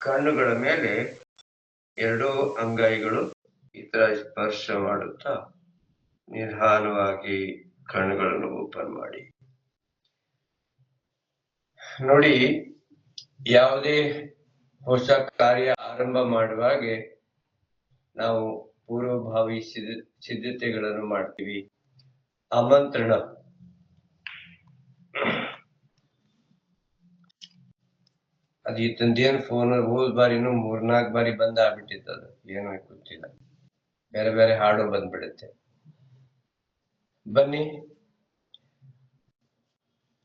ಕಣ್ಣುಗಳ ಮೇಲೆ ಎರಡೂ ಅಂಗೈಗಳು ಈ ತರ ಸ್ಪರ್ಶ ಮಾಡುತ್ತಾ ನಿಧಾನವಾಗಿ ಕಣ್ಣುಗಳನ್ನು ಓಪನ್ ಮಾಡಿ. ನೋಡಿ, ಯಾವುದೇ ಹೊಸ ಕಾರ್ಯ ಆರಂಭ ಮಾಡುವಾಗೆ ನಾವು ಪೂರ್ವಭಾವಿ ಸಿದ್ಧತೆಗಳನ್ನು ಮಾಡ್ತೀವಿ. ಆಮಂತ್ರಣ, ಅದು ತಂದೇನು ಫೋನ್ ಹೋದ್ ಬಾರಿನೂ 3-4 ಬಾರಿ ಬಂದ್ ಆಗ್ಬಿಟ್ಟಿತ್ತು. ಏನೋ ಗೊತ್ತಿಲ್ಲ, ಬೇರೆ ಬೇರೆ ಹಾಡು ಬಂದ್ಬಿಡುತ್ತೆ. ಬನ್ನಿ,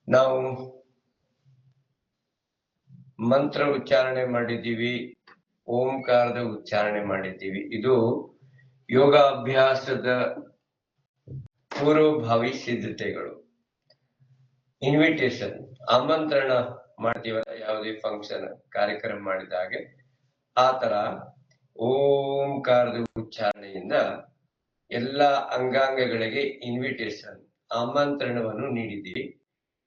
ನಾವು ಮಂತ್ರ ಉಚ್ಚಾರಣೆ ಮಾಡಿದ್ದೀವಿ, ಓಂಕಾರದ ಉಚ್ಚಾರಣೆ ಮಾಡಿದ್ದೀವಿ. ಇದು ಯೋಗಾಭ್ಯಾಸದ ಪೂರ್ವಭಾವಿ ಸಿದ್ಧತೆಗಳು. ಇನ್ವಿಟೇಷನ್, ಆಮಂತ್ರಣ ಮಾಡ್ತೀವಲ್ಲ, ಯಾವುದೇ ಫಂಕ್ಷನ್ ಕಾರ್ಯಕ್ರಮ ಮಾಡಿದಾಗೆ ಆ ತರ ಓಂಕಾರದ ಉಚ್ಚಾರಣೆಯಿಂದ ಎಲ್ಲ ಅಂಗಾಂಗಗಳಿಗೆ ಇನ್ವಿಟೇಷನ್, ಆಮಂತ್ರಣವನ್ನು ನೀಡಿದ್ದೀವಿ.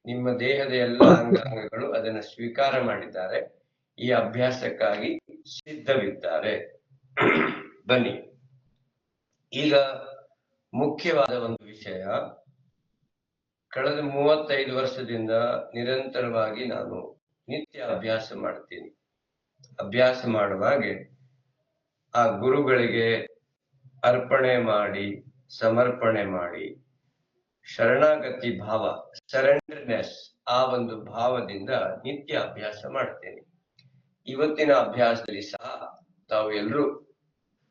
ನಿಮ್ಮ ದೇಹದ ಎಲ್ಲ ಅಂಗಾಂಗಗಳು ಅದನ್ನು ಸ್ವೀಕಾರ ಮಾಡಿದ್ದಾರೆ, ಈ ಅಭ್ಯಾಸಕ್ಕಾಗಿ ಸಿದ್ಧವಿದ್ದಾರೆ. ಬನ್ನಿ, ಈಗ ಮುಖ್ಯವಾದ ಒಂದು ವಿಷಯ. ಕಳೆದ 35 ವರ್ಷದಿಂದ ನಿರಂತರವಾಗಿ ನಾನು ನಿತ್ಯ ಅಭ್ಯಾಸ ಮಾಡ್ತೀನಿ. ಅಭ್ಯಾಸ ಮಾಡುವಾಗೆ ಆ ಗುರುಗಳಿಗೆ ಅರ್ಪಣೆ ಮಾಡಿ, ಸಮರ್ಪಣೆ ಮಾಡಿ, ಶರಣಾಗತಿ ಭಾವ, ಸರೆಂಡರ್ನೆಸ್, ಆ ಒಂದು ಭಾವದಿಂದ ನಿತ್ಯ ಅಭ್ಯಾಸ ಮಾಡ್ತೇನೆ. ಇವತ್ತಿನ ಅಭ್ಯಾಸದಲ್ಲಿ ಸಹ ತಾವು ಎಲ್ಲರೂ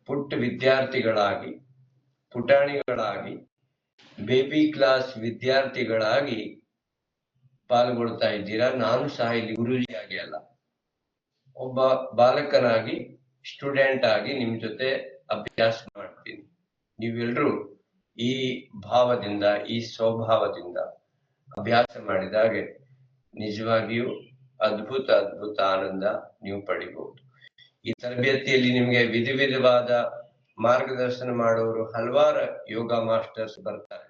ಪುಟ್ಟ ವಿದ್ಯಾರ್ಥಿಗಳಾಗಿ, ಪುಟಾಣಿಗಳಾಗಿ, ಬೇಬಿ ಕ್ಲಾಸ್ ವಿದ್ಯಾರ್ಥಿಗಳಾಗಿ ಪಾಲ್ಗೊಳ್ತಾ ಇದ್ದೀರಾ. ನಾನು ಸಹ ಇಲ್ಲಿ ಗುರೂಜಿಯಾಗಿ ಅಲ್ಲ, ಒಬ್ಬ ಬಾಲಕನಾಗಿ, ಸ್ಟೂಡೆಂಟ್ ಆಗಿ ನಿಮ್ ಜೊತೆ ಅಭ್ಯಾಸ ಮಾಡ್ತೀನಿ. ನೀವೆಲ್ಲರೂ ಈ ಭಾವದಿಂದ, ಈ ಸ್ವಭಾವದಿಂದ ಅಭ್ಯಾಸ ಮಾಡಿದಾಗೆ ನಿಜವಾಗಿಯೂ ಅದ್ಭುತ ಆನಂದ ನೀವು ಪಡಿಬಹುದು. ಈ ತರಬೇತಿಯಲ್ಲಿ ನಿಮ್ಗೆ ವಿಧವಾದ ಮಾರ್ಗದರ್ಶನ ಮಾಡುವವರು ಹಲವಾರು ಯೋಗ ಮಾಸ್ಟರ್ಸ್ ಬರ್ತಾರೆ.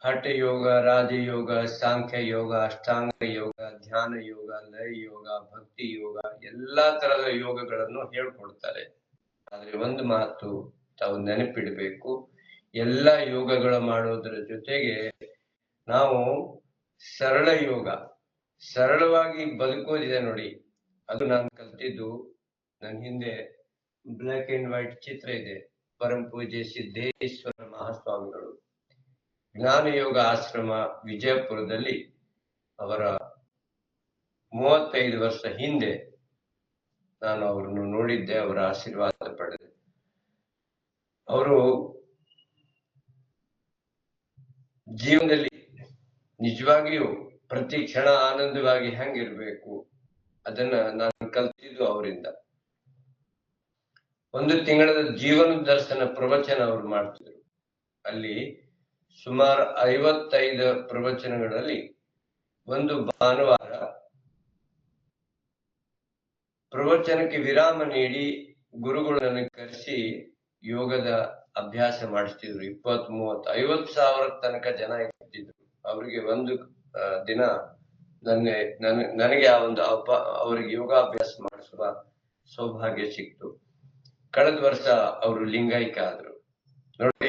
ಹಠ ಯೋಗ, ರಾಜಯೋಗ, ಸಾಂಖ್ಯ ಯೋಗ, ಅಷ್ಟಾಂಗ ಯೋಗ, ಧ್ಯಾನ ಯೋಗ, ಲಯ ಯೋಗ, ಭಕ್ತಿ ಯೋಗ, ಎಲ್ಲಾ ತರದ ಯೋಗಗಳನ್ನು ಹೇಳ್ಕೊಡ್ತಾರೆ. ಆದ್ರೆ ಒಂದು ಮಾತು ತಾವು ನೆನಪಿಡ್ಬೇಕು, ಎಲ್ಲ ಯೋಗಗಳು ಮಾಡೋದ್ರ ಜೊತೆಗೆ ನಾವು ಸರಳ ಯೋಗ, ಸರಳವಾಗಿ ಬದುಕೋದಿದೆ ನೋಡಿ, ಅದು ನಾನು ಕಲ್ತಿದ್ದು. ನನ್ನ ಹಿಂದೆ ಬ್ಲಾಕ್ ಅಂಡ್ ವೈಟ್ ಚಿತ್ರ ಇದೆ, ಪರಂ ಪೂಜ್ಯ ಸಿದ್ದೇಶ್ವರ ಮಹಾಸ್ವಾಮಿಗಳು, ಜ್ಞಾನ ಯೋಗ ಆಶ್ರಮ ವಿಜಯಪುರದಲ್ಲಿ. ಅವರ 35 ವರ್ಷ ಹಿಂದೆ ನಾನು ಅವರನ್ನು ನೋಡಿದ್ದೆ, ಅವರ ಆಶೀರ್ವಾದ ಪಡೆದೆ. ಅವರು ಜೀವನದಲ್ಲಿ ನಿಜವಾಗಿಯೂ ಪ್ರತಿ ಕ್ಷಣ ಆನಂದವಾಗಿ ಹೆಂಗಿರ್ಬೇಕು ಅದನ್ನ ನಾನು ಕಲ್ತಿದ್ದು ಅವರಿಂದ. 1 ತಿಂಗಳ ಜೀವನ ದರ್ಶನ ಪ್ರವಚನ ಅವರು ಮಾಡ್ತಿದ್ರು. ಅಲ್ಲಿ ಸುಮಾರು 55 ಪ್ರವಚನಗಳಲ್ಲಿ ಒಂದು ಭಾನುವಾರ ಪ್ರವಚನಕ್ಕೆ ವಿರಾಮ ನೀಡಿ ಗುರುಗಳು ನನಗೆ ಕರೆಸಿ ಯೋಗದ ಅಭ್ಯಾಸ ಮಾಡಿಸ್ತಿದ್ರು. 20-30-50 ಸಾವಿರ ತನಕ ಜನ ಇರ್ತಿದ್ರು. ಅವರಿಗೆ ಒಂದು ದಿನ ನನಗೆ ಆ ಒಂದು ಅವರಿಗೆ ಯೋಗಾಭ್ಯಾಸ ಮಾಡಿಸುವ ಸೌಭಾಗ್ಯ ಸಿಕ್ತು. ಕಳೆದ ವರ್ಷ ಅವರು ಲಿಂಗೈಕ್ಯ ಆದ್ರು. ನೋಡಿ,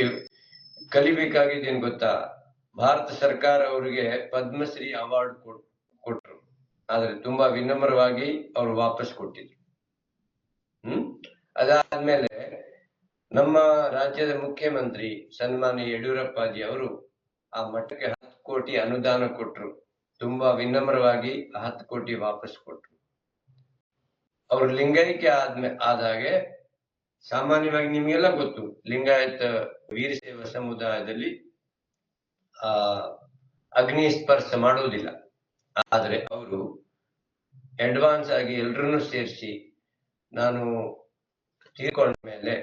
ಕಲಿಬೇಕಾಗಿದ್ದೇನು ಗೊತ್ತಾ, ಭಾರತ ಸರ್ಕಾರ ಅವರಿಗೆ ಪದ್ಮಶ್ರೀ ಅವಾರ್ಡ್ ಕೊಟ್ರು. ಆದ್ರೆ ತುಂಬಾ ವಿನಮ್ರವಾಗಿ ಅವರು ವಾಪಸ್ ಕೊಟ್ಟಿದ್ರು. ಅದಾದ್ಮೇಲೆ ನಮ್ಮ ರಾಜ್ಯದ ಮುಖ್ಯಮಂತ್ರಿ ಸನ್ಮಾನ್ಯ ಯಡಿಯೂರಪ್ಪಾಜಿ ಅವರು ಆ ಮಠಕ್ಕೆ 10 ಕೋಟಿ ಅನುದಾನ ಕೊಟ್ರು. ತುಂಬಾ ವಿನಮ್ರವಾಗಿ 10 ಕೋಟಿ ವಾಪಸ್ ಕೊಟ್ರು. ಅವರು ಲಿಂಗೈಕ್ಯ ಆದಾಗೆ, ಸಾಮಾನ್ಯವಾಗಿ ನಿಮ್ಗೆಲ್ಲ ಗೊತ್ತು, ಲಿಂಗಾಯತ ವೀರಶೈವ ಸಮುದಾಯದಲ್ಲಿ ಅಗ್ನಿ ಸ್ಪರ್ಶ ಮಾಡೋದಿಲ್ಲ. ಆದ್ರೆ ಅವರು ಅಡ್ವಾನ್ಸ್ ಆಗಿ ಎಲ್ರನ್ನೂ ಸೇರಿಸಿ, ನಾನು ತೀರ್ಕೊಂಡ ಮೇಲೆ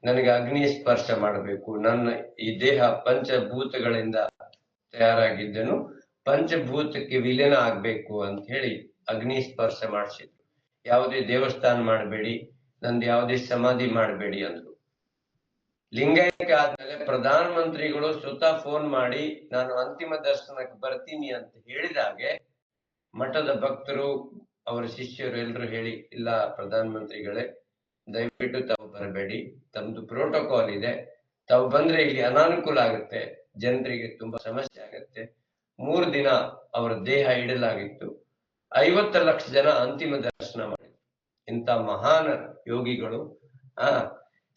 ನನಗೆ ಅಗ್ನಿ ಸ್ಪರ್ಶ ಮಾಡಬೇಕು, ನನ್ನ ಈ ದೇಹ ಪಂಚಭೂತಗಳಿಂದ ತಯಾರಾಗಿದ್ದನು, ಪಂಚಭೂತಕ್ಕೆ ವಿಲೀನ ಆಗ್ಬೇಕು ಅಂತ ಹೇಳಿ ಅಗ್ನಿ ಸ್ಪರ್ಶ ಮಾಡಿಸಿದ್ರು. ಯಾವುದೇ ದೇವಸ್ಥಾನ ಮಾಡಬೇಡಿ, ನಂದು ಯಾವುದೇ ಸಮಾಧಿ ಮಾಡಬೇಡಿ ಅಂದ್ರು. ಲಿಂಗೈಕ್ಯ ಆದ್ಮೇಲೆ ಪ್ರಧಾನ ಮಂತ್ರಿಗಳು ಸ್ವತಃ ಫೋನ್ ಮಾಡಿ ನಾನು ಅಂತಿಮ ದರ್ಶನಕ್ಕೆ ಬರ್ತೀನಿ ಅಂತ ಹೇಳಿದಾಗೆ ಮಠದ ಭಕ್ತರು ಅವರ ಶಿಷ್ಯರು ಎಲ್ಲರೂ ಹೇಳಿ, ಇಲ್ಲ ಪ್ರಧಾನ ಮಂತ್ರಿಗಳೇ, ದಯವಿಟ್ಟು ತಾವು ಬರಬೇಡಿ, ತಮ್ದು ಪ್ರೋಟೋಕಾಲ್ ಇದೆ, ತಾವು ಬಂದ್ರೆ ಇಲ್ಲಿ ಅನಾನುಕೂಲ ಆಗುತ್ತೆ, ಜನರಿಗೆ ತುಂಬಾ ಸಮಸ್ಯೆ ಆಗುತ್ತೆ. 3 ದಿನ ಅವರ ದೇಹ ಇಡಲಾಗಿತ್ತು. 50 ಲಕ್ಷ ಜನ ಅಂತಿಮ ದರ್ಶನ ಮಾಡಿದ್ರು. ಇಂಥ ಮಹಾನ್ ಯೋಗಿಗಳು.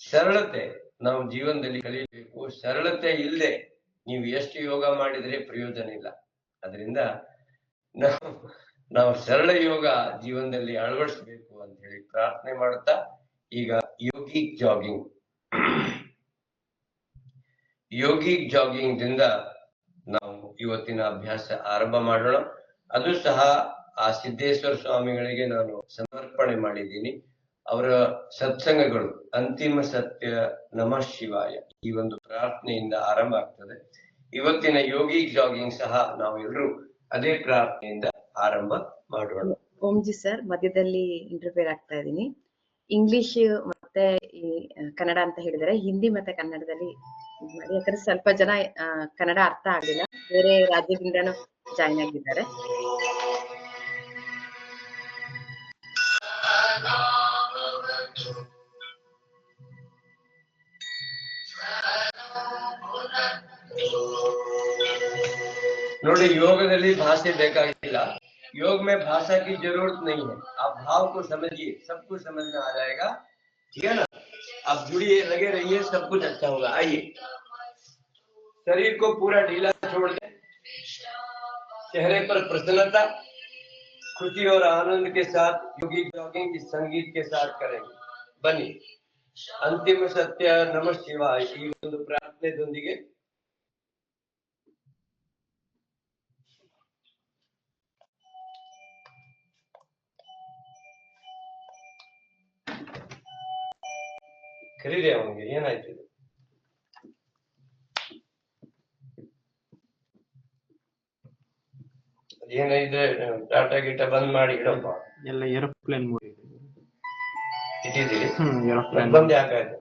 ಸರಳತೆ ನಾವು ಜೀವನದಲ್ಲಿ ಕಲಿಯಬೇಕು. ಸರಳತೆ ಇಲ್ಲದೆ ನೀವು ಎಷ್ಟು ಯೋಗ ಮಾಡಿದ್ರೆ ಪ್ರಯೋಜನ ಇಲ್ಲ. ಅದರಿಂದ ನಾವು ಸರಳ ಯೋಗ ಜೀವನದಲ್ಲಿ ಅಳವಡಿಸಬೇಕು ಅಂತ ಹೇಳಿ ಪ್ರಾರ್ಥನೆ ಮಾಡುತ್ತಾ, ಈಗ ಯೋಗಿಕ್ ಜಾಗಿಂಗ್ ದಿಂದ ನಾವು ಇವತ್ತಿನ ಅಭ್ಯಾಸ ಆರಂಭ ಮಾಡೋಣ. ಅದು ಸಹ ಆ ಸಿದ್ದೇಶ್ವರ ಸ್ವಾಮಿಗಳಿಗೆ ನಾನು ಸಮರ್ಪಣೆ ಮಾಡಿದ್ದೀನಿ. ಅವರ ಸತ್ಸಂಗಗಳು ಅಂತಿಮ ಸತ್ಯ ನಮಃ ಶಿವಾಯ ಈ ಒಂದು ಪ್ರಾರ್ಥನೆಯಿಂದ ಆರಂಭ ಆಗ್ತದೆ. ಇವತ್ತಿನ ಯೋಗಿಕ್ ಜಾಗಿಂಗ್ ಸಹ ನಾವು ಎಲ್ಲರೂ ಅದೇ ಪ್ರಾರ್ಥನೆಯಿಂದ ಆರಂಭ ಮಾಡೋಣ. ಓಂಜಿ ಸರ್, ಮಧ್ಯದಲ್ಲಿ ಇಂಟರ್ಫಿಯರ್ ಆಗ್ತಾ ಇದ್ದೀನಿ. ಇಂಗ್ಲಿಷ್ ಮತ್ತೆ ಈ ಕನ್ನಡ ಅಂತ ಹೇಳಿದರೆ ಹಿಂದಿ ಮತ್ತೆ ಕನ್ನಡದಲ್ಲಿ ಮಾಡಿ, ಯಾಕಂದ್ರೆ ಸ್ವಲ್ಪ ಜನ ಕನ್ನಡ ಅರ್ಥ ಆಗಲಿಲ್ಲ, ಬೇರೆ ರಾಜ್ಯದಿಂದನೂ ಜಾಯ್ನ್ ಆಗಿದ್ದಾರೆ. ನೋಡಿ, ಯೋಗದಲ್ಲಿ ಭಾಷೆ ಬೇಕಾಗಿಲ್ಲ. योग में भाषा की जरूरत नहीं है. आप भाव को समझिए, सब कुछ समझ में आ जाएगा. ठीक है ना? आप जुड़िए, लगे रहिए, सब कुछ अच्छा होगा. आइए, शरीर को पूरा ढीला छोड़ दें. चेहरे पर प्रसन्नता, खुशी और आनंद के साथ योगिक जॉगिंग इस संगीत के साथ करेंगे. बनी अंतिम सत्य नमः शिवाय ಈ ಒಂದು ಪ್ರಾರ್ಥನೆಯೊಂದಿಗೆ ಕರೀರಿ ಅವನಿಗೆ. ಏನಾಯ್ತು? ಏನಿದೆ, ಟಾಟಾ ಗೀಟ ಬಂದ್ ಮಾಡಿ ಇಡಪ್ಪ. ಎಲ್ಲ ಏರೋಪ್ಲೇನ್ ಮೋಡ್ ಇಟ್ಟಿದ್ದೀರಿ? ಏರೋಪ್ಲೇನ್ ಬಂದ್ ಯಾಕಾಯ್ತು?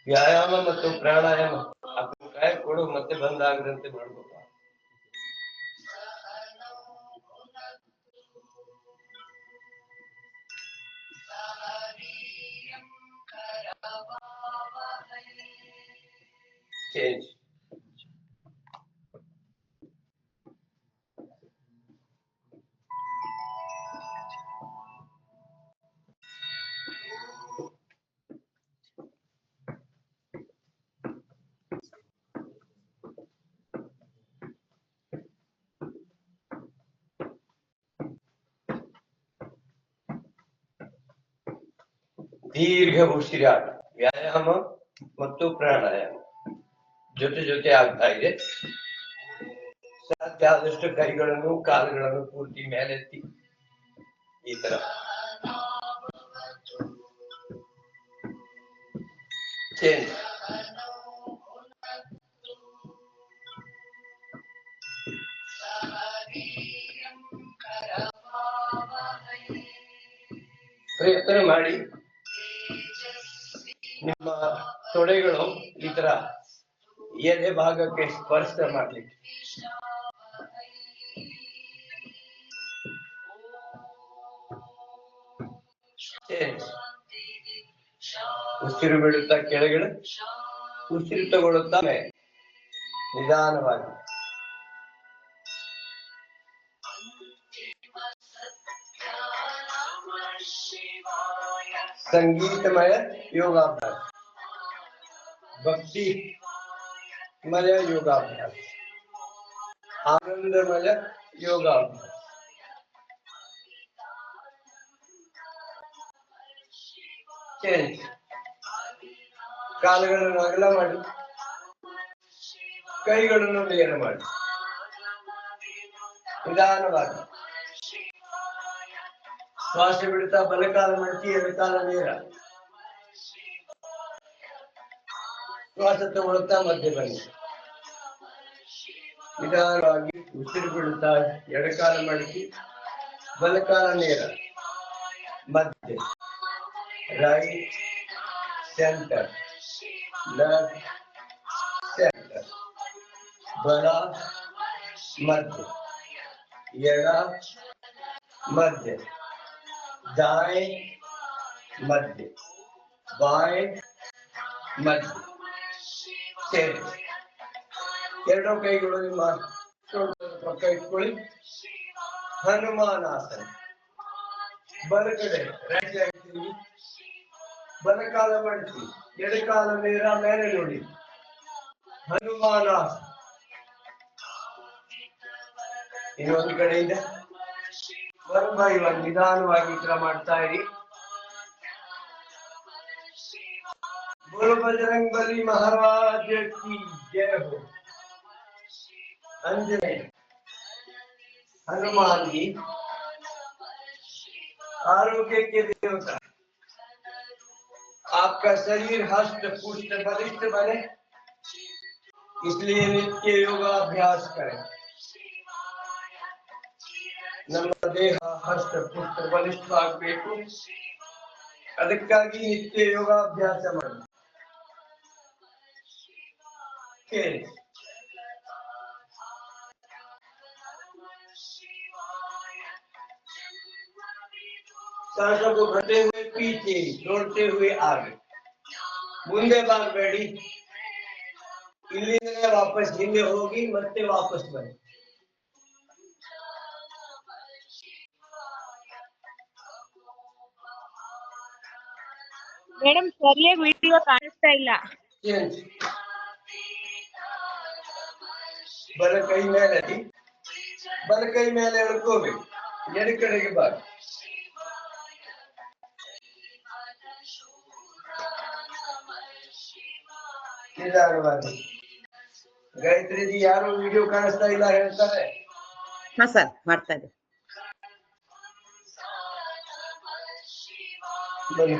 ವ್ಯಾಯಾಮ ಮತ್ತು ಪ್ರಾಣಾಯಾಮ ಅಭಿಪ್ರಾಯ ಕೊಡು, ಮತ್ತೆ ಬಂದಾಗದಂತೆ ಮಾಡ್ಬೇಕು. ಚೇಂಜ್. ದೀರ್ಘ ಉಸಿರಾಟ, ವ್ಯಾಯಾಮ ಮತ್ತು ಪ್ರಾಣಾಯಾಮ ಜೊತೆ ಜೊತೆ ಆಗ್ತಾ ಇದೆ. ಸಾಧ್ಯ ಆದಷ್ಟು ಕೈಗಳನ್ನು ಕಾಲುಗಳನ್ನು ಪೂರ್ತಿ ಮೇಲೆತ್ತಿ ಈ ತರ ಚೇಂಜ್. ಪ್ರಯತ್ನ ಮಾಡಿ. ನಿಮ್ಮ ತೊಡೆಗಳು ಈ ತರ ಎದೆ ಭಾಗಕ್ಕೆ ಸ್ಪರ್ಶ ಮಾಡ್ಲಿಕ್ಕೆ. ಉಸಿರು ಬಿಡುತ್ತಾ ಕೆಳಗಡೆ, ಉಸಿರು ತಗೊಳ್ಳುತ್ತಾ ನಿಧಾನವಾಗಿ. ಸಂಗೀತಮಯ ಯೋಗಾಭ್ಯಾಸ, ಭಕ್ತಿಮಯ ಯೋಗಾಭ್ಯಾಸ, ಆನಂದಮಯ ಯೋಗಾಭ್ಯಾಸ. ಚೇಂಜ್. ಕಾಲುಗಳನ್ನು ಅಗಲ ಮಾಡಿ, ಕೈಗಳನ್ನು ನೇರ ಮಾಡಿ, ನಿಧಾನವಾಗಿ ಶ್ವಾಸ ಬಿಡುತ್ತಾ ಬಲಕಾಲ ಮಡಚಿ ಎಡಕಾಲ ನೇರ. ಶ್ವಾಸ ತಗೊಳ್ಳುತ್ತಾ ಮಧ್ಯೆ ಬನ್ನಿ. ನಿಧಾನವಾಗಿ ಉಸಿರು ಬಿಡುತ್ತಾ ಎಡಕಾಲ ಮಡಚಿ ಬಲಕಾಲ ನೇರ, ಮಧ್ಯೆ, ರೈಟ್, ಸೆಂಟರ್, ಲೆಫ್ಟ್, ಸೆಂಟರ್. ಬಲ ಮಧ್ಯ, ಎಡ मध्य, दाएं मध्य, बाएं मध्य, ಸೇರಿ ಎರಡೂ ಕೈಗಳು ನಿಮ್ಮ ಪಕ್ಕ ಇಟ್ಕೊಳ್ಳಿ. ಹನುಮಾನಾಸನ. ಬಲಗಡೆ ರೈಟ್ ಆಗ್ತೀವಿ, ಬಲಕಾಲ ಮಾಡಿಸಿ, ಎಡಕಾಲ ಮೇಲೆ ನೋಡಿ. ಹನುಮಾನಾಸನ. ಇನ್ನೊಂದು ಕಡೆಯಿಂದ ಒನ್ ಬೈ ಒನ್ ನಿಧಾನವಾಗಿ ಈ ತರ ಮಾಡ್ತಾ ಇರಿ. बोलो बजरंग बली महाराज की जय हो. अंजनेय हनुमान जी आरोग्य के देवता, आपका शरीर हष्ट पुष्ट बलिष्ठ बने, इसलिए नित्य योगाभ्यास करें. ನಮ್ಮ ದೇಹ ಹಷ್ಟ ಪುಷ್ಟ ಬಲಿಷ್ಠ ಆಗಬೇಕು, ಅದಕ್ಕಾಗಿ ನಿತ್ಯ ಯೋಗಾಭ್ಯಾಸ ಮಾಡಿ. सांसों को भरते हुए पीछे, छोड़ते हुए आगे. ಮುಂದೆ ಬಾಗಬೇಡಿ, ಇಲ್ಲಿಂದ ವಾಪಸ್ ಹಿಂದೆ ಹೋಗಿ ಮತ್ತೆ ವಾಪಸ್ ಬನ್ನಿ. ಮೇಡಮ್ ಸರಿಯಾಗಿ ವಿಡಿಯೋ ಕಾಣಿಸ್ತಾ ಇಲ್ಲ. ಬಲ ಕೈ ಮೇಲೆ, ಬಲ ಕೈ ಮೇಲೆ ಎಳ್ಕೋಬೇಕು, ಎಡ ಕಡೆಗೆ ಬಾಗಿ. ನಿಧಾನವಾಗಿ. ಗಾಯತ್ರಿ ಜಿ ಯಾರು ವಿಡಿಯೋ ಕಾಣಿಸ್ತಾ ಇಲ್ಲ ಹೇಳ್ತಾರೆ. ಹಾ ಸರ್, ಮಾಡ್ತಾ ಇದ್ದೆ. ಬನ್ನಿ.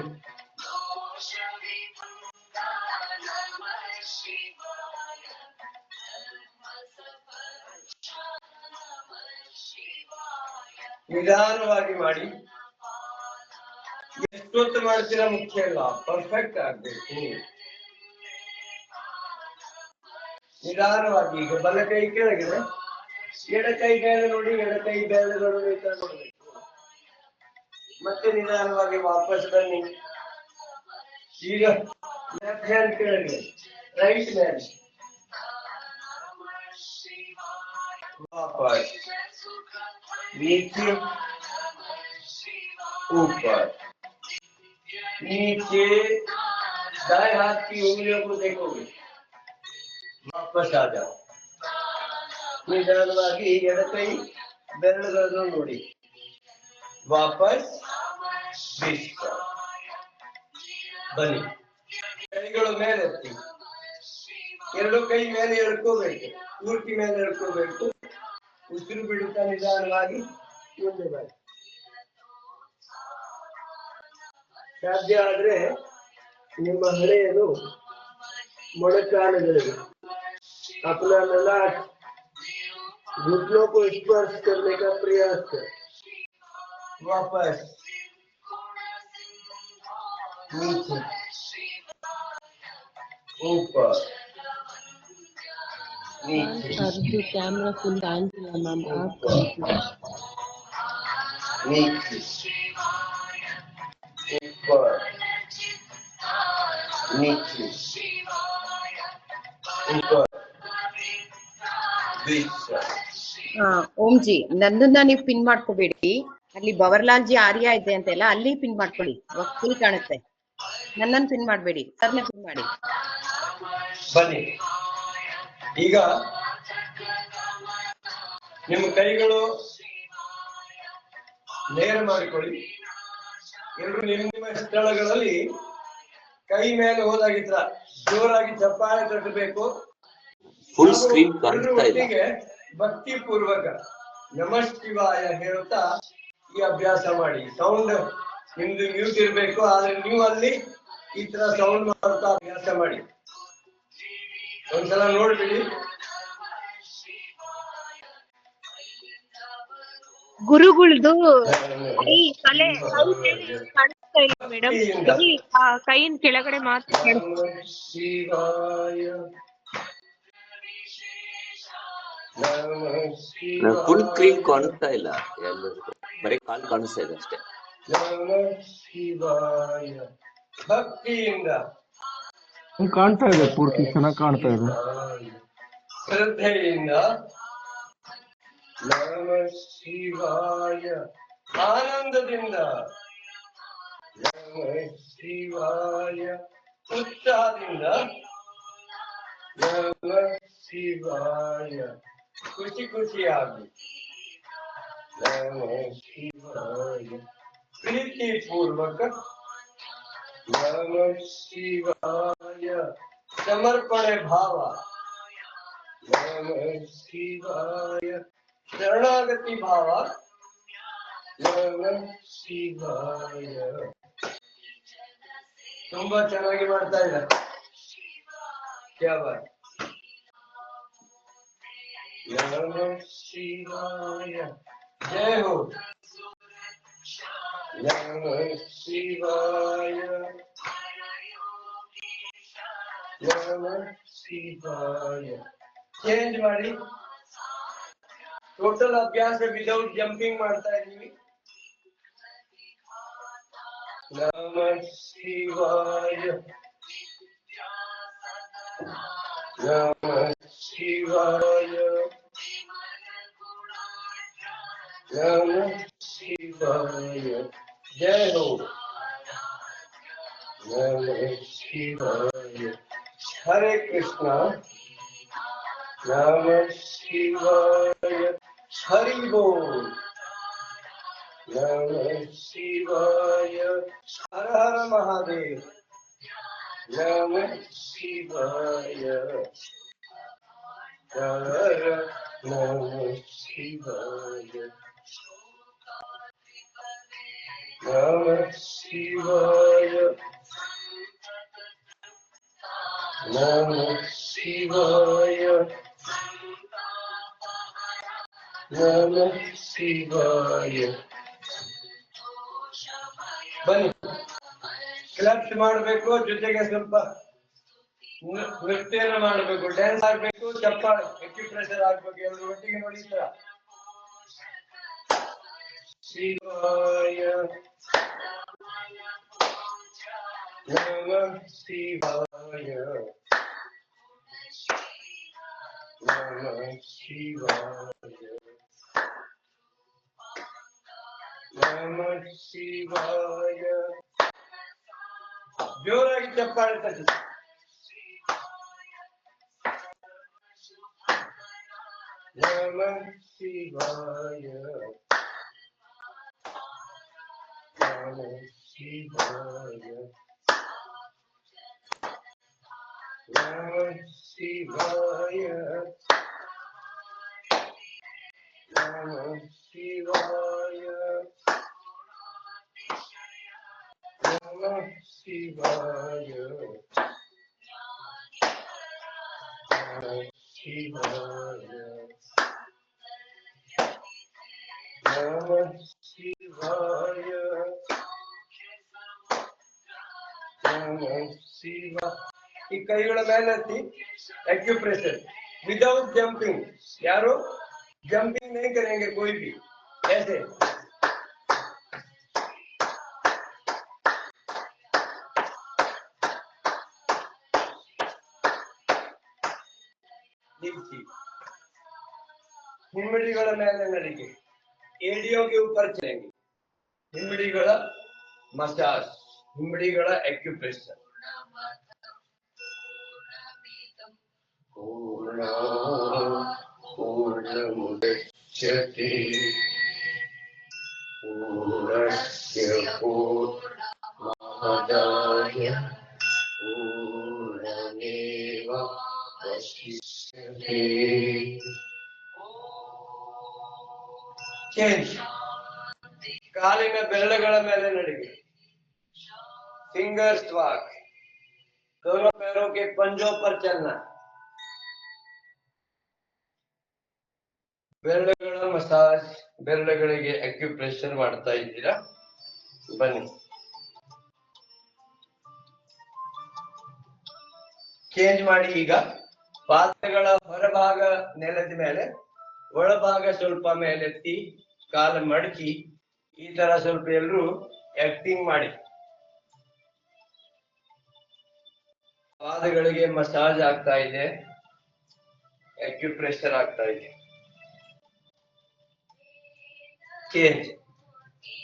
ನಿಧಾನವಾಗಿ ಮಾಡಿ. ಎಷ್ಟೊತ್ತು ಮಾಡ್ತೀರಾ ಮುಖ್ಯ ಅಲ್ಲ, ಪರ್ಫೆಕ್ಟ್ ಆಗ್ಬೇಕು. ನಿಧಾನವಾಗಿ. ಈಗ ಬಲ ಕೈ ಕೆಳಗಿದೆ, ಎಡ ಕೈ ಮೇಲೆ ನೋಡಿ, ಎಡ ಕೈ ಬೆರಳುಗಳು ನೋಡ್ಬೇಕು. ಮತ್ತೆ ನಿಧಾನವಾಗಿ ವಾಪಸ್ ಬನ್ನಿ. ಈಗ ಲೆಫ್ಟ್ ಹ್ಯಾಂಡ್ ಕೆಳಗೆ, ರೈಟ್ ಮೇಲೆ वापस नीचे ऊपर नीचे. दाएं हाथ की उंगलियों को देखोगे, वापस आ जाओ. ನಿಧಾನವಾಗಿ ಎಡ ಕೈ ಬೆರಳುಗಳನ್ನು ನೋಡಿ, ವಾಪಸ್ ಬನ್ನಿ. ಕೈಗಳು ಮೇಲೆ ಎತ್ತಿ, ಎರಡು ಕೈ ಮೇಲೆ ಎಳ್ಕೋಬೇಕು, ಪೂರ್ತಿ ಮೇಲೆ ಎಳ್ಕೋಬೇಕು. ಉಸಿರು ಬಿಡುತ್ತಾ ನಿಧಾನವಾಗಿ ಮುಂದೆ ಬನ್ನಿ. ಸಾಧ್ಯ ಆದ್ರೆ ನಿಮ್ಮ ಹಳೆಯದು ಮೊಣಕಾಲುಗಳಿಗೆ अपना ललाट घुटनों को स्पर्श करने का प्रयास कर. वापस नीचे ऊपर अर्जु कैमरा फुल कांतिला मैम आप नीचे ऊपर नीचे ऊपर. ಓಂ ಜಿ, ನನ್ನನ್ನ ನೀವು ಪಿನ್ ಮಾಡ್ಕೋಬೇಡಿ. ಅಲ್ಲಿ ಬವರ್ಲಾಲ್ ಜಿ ಆರ್ಯ ಇದೆ ಅಂತೆಲ್ಲ, ಅಲ್ಲಿ ಪಿನ್ ಮಾಡ್ಕೊಳ್ಳಿ, ಫುಲ್ ಕಾಣುತ್ತೆ. ನನ್ನನ್ನು ಪಿನ್ ಮಾಡ್ಬೇಡಿ, ಸರ್ನ ಪಿನ್ ಮಾಡಿ. ಬನ್ನಿ. ಈಗ ನಿಮ್ಮ ಕೈಗಳು ನೇರ ಮಾಡಿಕೊಳ್ಳಿ. ಎಲ್ಲರೂ ನಿಮ್ಮ ಸ್ಥಳಗಳಲ್ಲಿ ಕೈ ಮೇಲೆ ಹೋದಾಗಿದ್ರ ಜೋರಾಗಿ ಚಪ್ಪಾಳೆ ತಟ್ಟಬೇಕು. ಫುಲ್ ಸ್ಕ್ರೀನ್ ಕಾಣಿಸ್ತಾ ಇಲ್ಲ. ಭಕ್ತಿ ಪೂರ್ವಕ ನಮಃ ಶಿವಾಯ ಹೇಳುತ್ತಾ ಈ ಅಭ್ಯಾಸ ಮಾಡಿ. ಸೌಂಡ್ ನಿಮ್ದು ಮ್ಯೂಟ್ ಇರ್ಬೇಕು, ಆದ್ರೆ ನೀವು ಅಲ್ಲಿ ಈ ತರ ಸೌಂಡ್ ಮಾಡುತ್ತಾ ಅಭ್ಯಾಸ ಮಾಡಿ. ಒಂದ್ಸಲ ನೋಡ್ಬಿಡಿ. ಗುರುಗಳದು ತಲೆ ಕಾಣಿಸ್ತಾ ಇಲ್ಲ ಮೇಡಮ್, ಕೈಯಿನ ಕೆಳಗಡೆ ಮಾತ್ರ. ಶಿವಾಯ ನಮಃ ಫುಲ್ ಸ್ಕ್ರೀನ್ ಶಿವಾಯ ಕಾಣಿಸ್ತಾ ಇಲ್ಲ ಎಲ್ಲರಿಗೂ, ಬರೀ ಕಾಲ್ ಕಾಣಿಸ್ತಾ ಇದೆ ಅಷ್ಟೇ. ನಮಃ ಶಿವಾಯ ಭಕ್ತಿಯಿಂದ ಕಾಣ್ತಾ ಇದೆ, ಪೂರ್ತಿ ಚೆನ್ನಾಗಿ ಕಾಣ್ತಾ ಇದೆ. ಶ್ರದ್ಧೆಯಿಂದ ನಮಃ ಶಿವಾಯ ಆನಂದದಿಂದ ನಮಃ ಶಿವಾಯ ಉತ್ಸಾಹದಿಂದ ನಮಃ ಶಿವಾಯ ಖುಷಿ ಖುಷಿಯಾಗಿ ನಮಃ ಶಿವಾಯ ಪ್ರೀತಿ ಪೂರ್ವಕ ನಮಃ ಶಿವಾಯ ಸಮರ್ಪಣೆ ಭಾವ ನಮಃ ಶಿವಾಯ ಶರಣಾಗತಿ ಭಾವ ನಮಃ ಶಿವಾಯ. ತುಂಬಾ ಚೆನ್ನಾಗಿ ಮಾಡ್ತಾ ಇದ್ದಾರೆ. ಕ್ಯಾ ಬಾತ್. ನಮಃ ಶಿವಾಯ ಜಯ ಹೋ. ನಮಃ ಶಿವಾಯ ನಮಃ ಶಿವಾಯ. ಚೇಂಜ್ ಮಾಡಿ. ಟೋಟಲ್ ಅಭ್ಯಾಸ ವಿದೌಟ್ ಜಂಪಿಂಗ್ ಮಾಡ್ತಾ ಇದೀವಿ. ನಮಃ ಶಿವಾಯ ನಮಃ ಶಿವಾಯ ನಮಃ ಶಿವಾಯ ಜಯ ಹೋ. ನಮಃ ಶಿವಾಯ ಹರೇ ಕೃಷ್ಣ. ನಮಃ ಶಿವಾಯ ಹರಿ ಬೋಲ್. ನಮಃ ಶಿವಾಯ ಹರ ಹರ ಮಹಾದೇವ. ನಮಃ ಶಿವಾಯ ಹರ ನಮಃ ಶಿವಾಯ ನಮಃ ಶಿವಾಯ ನಮಃ ಶಿವಾಯ ನಮಃ ಶಿವಾಯ. ಬನ್ನಿ, ಕ್ಲಬ್ಸ್ ಮಾಡಬೇಕು, ಜೊತೆಗೆ ಸ್ವಲ್ಪ ನೃತ್ಯನ ಮಾಡಬೇಕು, ಡ್ಯಾನ್ಸ್ ಆಗ್ಬೇಕು, ಚಪ್ಪಾಳೆ ಎಕ್ಯುಪ್ರೆಷರ್ ಆಗ್ಬೇಕು, ಎಲ್ಲರೂ ಒಟ್ಟಿಗೆ ನೋಡಿ. ಶಿವಾಯ ನಮಃ ಶಿವಾಯ ನಮಃ ಶಿವಾಯ ನಮಃ ಶಿವಾಯ. ಜೋರಾಗಿ ಚಪ್ಪಾಳೆ ತಟ್ಟಿ. ನಮಃ ಶಿವಾಯ ನಮಃ ಶಿವಾಯ ನಮಃ ಶಿವಾಯ ನಮಃ ಶಿವಾಯ ನಮಃ ಶಿವಾಯ ನಮಃ ಶಿವಾಯ ನಮಃ ಶಿವಾಯ ನಮಃ ಶಿವಾಯ. ಈ ಕೈಗಳ ಮೇಲೆ ಹತ್ತಿ एक्यूप्रेशर विदाउट जंपिंग. यारो जंपिंग नहीं करेंगे कोई भी, ऐसे हिमड़ीಗಳ ಮೇಲೆ ನಡಿಗೆ, एडियो के ऊपर चलेंगे. हिमड़ीಗಳ मसाज, हिमड़ीಗಳ एक्यूप्रेशर. पूर्णमुदच्यते पूर्णस्य पूर्णमादाय पूर्णमेवावशिष्यते. चेंज. ಕಾಲಿನ ಬೆರಳುಗಳ ಮೇಲೆ ನಡಿಗೆ, फिंगर्स वॉक. दोनों पैरों के पंजों पर चलना. ಬೆರಳುಗಳ ಮಸಾಜ್, ಬೆರಳುಗಳಿಗೆ ಅಕ್ಯುಪ್ರೆಷರ್ ಮಾಡ್ತಾ ಇದ್ದೀರಾ. ಬನ್ನಿ, ಚೇಂಜ್ ಮಾಡಿ. ಈಗ ಪಾದಗಳ ಹೊರಭಾಗ ನೆಲದ ಮೇಲೆ ಒಳಭಾಗ ಸ್ವಲ್ಪ ಮೇಲೆತ್ತಿ ಕಾಲ ಮಡಚಿ ಈ ತರ ಸ್ವಲ್ಪ ಎಲ್ರು ಆಕ್ಟಿಂಗ್ ಮಾಡಿ. ಪಾದಗಳಿಗೆ ಮಸಾಜ್ ಆಗ್ತಾ ಇದೆ, ಅಕ್ಯುಪ್ರೆಷರ್ ಆಗ್ತಾ ಇದೆ. ಚೇಂಜ್.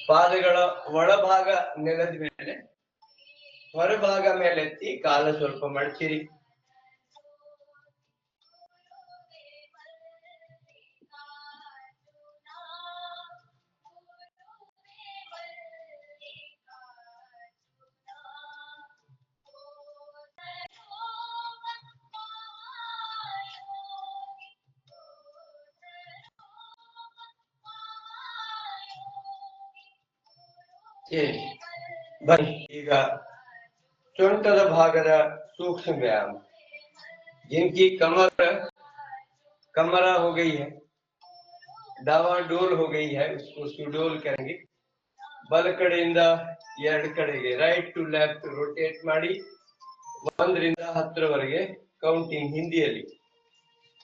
ಪಾದಗಳ ಒಳಭಾಗ ನೆಲದ ಮೇಲೆ, ಹೊರಭಾಗ ಮೇಲೆತ್ತಿ ಕಾಲ ಸ್ವಲ್ಪ ಮಡಚಿರಿ. ಬನ್ನಿ ಈಗ ಸೊಂಟದ ಭಾಗದ सूक्ष्म व्यायाम, जिनकी कमरा हो गई है, दावा डोल हो गई है, उसको डोल करेंगे. बल कಡೆಯಿಂದ ಎರಡು ಕಡೆಗೆ ರೈಟ್ ಟು ಲೆಫ್ಟ್ ರೊಟೇಟ್ ಮಾಡಿ 1 ರಿಂದ 10 ವರೆಗೆ ಕೌಂಟಿಂಗ್ ಹಿಂದಿಯಲ್ಲಿ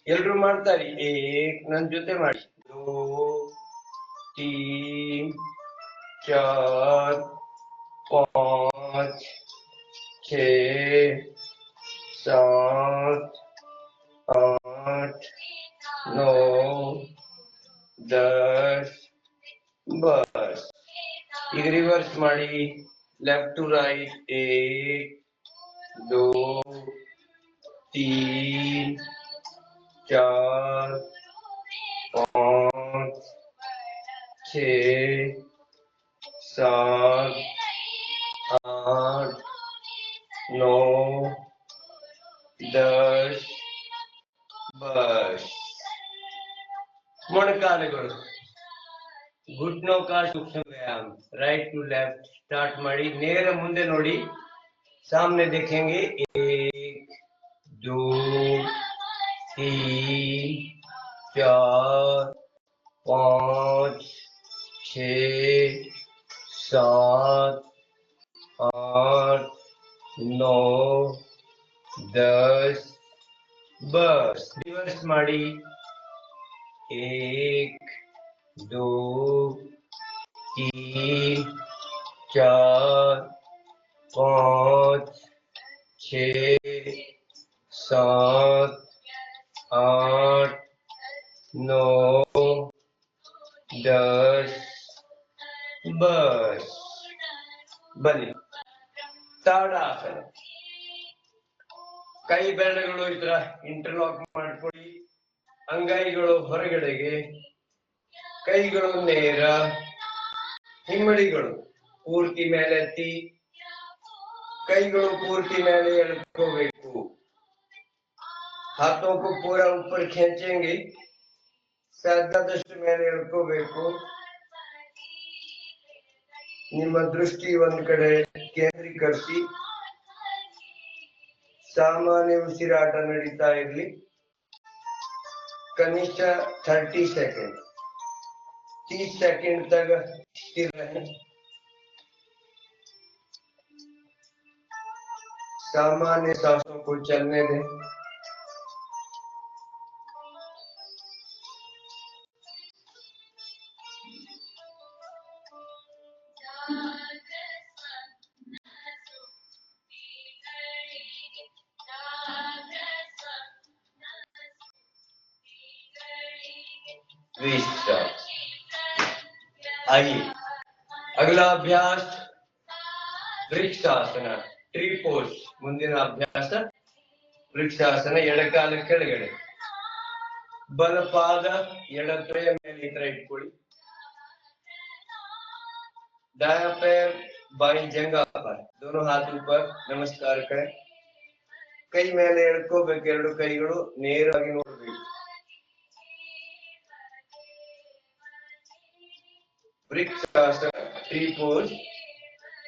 ಎಲ್ರು ಮಾಡ್ತಾರೆ. ನನ್ನ ಜೊತೆ ಮಾಡಿ. 2 3 4 5 6 7 8 9 10 बस. ಈಗ ರಿವರ್ಸ್ ಮಾಡಿ. ಲೆಫ್ಟ್ ಟು ರೈಟ್ 1 2 3 4 5 6 7 8 9 10 बस. ಮೊಣಕಾಲುಗಳು घुटनों का सूक्ष्म व्यायाम. राइट टू लेफ्ट स्टार्ट ಮಾಡಿ. ನೇರ ಮುಂದೆ ನೋಡಿ. सामने देखेंगे 1 2 3 4 5 6 7 8 9 10 बस. रिवर्स ಮಾಡಿ. 1 2 3 4 5 6 7 8 9 10 बस. ಬನ್ನಿ ತಾಡಾಸನ. ಕೈ ಬೆರಳುಗಳು ಈ ತರ ಇಂಟರ್ಲಾಕ್ ಮಾಡ್ಕೊಳ್ಳಿ. ಅಂಗೈಗಳು ಹೊರಗಡೆಗೆ, ಕೈಗಳು ನೇರ, ಹಿಮ್ಮಡಿಗಳು ಪೂರ್ತಿ ಮೇಲೆತ್ತಿ, ಕೈಗಳು ಪೂರ್ತಿ ಮೇಲೆ ಎಳ್ಕೋಬೇಕು. हाथों को पूरा ऊपर खींचेंगे, ಸಾಧ್ಯದಷ್ಟು ಮೇಲೆ ಎಳ್ಕೋಬೇಕು. ನಿಮ್ಮ ದೃಷ್ಟಿ ಒಂದ್ ಕಡೆ ಕೇಂದ್ರೀಕರಿಸಿ. ಸಾಮಾನ್ಯ ಉಸಿರಾಟ ನಡೀತಾ ಇರ್ಲಿ. कनिष्ठ 30 सेकंड 30 सेकंड तक स्थिर रहें. सामान्य सांसों को चलने दें. आइए अगला अभ्यास वृक्षासन, ट्री पोज. ಮುಂದಿನ ಅಭ್ಯಾಸ ವೃಕ್ಷಾಸನ. ಎಡಕಾಲ ಕೆಳಗಡೆ, ಬಲಪಾದ ಎಡತೊಡೆಯ ಮೇಲೆ ಈ ತರ ಇಟ್ಕೊಳ್ಳಿ. दाया पैर बाई जंघा पर, दोनों हाथ ऊपर. नमस्कार करें. ಕೈ ಮೇಲೆ ಎಳ್ಕೋಬೇಕು. ಎರಡು ಕೈಗಳು ನೇರವಾಗಿ ನೋಡ್ಬೇಕು. Vrikshasana, tree pose.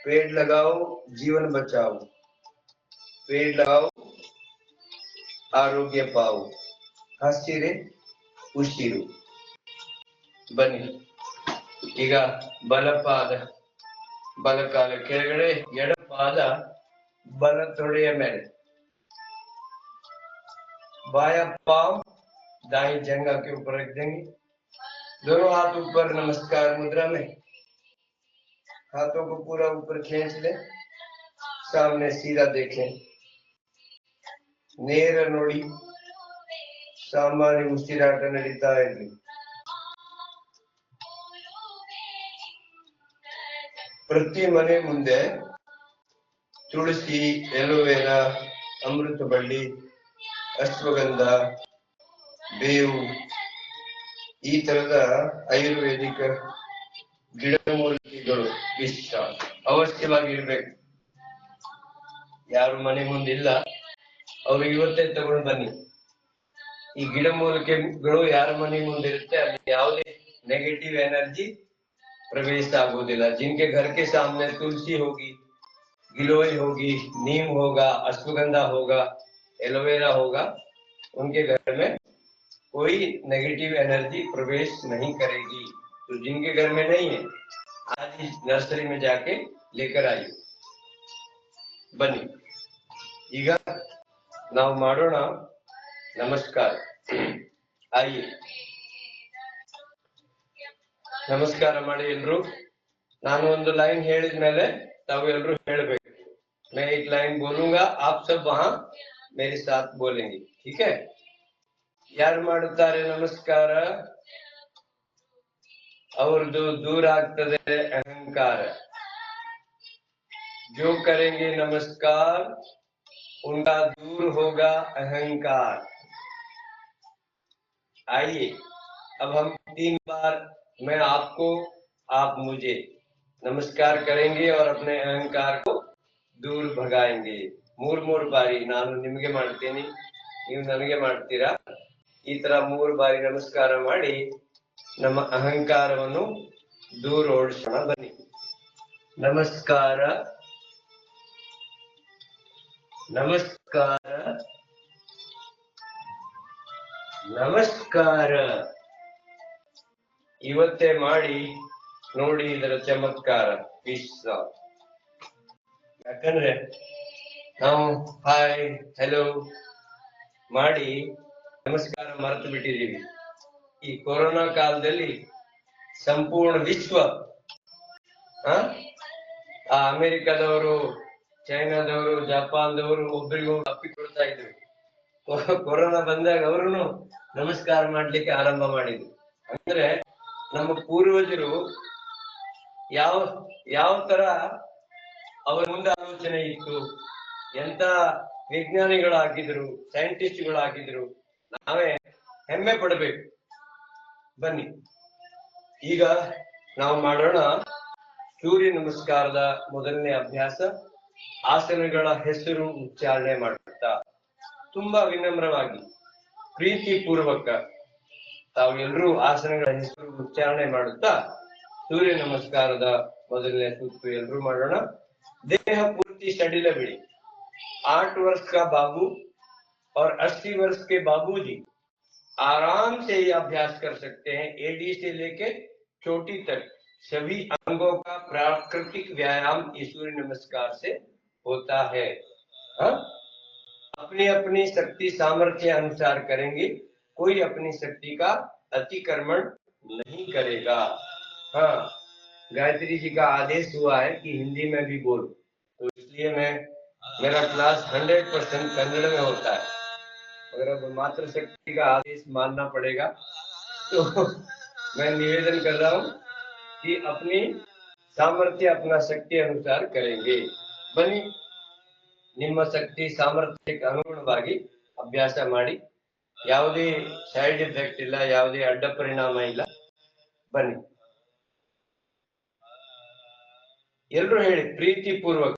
पेड़ लगाओ, जीवन बचाओ. पेड़ लगाओ, ಆರೋಗ್ಯ ಪಾವು. ಹಸಿರೆ ಉಸಿರು. ಬನ್ನಿ ಈಗ ಬಲಪಾದ ಬಲಕಾಲ ಕೆಳಗಡೆ, ಎಡಪಾದ ಬಲ ತೊಡೆಯ ಮೇಲೆ. बाया पाव दाई जंघा के ऊपर रख देंगे, दोनों हाथ ऊपर नमस्कार मुद्रा में, हाथों को पूरा ऊपर खींच ले, सामने सीधा देखें, ನೇರ ನೋಡಿ, ಸಾಮಾನ್ಯ ಉಸಿರಾಟ ನಡೀತಾ ಇರಲಿ. ಪ್ರತಿ ಮನೆ ಮುಂದೆ ತುಳಸಿ, ಎಲೋವೆರಾ, ಅಮೃತ ಬಳ್ಳಿ, ಅಶ್ವಗಂಧ, ಬೇವು ಈ ತರದ ಆಯುರ್ವೇದಿಕ ಗಿಡಮೂಲಿಕೆಗಳು ಇಷ್ಟ ಅವಶ್ಯವಾಗಿ ಇರ್ಬೇಕು. ಯಾರು ಮನೆ ಮುಂದಿಲ್ಲ ಅವ್ರು ಇವತ್ತೇ ತಗೊಂಡು ಬನ್ನಿ. ಈ ಗಿಡಮೂಲಿಕೆಗಳು ಯಾರ ಮನೆ ಮುಂದೆ ಇರುತ್ತೆ ಅಲ್ಲಿ ಯಾವುದೇ नेगेटिव एनर्जी प्रवेश आगोदिल्ला. जिनके घर के सामने तुलसी होगी, गिलोय होगी, नीम होगा, अश्वगंधा होगा, एलोवेरा होगा, उनके घर में कोई नेगेटिव एनर्जी प्रवेश नहीं करेगी. तो जिनके घर में नहीं है आज इस नर्सरी में जाके लेकर आइए. बनी ಈಗ ನಾವು ಮಾಡೋಣ ನಮಸ್ಕಾರ. आइए ನಮಸ್ಕಾರ ಮಾಡಿ ಎಲ್ರು. ನಾನು ಒಂದು ಲೈನ್ ಹೇಳಿದ ಮೇಲೆ ತಾವು ಎಲ್ರು ಹೇಳಬೇಕು. मैं एक लाइन बोलूंगा, आप सब वहां मेरे साथ बोलेंगे, ठीक है? ಯಾರು ಮಾಡುತ್ತಾರೆ ನಮಸ್ಕಾರ ಅವ್ರದ್ದು ದೂರ ಆಗ್ತದೆ ಅಹಂಕಾರ. जो करेंगे नमस्कार उनका दूर होगा अहंकार. आइए अब हम 3 बार, मैं आपको, आप मुझे नमस्कार करेंगे और अपने अहंकार को दूर भगाएंगे. ಮೂರ್ ಬಾರಿ ನಾನು ನಿಮಗೆ ಮಾಡ್ತೀನಿ, ನೀವು ನನಗೆ ಮಾಡ್ತೀರಾ. ಈ ತರ 3 ಬಾರಿ ನಮಸ್ಕಾರ ಮಾಡಿ ನಮ್ಮ ಅಹಂಕಾರವನ್ನು ದೂರ ಓಡಿಸೋಣ. ಬನ್ನಿ. ನಮಸ್ಕಾರ, ನಮಸ್ಕಾರ, ನಮಸ್ಕಾರ. ಇವತ್ತೇ ಮಾಡಿ ನೋಡಿ ಇದರ ಚಮತ್ಕಾರ. ಯಾಕಂದ್ರೆ ನಾವು ಹಾಯ್ ಹೆಲೋ ಮಾಡಿ ನಮಸ್ಕಾರ ಮರೆತು ಬಿಟ್ಟಿದ್ದೀವಿ. ಈ ಕೊರೋನಾ ಕಾಲದಲ್ಲಿ ಸಂಪೂರ್ಣ ವಿಶ್ವ ಆ ಅಮೆರಿಕದವರು, ಚೈನಾದವರು, ಜಪಾನ್ದವರು ಒಬ್ಬರಿಗೂ ಅಪ್ಪಿಕೊಳ್ತಾ ಇದ್ರು. ಕೊರೋನಾ ಬಂದಾಗ ಅವರು ನಮಸ್ಕಾರ ಮಾಡ್ಲಿಕ್ಕೆ ಆರಂಭ ಮಾಡಿದ್ರು. ಅಂದ್ರೆ ನಮ್ಮ ಪೂರ್ವಜರು ಯಾವ ಯಾವ ತರ ಅವರ ಮುಂದೆ ಆಲೋಚನೆ ಇತ್ತು, ಎಂತ ವಿಜ್ಞಾನಿಗಳಾಗಿದ್ರು, ಸೈಂಟಿಸ್ಟ್ಗಳಾಗಿದ್ರು, ನಾವೇ ಹೆಮ್ಮೆ ಪಡಬೇಕು. ಬನ್ನಿ ಈಗ ನಾವು ಮಾಡೋಣ ಸೂರ್ಯ ನಮಸ್ಕಾರದ ಮೊದಲನೇ ಅಭ್ಯಾಸ. ಆಸನಗಳ ಹೆಸರು ಉಚ್ಚಾರಣೆ ಮಾಡುತ್ತಾ ತುಂಬಾ ವಿನಮ್ರವಾಗಿ, ಪ್ರೀತಿ ಪೂರ್ವಕ ತಾವು ಎಲ್ಲರೂ ಆಸನಗಳ ಹೆಸರು ಉಚ್ಚಾರಣೆ ಮಾಡುತ್ತಾ ಸೂರ್ಯ ನಮಸ್ಕಾರದ ಮೊದಲನೇ ಸುತ್ತು ಎಲ್ಲರೂ ಮಾಡೋಣ. देह पूर्ति सडिल बिड़ी. 8 वर्ष का बाबू और 80 वर्ष के बाबूजी आराम से ये अभ्यास कर सकते हैं. एडी से लेके चोटी तक सभी अंगों का प्राकृतिक व्यायाम इस सूर्य नमस्कार से होता है. अपनी अपनी शक्ति सामर्थ्य अनुसार करेंगे, कोई अपनी शक्ति का अतिक्रमण नहीं करेगा. हाँ, गायत्री जी का आदेश हुआ है कि हिंदी में भी बोलो, तो इसलिए मेरा क्लास 100% कन्नड़ में होता है. अगर अब मातृशक्ति का आदेश मानना पड़ेगा तो मैं निवेदन कर रहा हूँ कि अपनी सामर्थ्य अपना शक्ति अनुसार करेंगे. बनी ನಿಮ್ಮ ಶಕ್ತಿ ಸಾಮರ್ಥ್ಯಕ್ಕೆ ಅನುಗುಣವಾಗಿ ಅಭ್ಯಾಸ ಮಾಡಿ. ಯಾವುದೇ ಸೈಡ್ ಎಫೆಕ್ಟ್ ಇಲ್ಲ, ಯಾವುದೇ ಅಡ್ಡ ಪರಿಣಾಮ ಇಲ್ಲ. ಬನ್ನಿ ಎಲ್ರು ಹೇಳಿ ಪ್ರೀತಿ ಪೂರ್ವಕ.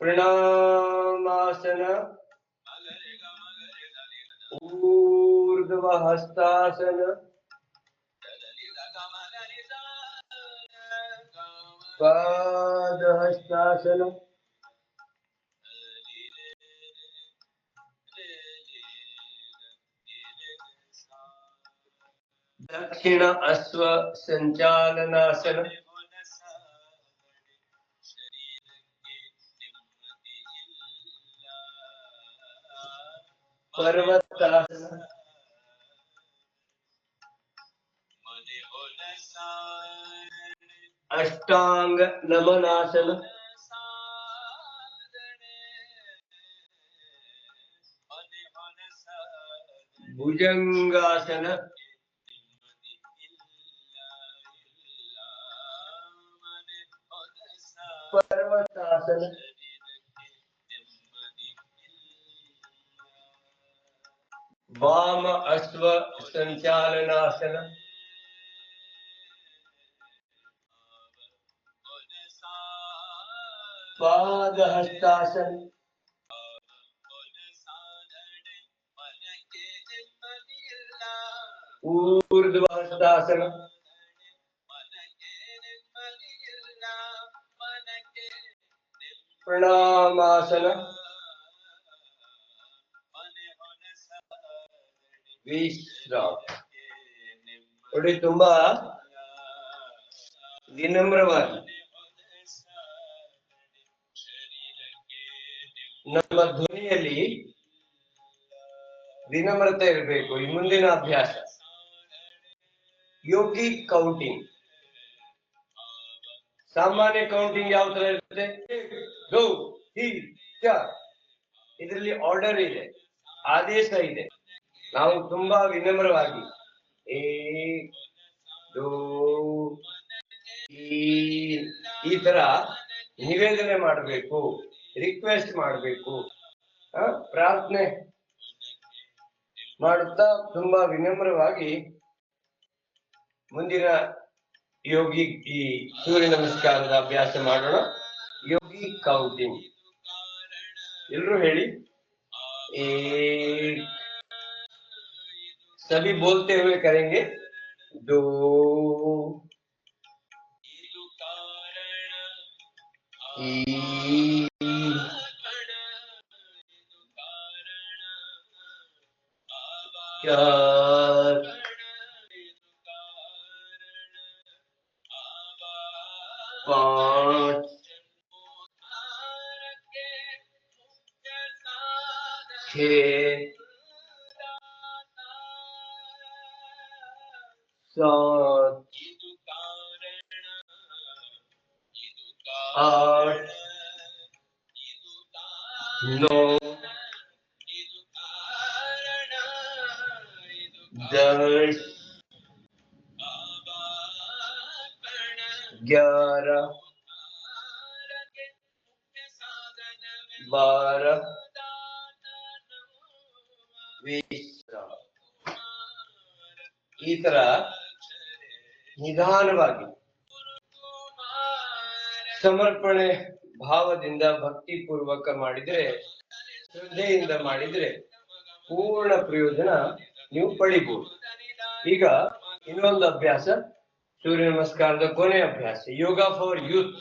ಪ್ರಣಾಮಾಸನ, ಊರ್ಧ್ವ ಹಸ್ತಾಸನ, ಪಾದ ಹಸ್ತಾಸನ, दक्षिण अश्व संचालनासन, पर्वतासन, ಅಷ್ಟಾಂಗ ನಮನಾಸನ, ಭುಜಂಗಾಸನ, ಪರ್ವತಾಸನ, ವಾಮ ಅಶ್ವ ಸಂಚಾಲನಾಸನ, ಪಾದಹಸ್ತಾಸನ, ಊರ್ಧ್ವಹಸ್ತಾಸನ, ಪ್ರಣಾಮಾಸನ, ವಿಶ್ರಾಮ. ನೋಡಿ, ತುಂಬಾ ವಿನಮ್ರವಾಗಿ ನಮ್ಮ ಧ್ವನಿಯಲ್ಲಿ ವಿನಮ್ರತೆ ಇರಬೇಕು. ಈ ಮುಂದಿನ ಅಭ್ಯಾಸ ಯೋಗಿ ಕೌಂಟಿಂಗ್. ಸಾಮಾನ್ಯ ಕೌಂಟಿಂಗ್ ಯಾವ ತರ ಇರುತ್ತೆ? ಇದರಲ್ಲಿ ಆರ್ಡರ್ ಇದೆ, ಆದೇಶ ಇದೆ. ನಾವು ತುಂಬಾ ವಿನಮ್ರವಾಗಿ ಈ ತರ ನಿವೇದನೆ ಮಾಡಬೇಕು, ರಿಕ್ವೆಸ್ಟ್ ಮಾಡಬೇಕು, ಪ್ರಾರ್ಥನೆ ಮಾಡುತ್ತಾ ತುಂಬಾ ವಿನಮ್ರವಾಗಿ ಮುಂದಿನ ಯೋಗಿ ಈ ಸೂರ್ಯ ನಮಸ್ಕಾರದ ಅಭ್ಯಾಸ ಮಾಡೋಣ. ಯೋಗಿ ಕೌಂಟಿಂಗ್ ಎಲ್ರು ಹೇಳಿ. सभी बोलते हुए करेंगे. 2 3 4 5 6 7 8 9 10 11 12 20. ಈ ತರ ನಿಧಾನವಾಗಿ ಸಮರ್ಪಣೆ ಭಾವದಿಂದ ಭಕ್ತಿ ಪೂರ್ವಕ ಮಾಡಿದ್ರೆ, ಶ್ರದ್ಧೆಯಿಂದ ಮಾಡಿದ್ರೆ ಪೂರ್ಣ ಪ್ರಯೋಜನ ನೀವು ಪಡಿಬಹುದು. ಈಗ ಇನ್ನೊಂದು ಅಭ್ಯಾಸ, ಸೂರ್ಯ ನಮಸ್ಕಾರದ ಕೊನೆ ಅಭ್ಯಾಸ, ಯೋಗ ಫಾರ್ ಯೂತ್.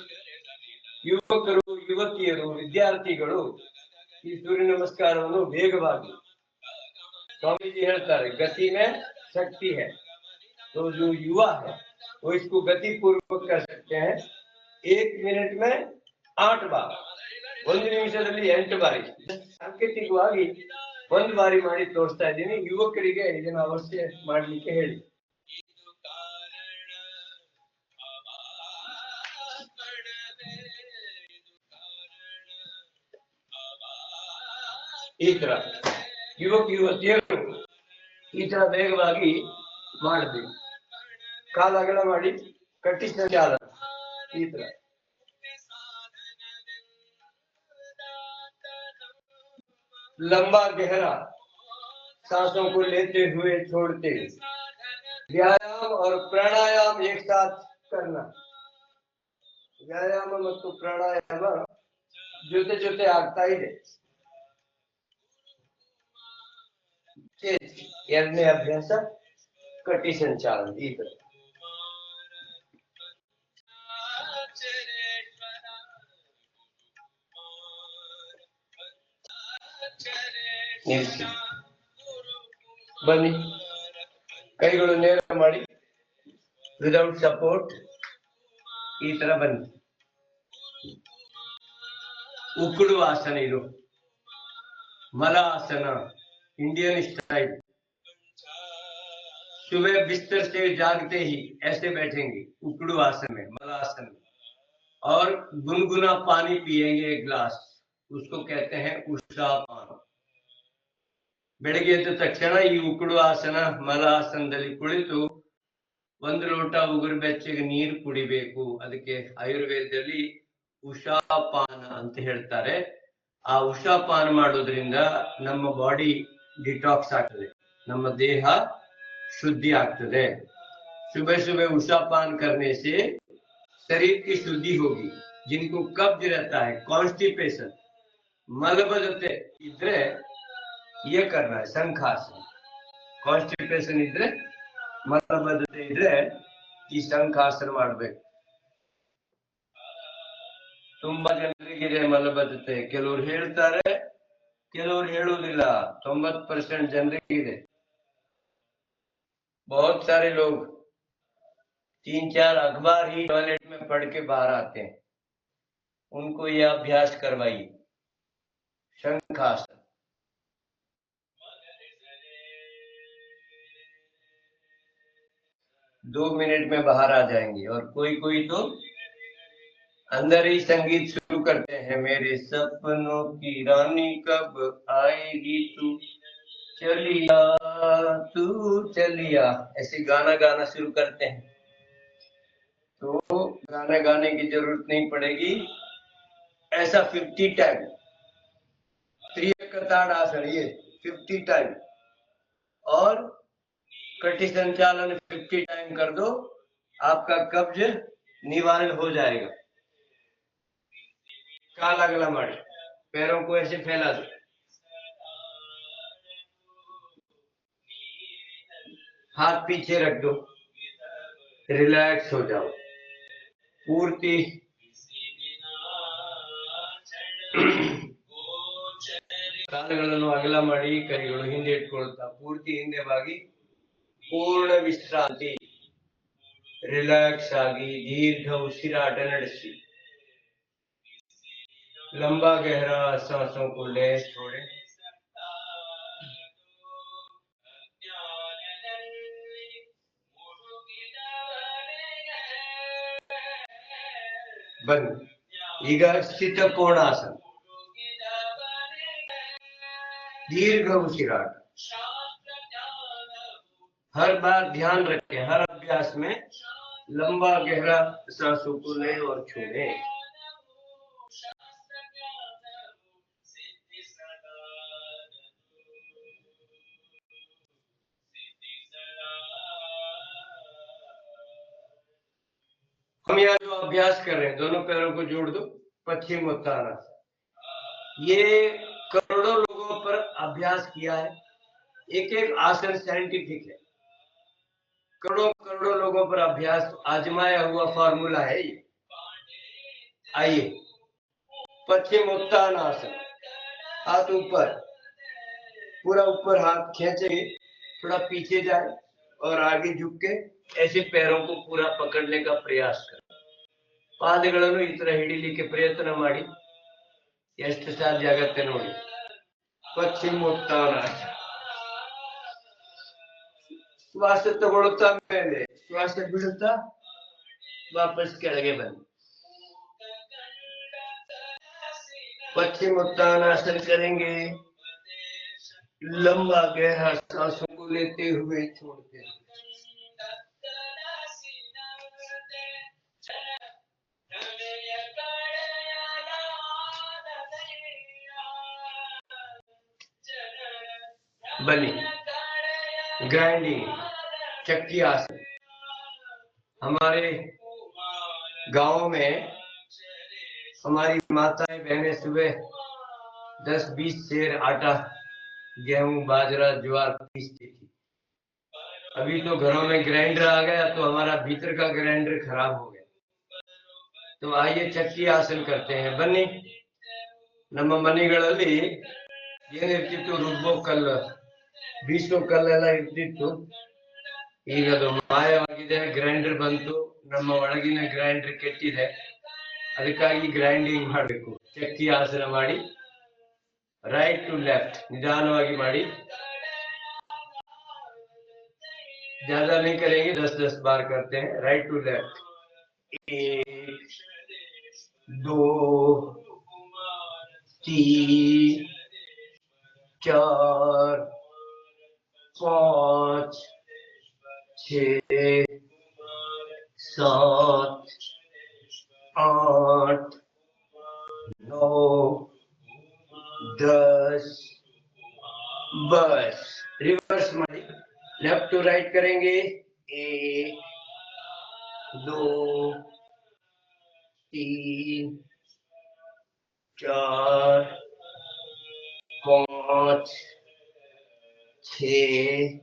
ಯುವಕರು, ಯುವತಿಯರು, ವಿದ್ಯಾರ್ಥಿಗಳು ಈ ಸೂರ್ಯ ನಮಸ್ಕಾರವನ್ನು ವೇಗವಾಗಿ, स्वामी जी ಹೇಳ್ತಾರೆ, गति में शक्ति है, तो जो युवा है वो इसको गति पूर्वक कर सकते हैं. 1 मिनट में 8 बार, 1 ನಿಮಿಷದಲ್ಲಿ 8 ಬಾರಿ ಸಾಂಕೇತಿಕವಾಗಿ 1 ಬಾರಿ ಮಾಡಿ ತೋರಿಸ್ತಾ ಇದ್ದೀನಿ. ಯುವಕರಿಗೆ ಇದನ್ನು ಅವಶ್ಯ ಮಾಡ್ಲಿಕ್ಕೆ ಹೇಳಿ. ಈ ತರ ಯುವಕ ಯುವತಿಯರು ಈ ತರ ವೇಗವಾಗಿ ಮಾಡಬೇಕು. ಕಾಲ ಅಗಲ ಮಾಡಿ ಕಟ್ಟಿಸಿದ ಜಾಲ ಈ ತರ. लंबा गहरा सांसों को लेते हुए छोड़ते, व्यायाम और प्राणायाम एक साथ करना. ವ್ಯಾಯಾಮ ಮತ್ತು ಪ್ರಾಣಾಯಾಮ ಜೊತೆ ಜೊತೆ ಆಗ್ತಾ ಇದೆ. ಎರಡನೇ ಅಭ್ಯಾಸ ಕಟಿ ಸಂಚಾಲನ. ಈ ತರ ನಿಲ್ಲಿಸಿ, ಬನ್ನಿ, ಕೈಗಳು ನೇರ ಮಾಡಿ, ವಿದೌಟ್ ಸಪೋರ್ಟ್. ಈ ತರ ಬನ್ನಿ. ಉಕ್ಕುಡುವ ಆಸನ ಇದು, ಮಲ ಆಸನ, ಇಂಡಿಯನ್ ಸ್ಟೈಲ್. सुबह बिस्तर से जागते ही ऐसे बैठेंगे उकड़ू आसन में, मलासन में, और गुनगुना पानी पिएंगे 1 गिलास, उसको कहते हैं उषापान। ಬೆಳಗ್ಗೆ ಎದ್ದ ತಕ್ಷಣ ಈ ಉಕುಡು ಆಸನ ಮಲಾಸನದಲ್ಲಿ ಕುಳಿತು 1 ಲೋಟ ಉಗುರು ಬೆಚ್ಚಗೆ ನೀರು ಕುಡಿಬೇಕು. ಅದಕ್ಕೆ ಆಯುರ್ವೇದದಲ್ಲಿ ಉಷಾಪಾನ ಅಂತ ಹೇಳ್ತಾರೆ. ಆ ಉಷಾಪಾನ ಮಾಡೋದ್ರಿಂದ ನಮ್ಮ ಬಾಡಿ ಡಿಟಾಕ್ಸ್ ಆಗ್ತದೆ, ನಮ್ಮ ದೇಹ शुद्धि ಆಗ್ತದೆ. सुबह सुबह उषापान करने से शरीर की शुद्धि होगी. जिनको कब्ज रहता है, कॉन्स्टिपेशन, मलबद्धते इದ್ರೆ ये करना है शंखासन. कॉन्स्टिपेशन इದ್ರೆ, मलबद्धते इದ್ರೆ ಈ ಶಂಖಾಸನ ಮಾಡಬೇಕು. ತುಂಬಾ ಜನರಿಗೆ ಮಲಬದ್ಧತೆ, ಕೆಲವರು ಹೇಳ್ತಾರೆ, ಕೆಲವರು ಹೇಳುವುದಿಲ್ಲ. 90% ಜನರಿಗೆ बहुत सारे लोग 3-4 अखबार ही टॉयलेट में पढ़ के बाहर आते हैं. उनको यह अभ्यास करवाइए, शंखासन. दो मिनट में बाहर आ जाएंगे. और कोई कोई तो अंदर ही संगीत शुरू करते हैं, मेरे सपनों की रानी कब आएगी तू चलिया तू चलिया, ऐसे गाना गाना शुरू करते हैं. तो गाना गाने की जरूरत नहीं पड़ेगी. ऐसा 50 टाइम त्रियकताड़ आसन, ये 50 टाइम, और कटी संचालन 50 टाइम कर दो, आपका कब्ज निवारण हो जाएगा. काला गला मारे, पैरों को ऐसे फैला दो, हाथ पीछे रख दो, रिलैक्स हो जाओ पूर्ति. ಕಾಲುಗಳನ್ನು ಅಗಲ ಮಾಡಿ ಕೈಗಳು ಹಿಂದೆ ಇಟ್ಕೊಳ್ತಾ ಪೂರ್ತಿ ಹಿಂದೆ ಬಾಗಿ ಪೂರ್ಣ ವಿಶ್ರಾಂತಿ, ರಿಲ್ಯಾಕ್ಸ್ ಆಗಿ ದೀರ್ಘ ಉಸಿರಾಟ ನಡೆಸಿ. लंबा गहरा सांसों को ले छोड़े. बंद. ಈಗ ಸ್ಥಿತ ಕೋಣಾಸನ, दीर्घ उसिराट. हर बार ध्यान रखें, हर अभ्यास में लंबा गहरा सांसों को लें और छोड़ें. हम यहाँ जो अभ्यास कर रहे हैं, दोनों पैरों को जोड़ दो, पश्चिमोत्तानासन. ये करोड़ों लोगों पर अभ्यास किया है. एक एक आसन साइंटिफिक है. करोड़ों लोगों पर अभ्यास आजमाया हुआ फॉर्मूला है ये. आइए, पश्चिमोत्तानासन. हाथ ऊपर, पूरा ऊपर हाथ खींचेंगे, थोड़ा पीछे जाए और आगे झुक के ऐसे पैरों को पूरा पकड़ने का प्रयास करें. ಪಾದಗಳನ್ನು ಈ ತರ ಹಿಡಿಲಿಕ್ಕೆ ಪ್ರಯತ್ನ ಮಾಡಿ. ಎಷ್ಟು ಸಾಧ್ಯ ಆಗತ್ತೆ ನೋಡಿ. ಪಶ್ಚಿಮೋತ್ತಾನಾಸನ. ಶ್ವಾಸ ತಗೊಳ್ಳುತ್ತಾ ಮೇಲೆ, ಶ್ವಾಸ ಬಿಡುತ್ತಾ ವಾಪಸ್ ಕೆಳಗೆ ಬನ್ನಿ. पश्चिमोत्तानासन करेंगे. लंबा गहरा सांसों को लेते हुए छोड़ते हैं. बनी ग्राइंडिंग चक्की आसन. हमारे गांव में हमारी माताएं बहनें सुबह 10-20 सेर आटा, गेहूं, बाजरा, ज्वार पीसती थी. अभी तो घरों में ग्राइंडर आ गया, तो हमारा भीतर का ग्राइंडर खराब हो गया. तो आइए चक्की आसन करते हैं. बन्नी. ನಮ್ಮ ಮನೆಗಳಲ್ಲಿ ಏನಿರ್ತಿತ್ತು, ರುಬ್ಬೋ ಕಲ್ಲು, ಬೀಸೋ ಕಲ್ಲೆಲ್ಲ ಇರ್ತಿತ್ತು. ಈಗ ಅದು ಮಾಯವಾಗಿದೆ, ಗ್ರೈಂಡರ್ ಬಂತು. ನಮ್ಮ ಒಳಗಿನ ಗ್ರೈಂಡರ್ ಕೆಟ್ಟಿದೆ, ಅದಕ್ಕಾಗಿ ಗ್ರೈಂಡಿಂಗ್ ಮಾಡಬೇಕು. ಚಕ್ಕಿ ಆಸನ ಮಾಡಿ, ರೈಟ್ ಟು ಲೆಫ್ಟ್ ನಿಧಾನವಾಗಿ ಮಾಡಿ. ज्यादा नहीं करेंगे, 10-10 बार करते हैं। Right to left, 1 2 3 4 5 6 7 8 9 10। बस रिवर्स ಮಾಡಿ, लेफ्ट टू राइट करेंगे। 1 2 3 4 5 6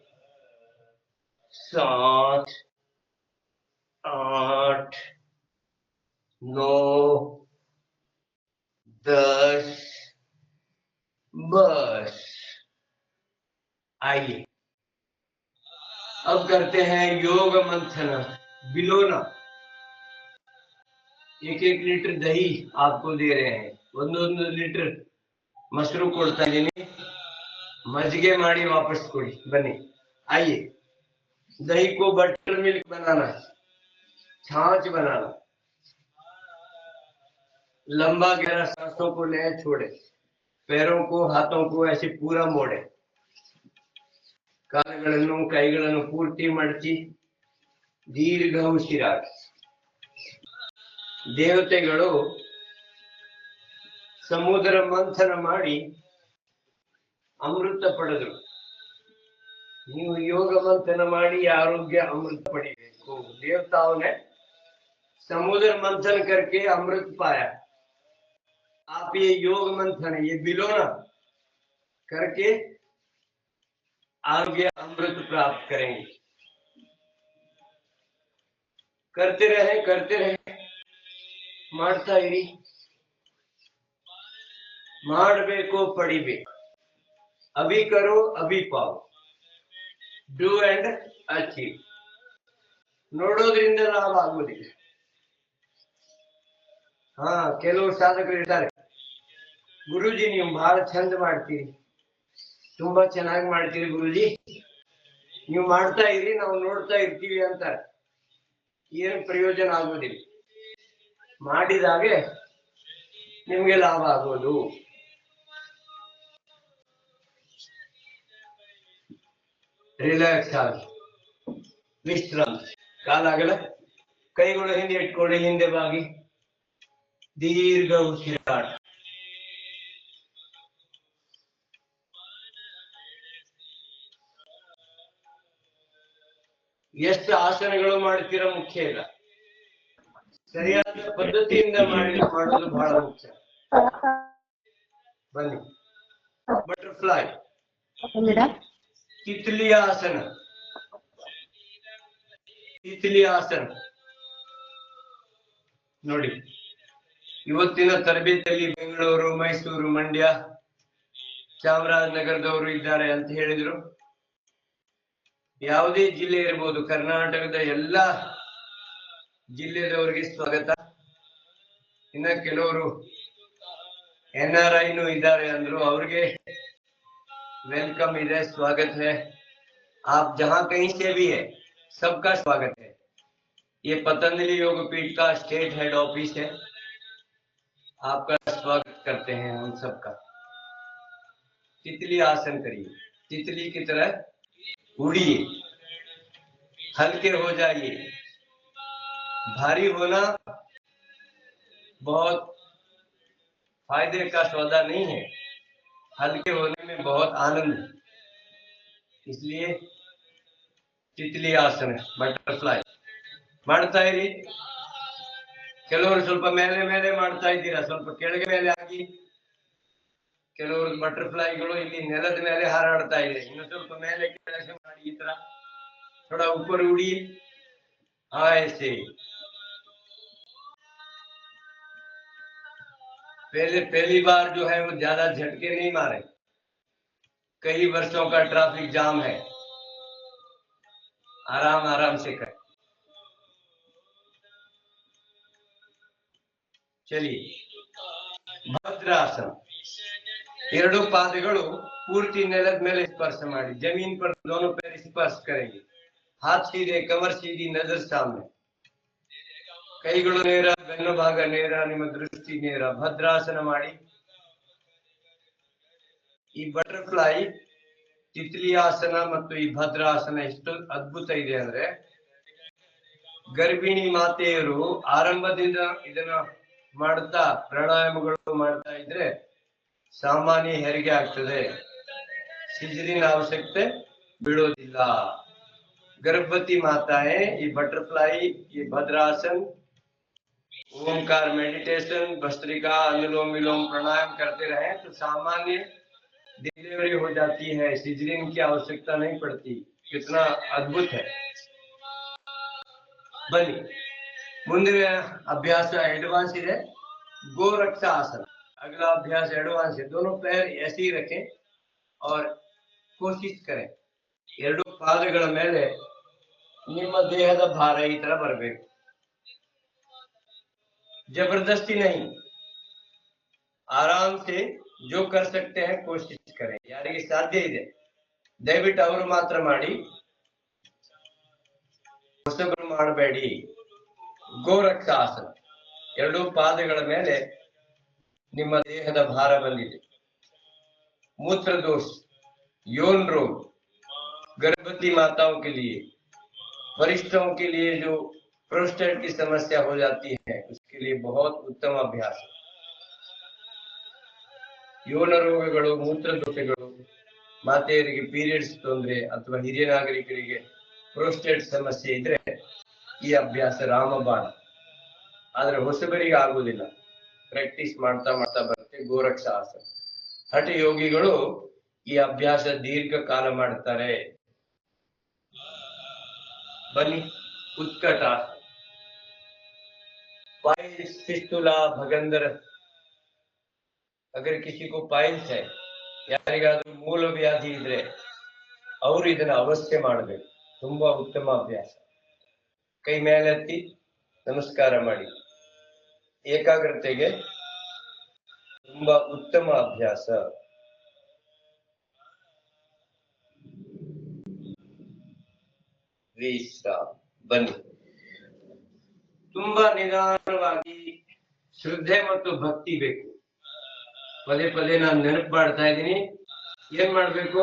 7 8 9 10। बस आइए अब करते हैं योग मंथन। बिलोना 1 ಲೀಟರ್ दही आपको दे रहे हैं, 1 ಲೀಟರ್ ಮೊಸರು ಕೊಡ್ತಾ ಇದ್ದೀನಿ, मज्जिगे ಮಾಡಿ वापस ಕೊಡಿ बनी। आइए, दही को बटर मिल्क बनाना है, छाछ बनाना। लंबा गहरा सांसों को ले छोड़े, पैरों को हाथों को ऐसे पूरा मोड़े, ಕಾಲುಗಳನ್ನು ಕೈಗಳನ್ನು ಪೂರ್ತಿ ಮಡಚಿ ದೀರ್ಘ ಉಸಿರಾಡಿ। ದೇವತೆಗಳು ಸಮುದ್ರ ಮಂಥನ ಮಾಡಿ ಅಮೃತ ಪಡೆದರು, ನೀವು ಯೋಗ ಮಂಥನ ಮಾಡಿ ಆರೋಗ್ಯ अमृत पड़ेगा। देवताओं ने समुद्र मंथन करके अमृत पाया, आप ये योग मंथन, ये बिलोना करके आरोग्य अमृत प्राप्त करेंगे। करते रहे ಮಾಡ್ತಾ ಇರಿ, ಮಾಡಬೇಕು ಪಡಿಬೇಕು। अभी करो अभी पाओ, डू एंड अचीव। ನೋಡೋದ್ರಿಂದ ಲಾಭ ಆಗುವುದಿಲ್ಲ। ಹಾ, ಕೆಲವು ಸಾಧಕರು ಇರ್ತಾರೆ, ಗುರುಜಿ ನೀವು ಬಹಳ ಚಂದ ಮಾಡ್ತೀರಿ, ತುಂಬಾ ಚೆನ್ನಾಗಿ ಮಾಡ್ತೀರಿ ಗುರುಜಿ, ನೀವು ಮಾಡ್ತಾ ಇರಿ ನಾವು ನೋಡ್ತಾ ಇರ್ತೀವಿ ಅಂತಾರೆ। ಏನು ಪ್ರಯೋಜನ ಆಗುವುದಿಲ್ಲ, ಮಾಡಿದಾಗೆ ನಿಮ್ಗೆ ಲಾಭ ಆಗೋದು। ರಿಲ್ಯಾಕ್ಸ್ ಆಗಿ ವಿಶ್ರಾಂತಿ, ಕಾಲಾಗಲ ಕೈಗಳು ಹಿಂದೆ ಇಟ್ಕೊಳ್ಳಿ, ಹಿಂದೆ ಬಾಗಿ ದೀರ್ಘ ಉಸಿರಾಟ। ಎಷ್ಟು ಆಸನಗಳು ಮಾಡ್ತೀರಾ ಮುಖ್ಯ ಇಲ್ಲ, ಸರಿಯಾದ ಪದ್ಧತಿಯಿಂದ ಮಾಡೋದು ಬಹಳ ಮುಖ್ಯ। ಬನ್ನಿ, ಬಟರ್ಫ್ಲೈ, ತಿತ್ಲಿ ಆಸನ, ತಿತ್ಲಿ ಆಸನ ನೋಡಿ। ಇವತ್ತಿನ ತರಬೇತಿಯಲ್ಲಿ ಬೆಂಗಳೂರು, ಮೈಸೂರು, ಮಂಡ್ಯ, ಚಾಮರಾಜನಗರದವರು ಇದ್ದಾರೆ ಅಂತ ಹೇಳಿದ್ರು। ಯಾವುದೇ ಜಿಲ್ಲೆ ಇರಬಹುದು, ಕರ್ನಾಟಕದ ಎಲ್ಲಾ ಜಿಲ್ಲೆದವರಿಗೆ ಸ್ವಾಗತ। ಇನ್ನ ಕೆಲವರು NRI ಇದ್ದಾರೆ ಅಂದ್ರು, ಅವ್ರಿಗೆ वेलकम ಇದೆ, स्वागत है। आप जहां कहीं से भी है, सबका स्वागत है। ये पतंजलि योग पीठ का स्टेट हेड ऑफिस है, आपका स्वागत करते हैं हम सबका। तितली आसन करिए, तितली की तरह उड़िए, हल्के हो जाइए। भारी होना बहुत फायदे का सौदा नहीं है, हल्के होने में बहुत आनंद है। इसलिए तितली आसन, बटरफ्लाई ಮಾಡ್ತಾ ಇರಿ। ಕೆಲವರು ಸ್ವಲ್ಪ ಮೇಲೆ ಮೇಲೆ ಮಾಡ್ತಾ ಇದ್ದೀರಾ, ಸ್ವಲ್ಪ ಕೆಳಗೆ ಮೇಲೆ ಆಗಿ। ಕೆಲವರು ಬಟರ್ಫ್ಲೈಗಳು ಇಲ್ಲಿ ನೆಲದ ಮೇಲೆ ಹಾರಾಡ್ತಾ ಇದೆ, ಇನ್ನು ಸ್ವಲ್ಪ ಮೇಲೆ ಕೆಳಗೆ ಮಾಡಿ, ಈ ತರ थोड़ा ऊपर उड़िए। हाँ, ऐसे पहली बार जो है वो ज्यादा झटके नहीं मारे, कई वर्षों का ट्रैफिक जाम है, आराम आराम से करें। चलिए, भद्रासन, ಎರಡು ಪಾದಗಳು ಪೂರ್ತಿ ನೆಲದ ಮೇಲೆ ಸ್ಪರ್ಶ ಮಾಡಿ, जमीन पर दोनों पैर स्पर्श करेंगे। हाथ सीधे, कमर सीधी, नजर सामने, ಕೈಗಳು ನೇರ, ಬೆನ್ನು ಭಾಗ ನೇರ, ನಿಮ್ಮ ದೃಷ್ಟಿ ನೇರ. ಭದ್ರಾಸನ ಮಾಡಿ. ಈ ಬಟರ್ಫ್ಲೈ, ತಿತ್ಲಿ ಆಸನ ಮತ್ತು ಈ ಭದ್ರಾಸನ ಎಷ್ಟು ಅದ್ಭುತ ಇದೆ ಅಂದ್ರೆ, ಗರ್ಭಿಣಿ ಮಾತೆಯರು ಆರಂಭದಿಂದ ಇದನ್ನ ಮಾಡ್ತಾ ಪ್ರಾಣಾಯಾಮಗಳು ಮಾಡ್ತಾ ಇದ್ರೆ ಸಾಮಾನ್ಯ ಹೆರಿಗೆ ಆಗ್ತದೆ, ಸಿಜರಿನ್ ಅವಶ್ಯಕತೆ ಬೀಳೋದಿಲ್ಲ. गर्भवती माताएं ये बटरफ्लाई, ये भद्रासन, ओमकार मेडिटेशन, भस्त्रिका, अनुलोम विलोम प्राणायाम करते रहे तो सामान्य डिलीवरी हो जाती है, सिजरिन की आवश्यकता नहीं पड़ती. कितना अद्भुत है. बनी ಮುಂದಿನ अभ्यास एडवांस है, गोरक्षा आसन. अगला अभ्यास एडवांस है. दोनों पैर ऐसे ही रखें और कोशिश करें ಎರಡು ಪಾದಗಳ ಮೇಲೆ ನಿಮ್ಮ ದೇಹದ ಭಾರ ಈ ತರ ಬರಬೇಕು. जबरदस्ती नहीं, आराम से जो कर सकते हैं कोशिश करें. ಯಾರಿಗೆ ಸಾಧ್ಯ ಇದೆ ದಯವಿಟ್ಟು ಅವರು ಮಾತ್ರ ಮಾಡಿ, ಹೊಸಬರು ಮಾಡಬೇಡಿ. ಗೋರಕ್ಷಾಸನ, ಎರಡು ಪಾದಗಳ ಮೇಲೆ ನಿಮ್ಮ ದೇಹದ ಭಾರ ಬಂದಿದೆ. ಮೂತ್ರ दोष, यौन रोग, गर्भवती माताओं के लिए, वरिष्ठों के लिए जो प्रोस्टेट की समस्या हो जाती है उसके लिए बहुत उत्तम अभ्यास है. यौन ರೋಗಗಳು, ಮೂತ್ರ ದೋಷಗಳು, ಮಾತೆಯರಿಗೆ ಪೀರಿಯಡ್ಸ್ ತೊಂದರೆ ಅಥವಾ ಹಿರಿಯ ನಾಗರಿಕರಿಗೆ ಪ್ರೋಸ್ಟೇಟ್ ಸಮಸ್ಯೆ ಇದ್ರೆ ಈ ಅಭ್ಯಾಸ ರಾಮಬಾಣ. ಆದ್ರೆ ಹೊಸಬರಿಗೆ ಆಗುವುದಿಲ್ಲ, ಪ್ರಾಕ್ಟೀಸ್ ಮಾಡ್ತಾ ಮಾಡ್ತಾ ಬರುತ್ತೆ. ಗೋರಕ್ಷಾಸನ. ಹಠ ಯೋಗಿಗಳು ಈ ಅಭ್ಯಾಸ ದೀರ್ಘಕಾಲ ಮಾಡ್ತಾರೆ. बनी उत्कट आसन. पाइल्स, फिस्टुला, भगंदर, अगर किसी को पाइल्स है, ಯಾರಿಗಾದ್ರೂ ಮೂಲ ವ್ಯಾಧಿ ಇದ್ರೆ ಅವರು ಇದನ್ನ ಅವಶ್ಯ ಮಾಡಬೇಕು. ತುಂಬಾ ಉತ್ತಮ ಅಭ್ಯಾಸ. ಕೈ ಮೇಲೆತ್ತಿ ನಮಸ್ಕಾರ ಮಾಡಿ. ಏಕಾಗ್ರತೆಗೆ ತುಂಬಾ ಉತ್ತಮ ಅಭ್ಯಾಸ. ಬನ್ನಿ, ತುಂಬಾ ನಿಧಾನವಾಗಿ ಶ್ರದ್ಧೆ ಮತ್ತು ಭಕ್ತಿ ಬೇಕು. ಪದೇ ಪದೇ ನಾನು ನೆನಪು ಮಾಡ್ತಾ ಇದ್ದೀನಿ. ಏನ್ ಮಾಡ್ಬೇಕು?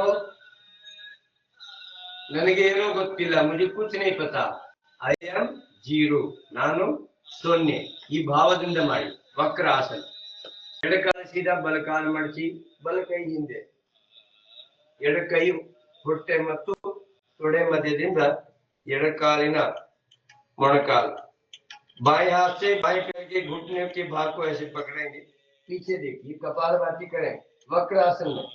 ನನಗೆ ಏನೋ ಗೊತ್ತಿಲ್ಲ, ಮುझे कुछ नहीं पता, ಐ ಆಮ್ ಜೀರೋ, ನಾನು ಸೊನ್ನೆ. ಈ ಭಾವದಿಂದ ಮಾಡಿ. ವಕ್ರಾಸನ. ಎಡಕಾಲ ಸೀದಾ, ಬಲಕಾಲ ಮಡಚಿ, ಬಲಕೈ ಹಿಂದೆ, ಎಡಕೈ ಹೊಟ್ಟೆ ಮತ್ತು ತೊಡೆ ಮಧ್ಯದಿಂದ ಎಡಕಾಲಿನ ಮೊಣಕಾಲು. बाएं हाथ से बाएं पैर के घुटने के भाग को ऐसे पकड़ेंगे, पीछे देखिए, कपालभाति करें वक्रासन में.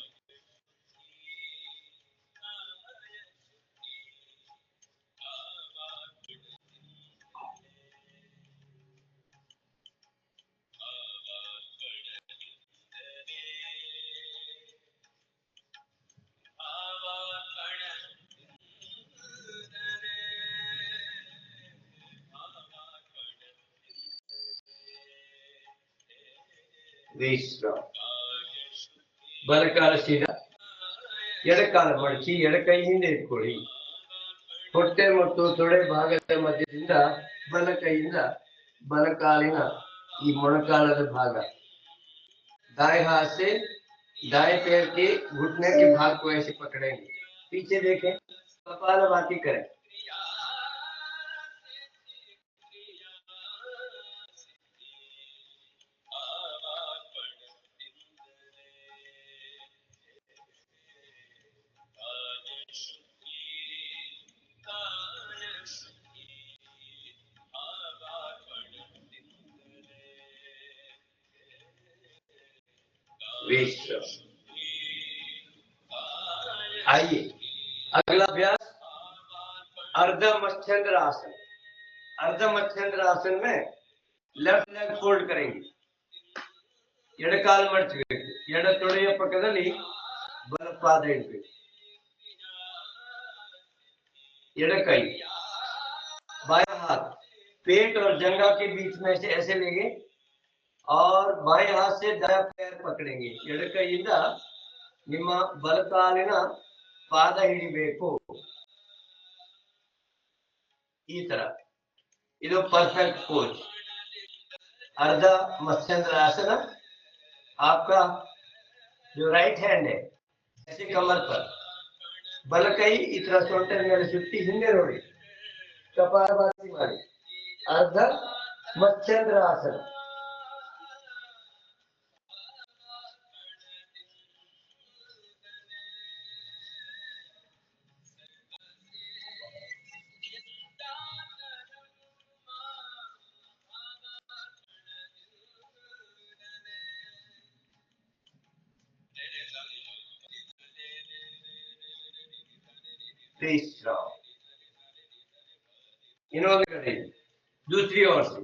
ಬಲಕಾಲ ಸೀದಾ, ಎಡಕಾಲ ಮಡಚಿ, ಎಡಕೈ ಹಿಂದೆ ಇಟ್ಕೊಳ್ಳಿ. ಹೊಟ್ಟೆ ಮತ್ತು ತೊಡೆ ಭಾಗದ ಮಧ್ಯದಿಂದ ಬಲಕೈಯಿಂದ ಬಲಕಾಲಿನ ಈ ಮೊಣಕಾಲದ ಭಾಗ. दाएं हाथ से दाएं पैर के घुटने के भाग को ऐसे पकड़ेंगे, पीछे देखें, कपालभाति करें. आइए अगला अभ्यास अर्ध मत्स्येंद्र आसन. अर्ध मत्स्येंद्र आसन में लेफ्ट लेग फोल्ड करेंगे, ಎಡಕಾಲು ಮಡಚಬೇಕು, ಎಡ ತೊಡೆಯ ಪಕ್ಕದಲ್ಲಿ ಬಲ ಪಾದ ಇಡಬೇಕು, ಎಡಕೈ, बायां हाथ पेट और जंघा के बीच में से ऐसे लेंगे और बाएं हाथ से दायां पैर पकड़ेंगे. ಎಡಕೈಯಿಂದ ನಿಮ್ಮ ಬಲಕಾಲಿನ ಪಾದ ಹಿಡಿಬೇಕು. ಈ ತರ ಇದು परफेक्ट पोज। अर्ध मत्स्येंद्र आसन। आपका जो राइट हैंड है ऐसे कमर पर, बल कई इतर ಸೊಂಟದ ಮೇಲೆ ಸುತ್ತಿ ಹಿಂದೆ ನೋಡಿ, ಕಪಾಲಭಾತಿ ಮಾಡಿ, अर्ध मत्स्येंद्र आसन। इन्होंने करी दूसरी ओर से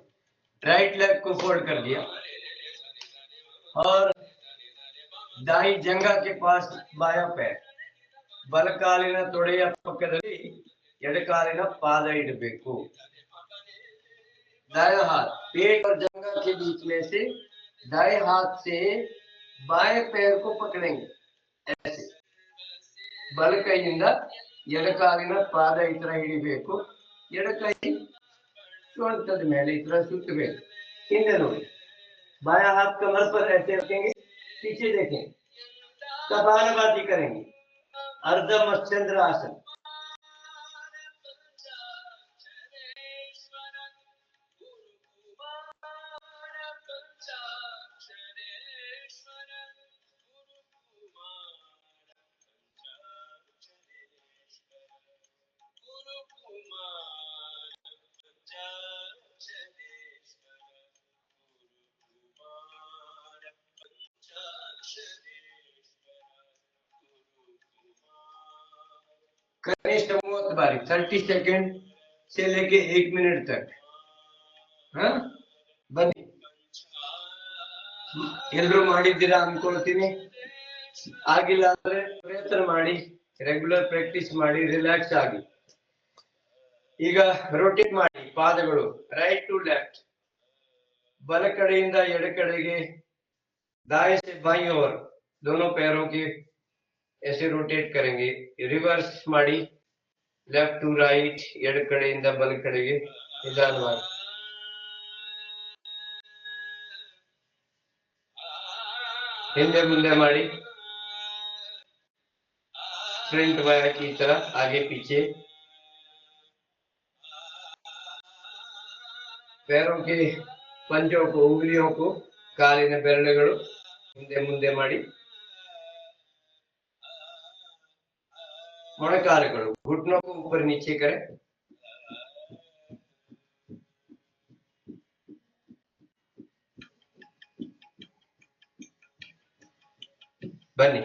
राइट लेग को फोल्ड कर दिया और दाई जंगा के पास बाया पैर, ಬಲಕಾಲಿನ ತೊಡೆಯ ಪಕ್ಕದಲ್ಲಿ ಎಡಕಾಲಿನ ಪಾದ ಇಡಬೇಕು। दाया हाथ पेट और जंगा के बीच में से दाएं हाथ से बाएं पैर को पकड़ेंगे ऐसे। बल ಕೈಯಿಂದ ಎಡಕಾಲಿನ ಪಾದ ಈ ತರ ಹಿಡಿಬೇಕು, ಎಡಕೈ ಸೊಂಟದ ಮೇಲೆ ಈ ತರ ಸುತ್ತಬೇಕು, ಹಿಂದೆ ನೋಡಿ। बाया हाथ कमर पर ऐसे रखेंगे, पीछे देखेंगे, कपालभाति करेंगे, अर्ध मत्स्येंद्र आसन। कनिष्ठ 30 बारी 30 सेकंड से लेके 1 मिनट तक। हाँ बन्नी ಎಲ್ಲರೂ ಮಾಡಿದ್ದೀರಾ ಅನ್ಕೊಳ್ತೀನಿ। ಆಗಿಲ್ಲ ಅಂದ್ರೆ ಪ್ರಯತ್ನ ಮಾಡಿ, ರೆಗ್ಯುಲರ್ ಪ್ರಾಕ್ಟೀಸ್ ಮಾಡಿ, ರಿಲ್ಯಾಕ್ಸ್ ಆಗಿ। ಈಗ ರೋಟೇಟ್ ಮಾಡಿ ಪಾದಗಳು ರೈಟ್ ಟು ಲೆಫ್ಟ್, बल कड़ेಯಿಂದ ಎಡ कड़ेಗೆ, दाएं से बाईं ओर दोनों पैरों के ऐसे रोटेट करेंगे। रिवर्स ಮಾಡಿ लेफ्ट टू राइट, ಎಡ ಕಡೆಯಿಂದ ಬಲ ಕಡೆಗೆ ನಿಧಾನವಾಗಿ। ಹಿಂದೆ ಮುಂದೆ ಮಾಡಿ, फ्रंट बैक की तरह आगे पीछे। पैरों के पंजों को, उंगलियों को, ಕಾಲಿನ ಬೆರಳುಗಳು ಹಿಂದೆ ಮುಂದೆ ಮಾಡಿ। ಮೊಣಕಾಲುಗಳು घुटनों को ऊपर नीचे करें। ಬನ್ನಿ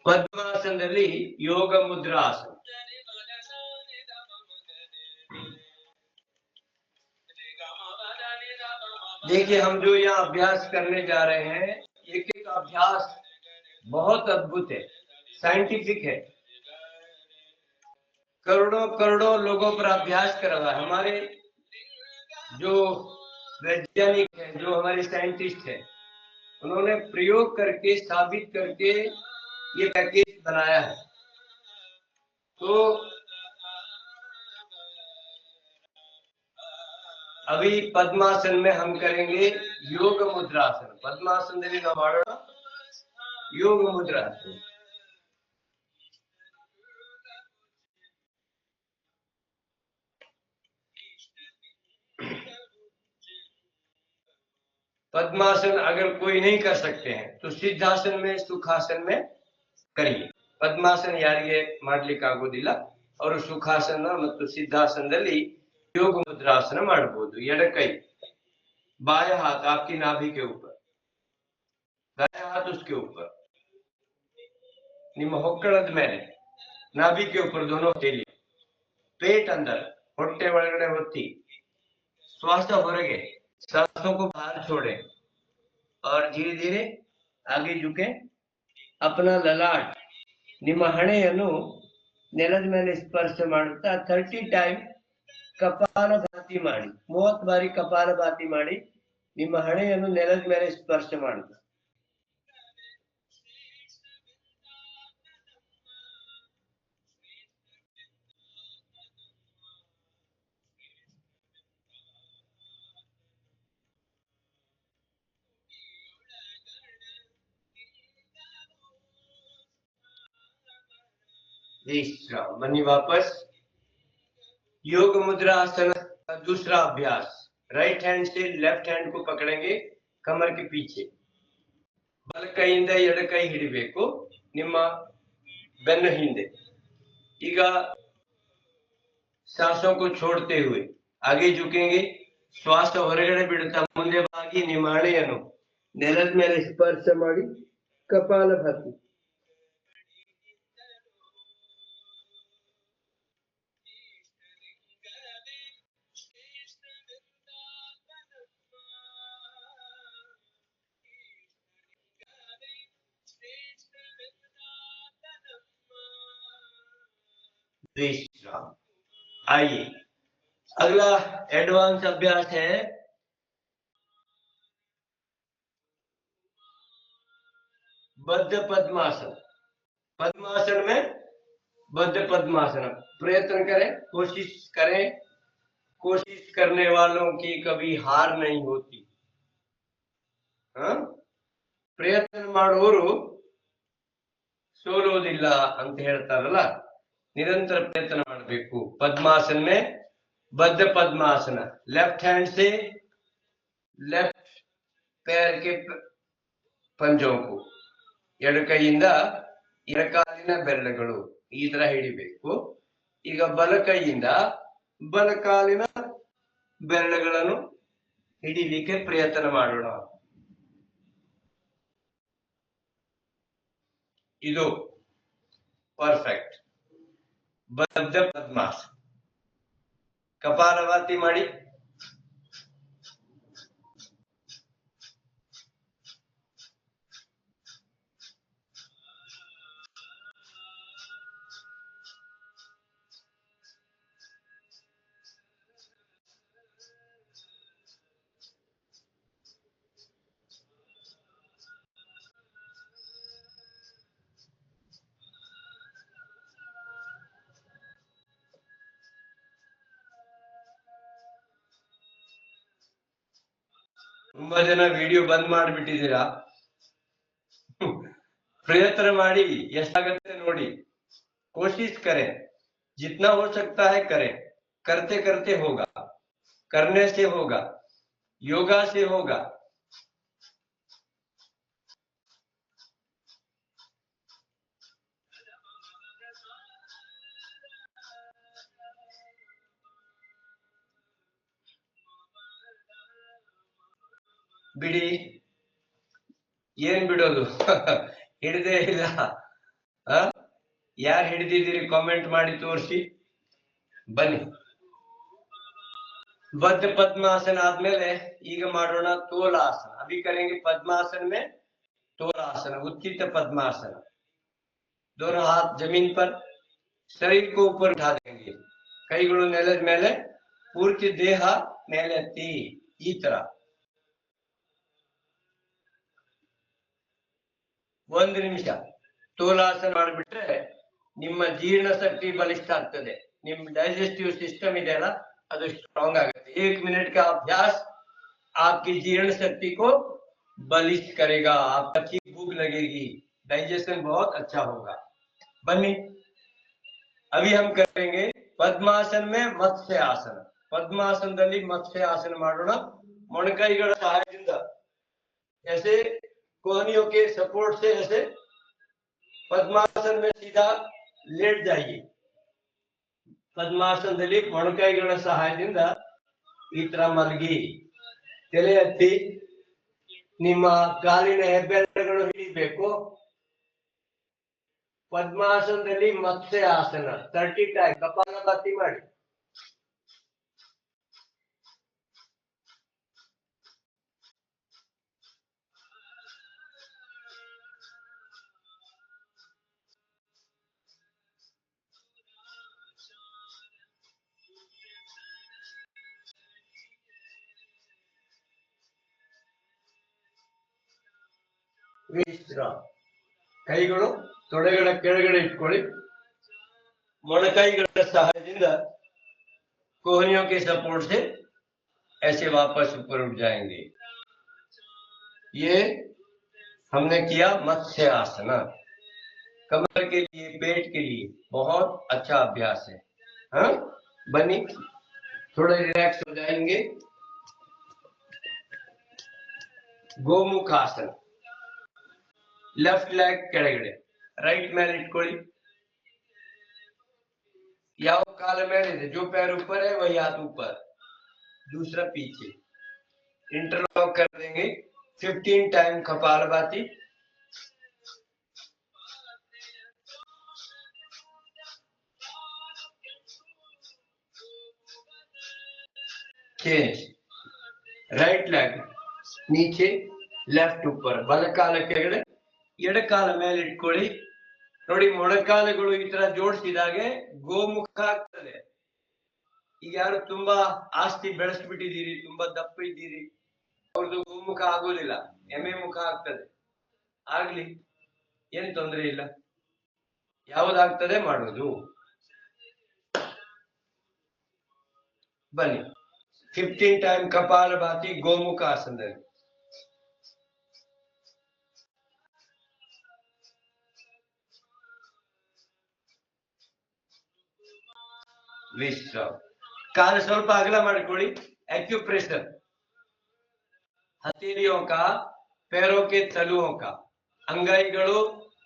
ಪದ್ಮಾಸನದಲ್ಲಿ ಯೋಗ ಮುದ್ರಾ आसन। देखिए हम जो यहाँ अभ्यास करने जा रहे हैं, एक एक अभ्यास बहुत अद्भुत है, साइंटिफिक है। करोड़ों करोड़ों लोगों पर अभ्यास कर रहा है। हमारे जो वैज्ञानिक है, जो हमारे साइंटिस्ट है, उन्होंने प्रयोग करके साबित करके ये पैकेज बनाया है। तो अभी पद्मासन में हम करेंगे योग मुद्रासन। पद्मासनದಲ್ಲಿ ನಾವು ಮಾಡೋಣ योग मुद्रासन। पद्मासन अगर कोई नहीं कर सकते हैं तो सिद्धासन में, सुखासन में करिए। पद्मासन ಯಾರಿಗೆ ಮಾಡ್ಲಿಕ್ಕೆ ಆಗೋದಿಲ್ಲ ಅವರು ಸುಖಾಸನ ಮತ್ತು ಸಿದ್ಧಾಸನದಲ್ಲಿ योग मुद्रासन ಮಾಡಬಹುದು। ಎಡ ಕೈ, बाया हाथ आपकी नाभि के ऊपर, दाया हाथ उसके ऊपर, ನಿಮ್ಮ ಹೊಕ್ಕಳದ ಮೇಲೆ, नाभि के ऊपर दोनों हथेली, पेट अंदर, ಹೊಟ್ಟೆ ಒಳಗಡೆ ಹೊತ್ತಿ, श्वास ಹೊರಗೆ, सांसों को बाहर छोड़े और धीरे धीरे आगे झुके। अपना ललाट, ನಿಮ್ಮ ಹಣೆಯನ್ನು ನೆಲದ ಮೇಲೆ ಸ್ಪರ್ಶ ಮಾಡುತ್ತಾ 30 ಟೈಮ್ ಕಪಾಲಭಾತಿ ಮಾಡಿ, 30 ಬಾರಿ ಕಪಾಲಭಾತಿ ಮಾಡಿ ನಿಮ್ಮ ಹಣೆಯನ್ನು ನೆಲದ ಮೇಲೆ ಸ್ಪರ್ಶ ಮಾಡುತ್ತಾ। विश्राम। मनी वापस। योग मुद्रा आसन का दूसरा अभ्यास, राइट हैंड से लेफ्ट हैंड को पकड़ेंगे कमर के पीछे, बल ಕೈಯಿಂದ ಎಡ ಕೈ ಹಿಡಿಬೇಕು ನಿಮ್ಮ ಬೆನ್ನ ಹಿಂದೆ। ಈಗ सांसों को छोड़ते हुए आगे झुकेंगे, श्वास ಹೊರಗಡೆ ಬಿಡುತ್ತಾ ಮುಂದೆ ಬಾಗಿ ನಿಮ್ಮ ಹಣೆಯನ್ನು ನೆಲದ ಮೇಲೆ ಸ್ಪರ್ಶ ಮಾಡಿ ಕಪಾಲಭಾತಿ। विश्राम। आइए अगला एडवांस अभ्यास है बद्ध पद्मासन। पद्मासन में बद्ध पद्मासन प्रयत्न करें, कोशिश करने वालों की कभी हार नहीं होती। प्रयत्न ಮಾಡುವವರು ಸೋಲೋದಿಲ್ಲ ಅಂತ ಹೇಳ್ತಾರಲ್ಲ, निरंतर प्रयत्न ಮಾಡಬೇಕು। पद्मासन में बद्ध पद्मासन, लेफ्ट हैंड से लेफ्ट पैर के पंजों को ಎಡ ಕೈಯಿಂದ ಎಡಕಾಲಿನ ಬೆರಳುಗಳು ಈ ತರ ಹಿಡಿಬೇಕು। ಈಗ ಬಲ ಕೈಯಿಂದ ಬಲಕಾಲಿನ ಬೆರಳುಗಳನ್ನು ಹಿಡಿಲಿಕ್ಕೆ ಪ್ರಯತ್ನ ಮಾಡೋಣ। ಇದು ಪರ್ಫೆಕ್ಟ್ ಬದ್ಧ ಪದ್ಮಾಸನ। ಕಪಾಲಭಾತಿ ಮಾಡಿ। ತುಂಬಾ ಜನ ವಿಡಿಯೋ ಬಂದ್ ಮಾಡಿಬಿಟ್ಟಿದ್ದೀರಾ, प्रयत्न ಮಾಡಿ ಎಷ್ಟಾಗುತ್ತೆ ನೋಡಿ। कोशिश करें, जितना हो सकता है करें, करते करते होगा, करने से होगा, योगा से होगा। ಬಿಡಿ, ಏನ್ ಬಿಡೋದು ಹಿಡಿದೇ ಇಲ್ಲ। ಯಾರು ಹಿಡಿದಿದ್ದೀರಿ ಕಾಮೆಂಟ್ ಮಾಡಿ ತೋರಿಸಿ ಬನ್ನಿ। बद्ध पद्मासन आदमेले ಈಗ ಮಾಡೋಣ तोलासन। अभी करेंगे पद्मासन में तोलासन, उत्थित पद्मासन। दोनों हाथ जमीन पर, शरीर को ऊपर उठा देंगे, ಕೈಗಳು ನೆಲದ ಮೇಲೆ, ಪೂರ್ತಿ ದೇಹ ಮೇಲೆತ್ತಿ ಈ ತರ। ಒಂದು ನಿಮಿಷ ತೋಲಾಸನ ಮಾಡಿಬಿಟ್ರೆ ನಿಮ್ಮ ಜೀರ್ಣ ಶಕ್ತಿ ಬಲಿಷ್ಠ ಆಗ್ತದೆ, ನಿಮ್ಮ डाइजेस्टिव सिस्टम ಇದೆಯಲ್ಲ ಅದು स्ट्रांग आएगा। 1 मिनट का अभ्यास आपकी जीर्ण शक्ति को बलिष्ठ करेगा, आपको अच्छी भूख लगेगी, डाइजेशन बहुत अच्छा होगा। बन्नी अभी हम करेंगे पद्मासन में मत्स्य आसन। पद्मासनದಲ್ಲಿ मत्स्य आसन ಮಾಡೋಣ। ಮೊಣಕೈಗಳ ಸಹಾಯದಿಂದ ऐसे कोहनियों के सपोर्ट से ऐसे पद्मासन में सीधा लेट जाइए। ಪದ್ಮಾಸನದಲ್ಲಿ ಮೊಣಕೈಗಳ ಸಹಾಯದಿಂದ ಈ ತರ ಮಲಗಿ ತಲೆ ಎತ್ತಿ ನಿಮ್ಮ ಕಾಲಿನ ಹೆಬ್ಬೆರಳುಗಳು ಹಿಡಿಬೇಕು। ಪದ್ಮಾಸನದಲ್ಲಿ ಮತ್ಸ್ಯ ಆಸನ 30 ಟೈಮ್ ಕಪಾಲಭಾತಿ ಮಾಡಿ। ವಿಶ್ರಾಮ। ಕೈಗಳು ತೊಡೆಗಳ ಕೆಳಗಡೆ ಇಟ್ಕೊಳ್ಳಿ, ಮೊಣಕೈಗಳ ಸಹಾಯದಿಂದ कोहनियों के सपोर्ट से ऐसे वापस ऊपर उठ जाएंगे। ये हमने किया मत्स्य आसन। कमर के लिए, पेट के लिए बहुत अच्छा अभ्यास है। हाँ, बनी थोड़ा रिलैक्स हो जाएंगे। ಗೋಮುಖ ಆಸನ, ಲೆಫ್ಟ್ ಲೆಗ್ ಕೆಳಗಡೆ, ರೈಟ್ ಮೇಲೆ ಇಟ್ಕೊಳ್ಳಿ। ಯಾವ ಕಾಲ ಮೇಲೆ ಇದೆ, जो पैर ऊपर है वही हाथ ऊपर, दूसरा पीछे। इंटरलॉक कर देंगे 15 time kapalbhati. Change, right leg नीचे, ಲೆಫ್ಟ್ ऊपर, ಬಲಕಾಲ ಕೆಳಗಡೆ, ಎಡಕಾಲ ಮೇಲೆ ಇಟ್ಕೊಳ್ಳಿ। ನೋಡಿ, ಮೊಣಕಾಲುಗಳು ಈ ತರ ಜೋಡಿಸಿದಾಗೆ ಗೋಮುಖ ಆಗ್ತದೆ। ಈಗ ಯಾರು ತುಂಬಾ ಆಸ್ತಿ ಬೆಳೆಸ್ಬಿಟ್ಟಿದ್ದೀರಿ, ತುಂಬಾ ದಪ್ಪ ಇದ್ದೀರಿ, ಅವ್ರದ್ದು ಗೋಮುಖ ಆಗೋದಿಲ್ಲ, ಎಮ್ಮೆ ಮುಖ ಆಗ್ತದೆ। ಆಗ್ಲಿ, ಏನ್ ತೊಂದರೆ ಇಲ್ಲ, ಯಾವುದಾಗ್ತದೆ ಮಾಡೋದು। ಬನ್ನಿ 15 टाइम कपालभाति ಗೋಮುಖ ಆಸನದಲ್ಲಿ। ವಿಶ್ರಾಮ, ಕಾಲು ಸ್ವಲ್ಪ ಅಗಲ ಮಾಡಿಕೊಳ್ಳಿ। एक्यूप्रेशर, ಹಥೇಲಿಯೋ ಕಾ, पैरों के तलुओं का, ಅಂಗೈಗಳು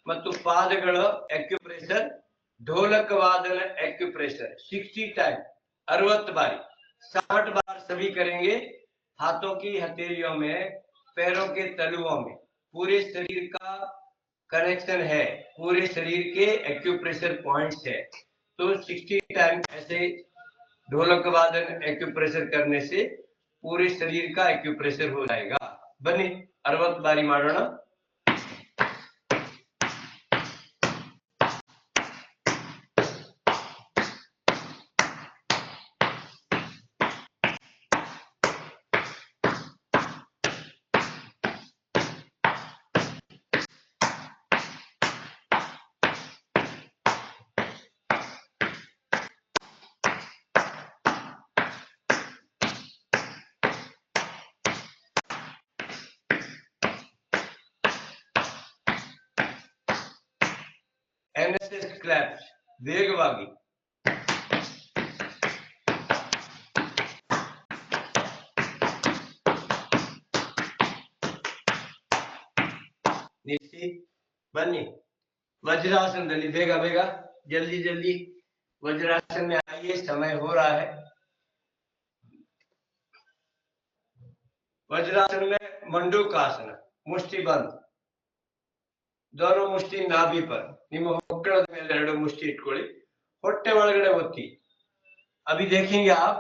ಮತ್ತು ಪಾದಗಳ एक्यूप्रेशर। ढोलक वादन एक्यूप्रेशर 60 टाइम, 60 बारी, 60 बार सभी करेंगे। हाथों की हथेलियों में, पैरों के तलुओं में पूरे शरीर का कनेक्शन है, पूरे शरीर के एक्यूप्रेशर पॉइंट्स है। तो 60 टाइम ऐसे ढोलक वादन एक्यूप्रेशर करने से पूरे शरीर का एक्यूप्रेशर हो जाएगा। बनी 60 बारी ಮಾಡೋಣ। NSS ಕ್ಲಾಪ್ಸ್ ವೇಗವಾಗಿ। ನಿಲ್ಲಿಸಿ, ಬನ್ನಿ वज्रासनದಲ್ಲಿ ಬೇಗ ಬೇಗ, जल्दी जल्दी वज्रासन में आइए, समय हो रहा है। वज्रासन में मंडूकासन, मुष्टि बंद, दोनों मुष्टि नाभि पर, ನಿಮ್ಮ ಹೊಕ್ಕಳದ ಮೇಲೆ ಎರಡು ಮುಷ್ಟಿ ಇಟ್ಕೊಳ್ಳಿ, ಹೊಟ್ಟೆ ಒಳಗಡೆ ಒತ್ತಿ। अभी देखेंगे आप,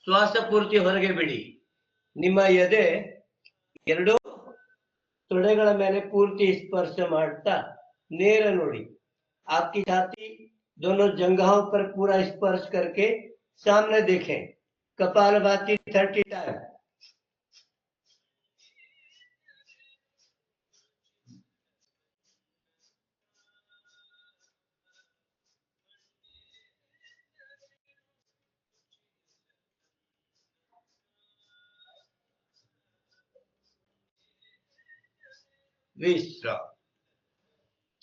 ಶ್ವಾಸ ಪೂರ್ತಿ ಹೊರಗೆ ಬಿಡಿ। ನಿಮ್ಮ ಎದೆ ಎರಡು ತೊಡೆಗಳ ಮೇಲೆ ಪೂರ್ತಿ ಸ್ಪರ್ಶ ಮಾಡ್ತಾ ನೇರ ನೋಡಿ। आपकी छाती दोनों जंघाओं पर पूरा स्पर्श करके सामने देखें। कपालभाति 30 टाइम। ವಿಶ್ರಾಮ,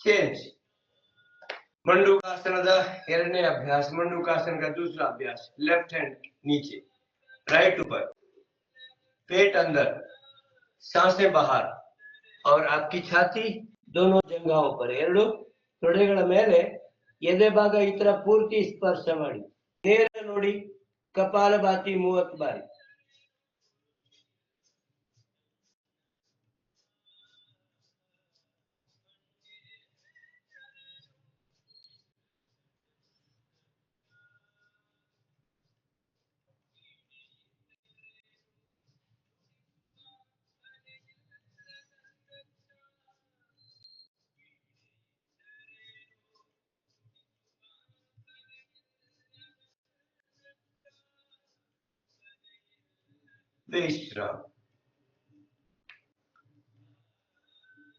चेंज। मंडूकासनದ ಎರಡನೇ अभ्यास, मंडूकासन का दूसरा अभ्यास। लेफ्ट हैंड नीचे, राइट ऊपर, पेट अंदर, सांसें बाहर, और आपकी छाती दोनों जंघाओं पर, ಎರಡು ತೊಡೆಗಳ ಮೇಲೆ ಎದೆ ಭಾಗ ಈ ತರ ಪೂರ್ತಿ ಸ್ಪರ್ಶ ಮಾಡಿ ನೇರ ನೋಡಿ। ಕಪಾಲಭಾತಿ 30 ಬಾರಿ। ವಿಶ್ರಾಮ,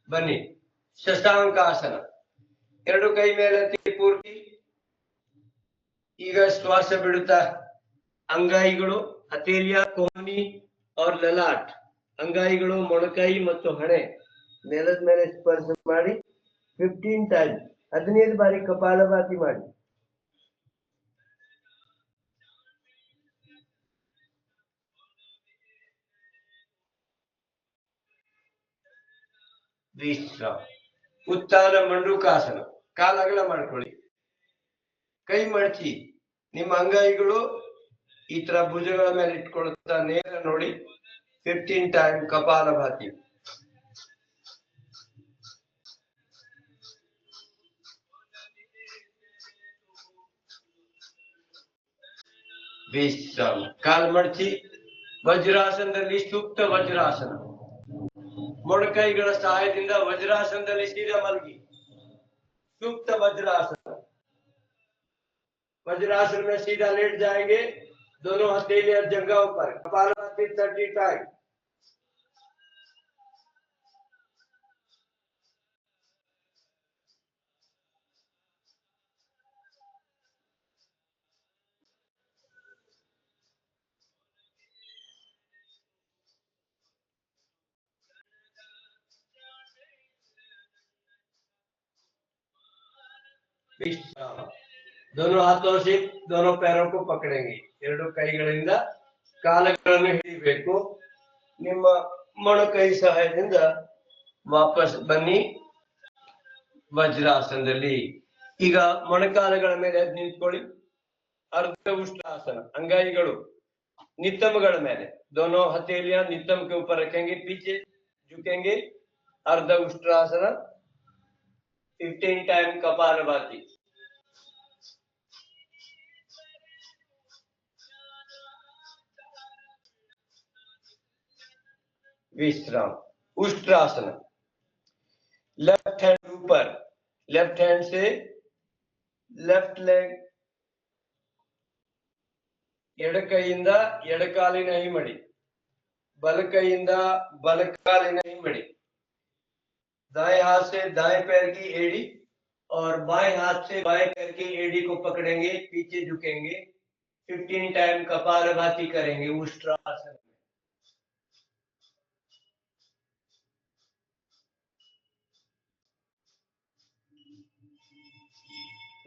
ಬನ್ನಿ ಶಶಾಂಕಾಸನ, ಎರಡು ಕೈ ಮೇಲೆತ್ತಿ ಪೂರ್ತಿ। ಈಗ ಶ್ವಾಸ ಬಿಡುತ್ತಾ ಅಂಗೈಗಳು, ಹಥೇಲಿಯ, ಕೋನಿ और ललाट, ಅಂಗೈಗಳು, ಮೊಣಕೈ ಮತ್ತು ಹಣೆ ನೆಲದ ಮೇಲೆ ಸ್ಪರ್ಶ ಮಾಡಿ 15 ಟೈಮ್ಸ್ 15 ಬಾರಿ ಕಪಾಲಭಾತಿ ಮಾಡಿ. ವಿಶ್ರಾಮ. ಉತ್ಥಾನ ಮಂಡುಕಾಸನ. ಕಾಲ ಅಗಲ ಮಾಡ್ಕೊಳ್ಳಿ, ಕೈ ಮಡಚಿ, ನಿಮ್ಮ ಅಂಗೈಗಳು ಈ ತರ ಭುಜಗಳ ಮೇಲೆ ಇಟ್ಕೊಳ್ತಾ ನೇರ ನೋಡಿ 15 ಟೈಮ್ ಕಪಾಲಭಾತಿ. ವಿಶ್ರಾಮ. ಕಾಲ್ ಮಡಚಿ ವಜ್ರಾಸನದಲ್ಲಿ ಸೂಕ್ತ ವಜ್ರಾಸನ. ಮೊಣಕೈಗಳ ಸಹಾಯದಿಂದ ವಜ್ರಾಸನದಲ್ಲಿ ಸೀದಾ ಮಲಗಿ सूक्त वज्रासन। वज्रासन में सीधा लेट जाएंगे, दोनों हथेलियां जगह पर, कपालभाति 30 टाइम। दोनों हाथों से दोनों पैरों को पकड़ेंगे, ಎರಡು ಕೈಗಳಿಂದ ಕಾಲುಗಳನ್ನು ಹಿಡಿಬೇಕು। ನಿಮ್ಮ ಮೊಣಕೈ ಸಹಾಯದಿಂದ ವಾಪಸ್ ಬನ್ನಿ ವಜ್ರಾಸನದಲ್ಲಿ। ಈಗ ಮೊಣಕಾಲುಗಳ ಮೇಲೆ ನಿಂತ್ಕೊಳ್ಳಿ, अर्ध उष्ट्रासन। अंगाईगळु नितंबಗಳ ಮೇಲೆ, दोनों हथेलियां नितंब के ऊपर रखेंगे, पीछे झुकेंगे, अर्ध उष्ट्रासन। 15 टाइम कपालभाति। विश्राम। उष्ट्रासन। लेफ्ट हैंड ऊपर, लेफ्ट हैंड से लेफ्ट लेग, ಎಡಕೈಯಿಂದ ಎಡಕಾಲಿನ ಹಿಮ್ಮಡಿ, ಬಲಕೈಯಿಂದ बलकालिन हिम्मड़ी। दाएं हाथ से दाएं पैर की एड़ी और बाएं हाथ से बाएं पैर की एड़ी को पकड़ेंगे, पीछे झुकेंगे, 15 टाइम कपालभाति करेंगे उष्ट्रासन में।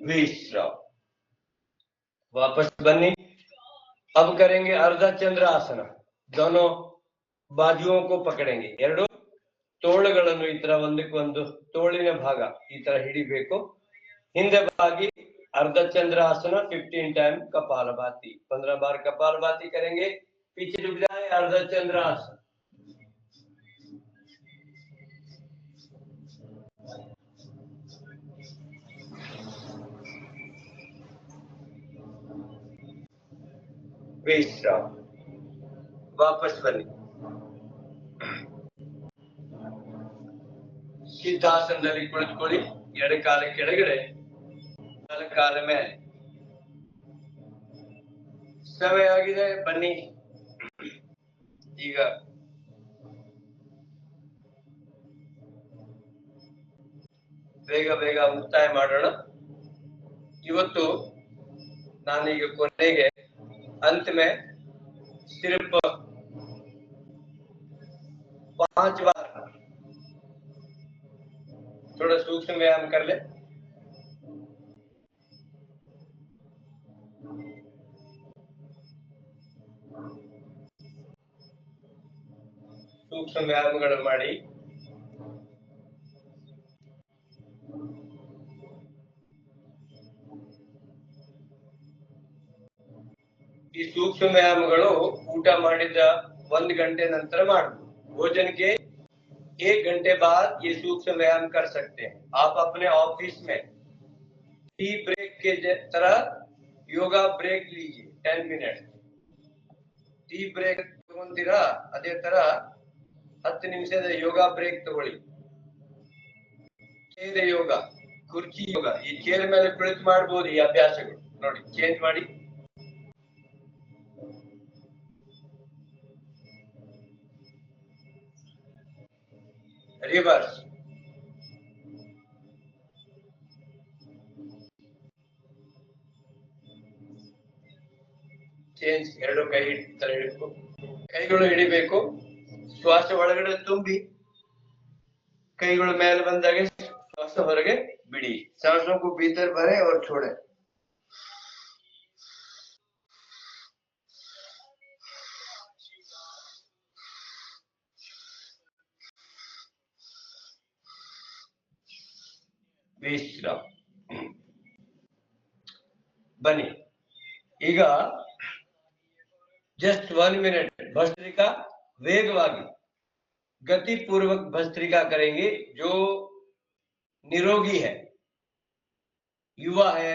विश्राम। वापस बन्नी। अब करेंगे अर्ध चंद्रासन। दोनों बाजुओं को पकड़ेंगे, ಎರಡು ತೋಳುಗಳನ್ನು ಈ ತರ ಒಂದಕ್ಕೊಂದು ತೋಳಿನ ಭಾಗ ಈ ತರ ಹಿಡಿಬೇಕು, ಹಿಂದೆ ಬಾಗಿ अर्ध चंद्रासन। 15 टाइम कपालभाति। 15 बार कपालभाति करेंगे, पीछे झुक जाए, अर्ध चंद्रासन। विश्राम। वापस बनी। ಸಿದ್ಧಾಸನದಲ್ಲಿ ಕುಳಿತುಕೊಳ್ಳಿ, ಎಡಕಾಲ ಕೆಳಗಡೆ ಬಲಕಾಲ ಮೇಲೆ। ಸಮಯ ಆಗಿದೆ, ಬನ್ನಿ ಈಗ ಬೇಗ ಬೇಗ ಮುಕ್ತಾಯ ಮಾಡೋಣ। ಇವತ್ತು ನಾನೀಗ ಕೊನೆಗೆ अंत में सिर्फ 5 बार थोड़ा सूक्ष्म व्यायाम कर ले। सूक्ष्म व्यायामಗಳು ಮಾಡಿ। ಈ सूक्ष्म व्यायामಗಳು ಊಟ ಮಾಡಿದ 1 घंटे ನಂತರ ಮಾಡಬೇಕು। भोजन के 1 घंटे बाद ये सूक्ष्म व्यायाम कर सकते हैं। आप अपने ऑफिस में टी ब्रेक के तरह योगा ब्रेक लीजिए, 10 मिनट टी ब्रेक ತಗೊಂತೀರಾ, ಅದೇ ತರ 10 ನಿಮಿಷದ ಯೋಗ ಬ್ರೇಕ್ ತಗೊಳ್ಳಿ। ಚೇರ್ ಯೋಗ, ಕುರ್ಚಿ ಯೋಗ, ಈ ಚೇರ್ ಮೇಲೆ ಕುಳಿತು ಮಾಡಬಹುದು ಈ ಅಭ್ಯಾಸಗಳು। ನೋಡಿ, ಚೇಂಜ್ ಮಾಡಿ। रिवर्स। चेंज। ಎರಡು ಕೈ ತರ ಹಿಡಿಬೇಕು, ಕೈಗಳು ಹಿಡಿಬೇಕು, ಶ್ವಾಸ ಒಳಗಡೆ ತುಂಬಿ ಕೈಗಳು ಮೇಲೆ ಬಂದಾಗೆ ಶ್ವಾಸ ಹೊರಗೆ ಬಿಡಿ. सांसों को भीतर भरे और छोड़े. ವಿಶ್ರಾಮ. ಬನ್ನಿ ಈಗ जस्ट 1 मिनट भस्त्रिका वेगवागी गति पूर्वक भस्त्रिका करेंगे. जो निरोगी है, युवा है,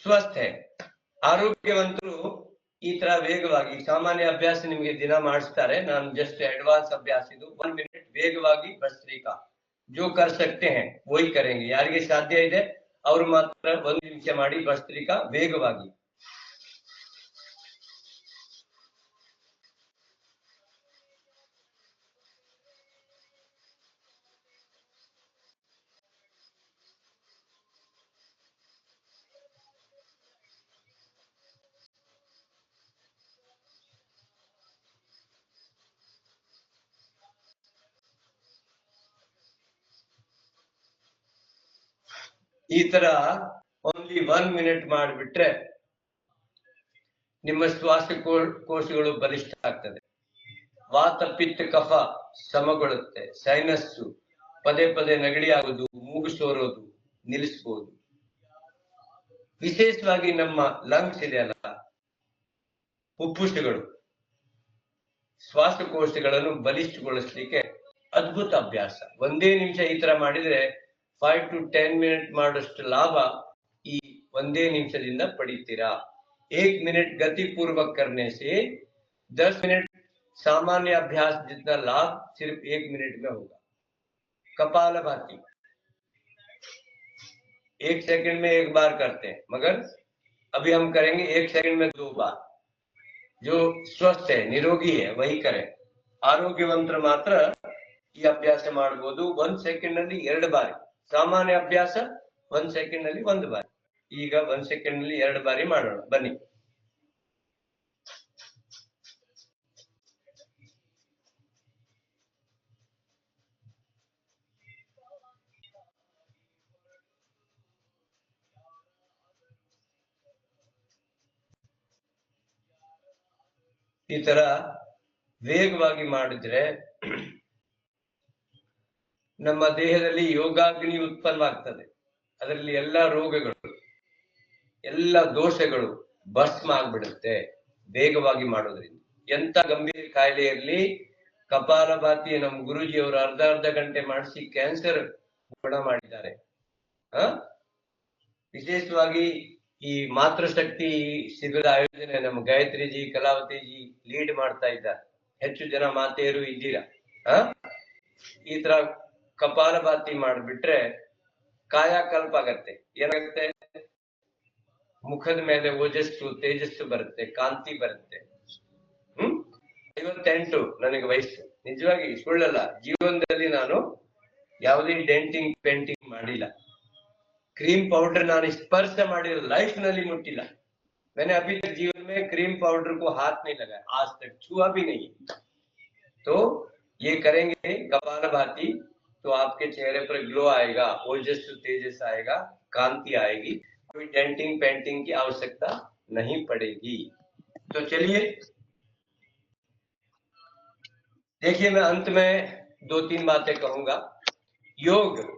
स्वस्थ है, ಆರೋಗ್ಯವಂತರು ಈ ತರ ವೇಗವಾಗಿ ಸಾಮಾನ್ಯ ಅಭ್ಯಾಸ ನಿಮಗೆ ದಿನ ಮಾಡಿಸ್ತಾರೆ. ನಾನು ಜಸ್ಟ್ ಅಡ್ವಾನ್ಸ್ ಅಭ್ಯಾಸ ಇದು. 1 मिनट ವೇಗವಾಗಿ ಭಸ್ತ್ರಿಕಾ जो कर सकते हैं वही करेंगे. ಯಾರಿಗೆ ಸಾಧ್ಯ ಇದೆ ಅವರು ಮಾತ್ರ 1 ನಿಮಿಷ ಮಾಡಿ ಭಸ್ತ್ರಿಕಾ ವೇಗವಾಗಿ. ಈ ತರ ಓನ್ಲಿ 1 मिनट ಮಾಡಿಬಿಟ್ರೆ ನಿಮ್ಮ ಶ್ವಾಸಕೋಶಗಳು ಬಲಿಷ್ಠ ಆಗ್ತದೆ. ವಾತ ಪಿತ್ತ ಕಫ ಸಮಗೊಳ್ಳುತ್ತೆ. ಸೈನಸ್ ಪದೇ ಪದೇ ನೆಗಡಿ ಆಗೋದು, ಮೂಗು ಸೋರೋದು ನಿಲ್ಲಿಸಬಹುದು. ವಿಶೇಷವಾಗಿ ನಮ್ಮ ಲಂಗ್ಸ್ ಇದೆಯಲ್ಲ, ಫುಫುಸಗಳು, ಶ್ವಾಸಕೋಶಗಳನ್ನು ಬಲಿಷ್ಠಗೊಳಿಸ್ಲಿಕ್ಕೆ ಅದ್ಭುತ ಅಭ್ಯಾಸ. ಒಂದೇ ನಿಮಿಷ ಈ ತರ ಮಾಡಿದ್ರೆ 5 to 10 मिनट ಮಾಡೋಷ್ಟು ಲಾಭ ಈ ಒಂದೇ ನಿಮಿಷದಿಂದ ಪಡಿತೀರಾ. 1 मिनट गति पूर्वक करने से 10 मिनट सामान्य अभ्यास जितना लाभ सिर्फ 1 मिनट में होगा. कपालभाति 1 सेकंड में 1 बार करते हैं, मगर अभी हम करेंगे 1 सेकंड में 2 बार. जो स्वस्थ है, निरोगी है वही करें. ಆರೋಗ್ಯವಂತರು ಮಾತ್ರ ಈ ಅಭ್ಯಾಸ ಮಾಡಬಹುದು. 1 ಸೆಕೆಂಡ್ ನಲ್ಲಿ 2 ಬಾರಿ. ಸಾಮಾನ್ಯ ಅಭ್ಯಾಸ 1 ಸೆಕೆಂಡ್ ನಲ್ಲಿ 1 ಬಾರಿ. ಈಗ 1 ಸೆಕೆಂಡ್ ನಲ್ಲಿ 2 ಬಾರಿ ಮಾಡೋಣ. ಬನ್ನಿ. ಈ ತರ ವೇಗವಾಗಿ ಮಾಡಿದ್ರೆ ನಮ್ಮ ದೇಹದಲ್ಲಿ ಯೋಗಾಗ್ನಿ ಉತ್ಪನ್ನವಾಗ್ತದೆ. ಅದರಲ್ಲಿ ಎಲ್ಲ ರೋಗಗಳು, ಎಲ್ಲ ದೋಷಗಳು ಭಸ್ಮ ಆಗ್ಬಿಡುತ್ತೆ ವೇಗವಾಗಿ ಮಾಡೋದ್ರಿಂದ. ಎಂತ ಗಂಭೀರ ಕಾಯಿಲೆ ಇರಲಿ, ಕಪಾಲಭಾತಿ ನಮ್ಮ ಗುರುಜಿ ಅವರು ಅರ್ಧ ಗಂಟೆ ಮಾಡಿಸಿ ಕ್ಯಾನ್ಸರ್ ಗುಣ ಮಾಡಿದ್ದಾರೆ. ವಿಶೇಷವಾಗಿ ಈ ಮಾತೃಶಕ್ತಿ ಶಿಬಿರದ ಆಯೋಜನೆ ನಮ್ಮ ಗಾಯತ್ರಿಜಿ, ಕಲಾವತಿಜಿ ಲೀಡ್ ಮಾಡ್ತಾ ಇದ್ದಾರೆ. ಹೆಚ್ಚು ಜನ ಮಾತೆಯರು ಇದ್ದೀರಾ. ಈ ತರ ಕಪಾಲಭಾತಿ ಮಾಡ್ಬಿಟ್ರೆ ಕಾಯಕಲ್ಪ ಆಗತ್ತೆ. ಏನಾಗುತ್ತೆ, ಮುಖದ ಮೇಲೆ ಓಜಸ್ಸು ತೇಜಸ್ಸು ಬರುತ್ತೆ, ಕಾಂತಿ ಬರುತ್ತೆ. 58 ನನಗೆ ವಯಸ್ಸು. ನಿಜವಾಗಿ ಸುಳ್ಳಲ್ಲ. ಜೀವನದಲ್ಲಿ ನಾನು ಯಾವುದೇ ಡೆಂಟಿಂಗ್ ಪೇಂಟಿಂಗ್ ಮಾಡಿಲ್ಲ. क्रीम पाउडर नाने स्पर्श मारे लाइफ नली मुट्टिला. मैंने अभी तक जीवन में क्रीम पाउडर को हाथ नहीं लगाया, आज तक छुआ भी नहीं. तो ये करेंगे कपालभाति तो आपके चेहरे पर ग्लो आएगा, ओजस तेजस आएगा, कांति आएगी. कोई डेंटिंग पेंटिंग की आवश्यकता नहीं पड़ेगी. तो चलिए देखिए, मैं अंत में 2-3 बातें कहूंगा. योग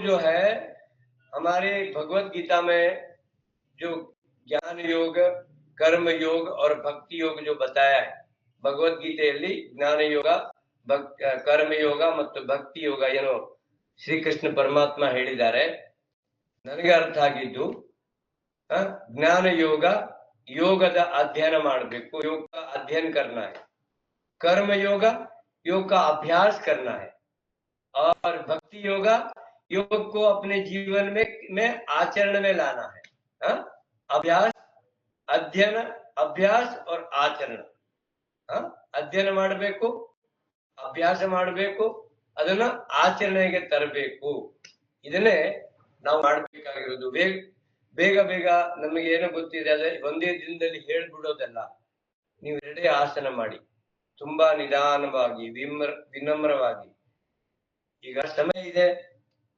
जो है हमारे भगवत गीता में जो ज्ञान योग, कर्म योग और भक्ति योग जो बताया है, भगवत गीತೆಯಲ್ಲಿ ಜ್ಞಾನ ಯೋಗ, ಕರ್ಮ ಯೋಗ ಮತ್ತು ಭಕ್ತಿ ಯೋಗ ಏನೋ ಶ್ರೀಕೃಷ್ಣ ಪರಮಾತ್ಮ ಹೇಳಿದ್ದಾರೆ. ನನಗೆ ಅರ್ಥ ಆಗಿದ್ದು, ಜ್ಞಾನ ಯೋಗ ಯೋಗದ ಅಧ್ಯಯನ ಮಾಡಬೇಕು, योग का अध्ययन करना है. कर्म योग योग का अभ्यास करना है. और भक्ति योगा योग को अपने जीवन में आचरण में लाना है. अभ्यास, अध्ययन, अभ्यास और आचरण. ಅಧ್ಯಯನ ಮಾಡಬೇಕು, ಅಭ್ಯಾಸ ಮಾಡಬೇಕು, ಅದನ್ನ ಆಚರಣೆಗೆ ತರಬೇಕು. ಇದನ್ನೇ ನಾವು ಮಾಡಬೇಕಾಗಿರೋದು. ಬೇಗ ನಮಗೆ ಏನೋ ಗೊತ್ತಿದೆ ಅದೇ ಒಂದೇ ದಿನದಲ್ಲಿ ಹೇಳ್ಬಿಡೋದಲ್ಲ. ನೀವು 2 ಆಸನ ಮಾಡಿ, ತುಂಬಾ ನಿಧಾನವಾಗಿ ವಿನಮ್ರವಾಗಿ. ಈಗ ಸಮಯ ಇದೆ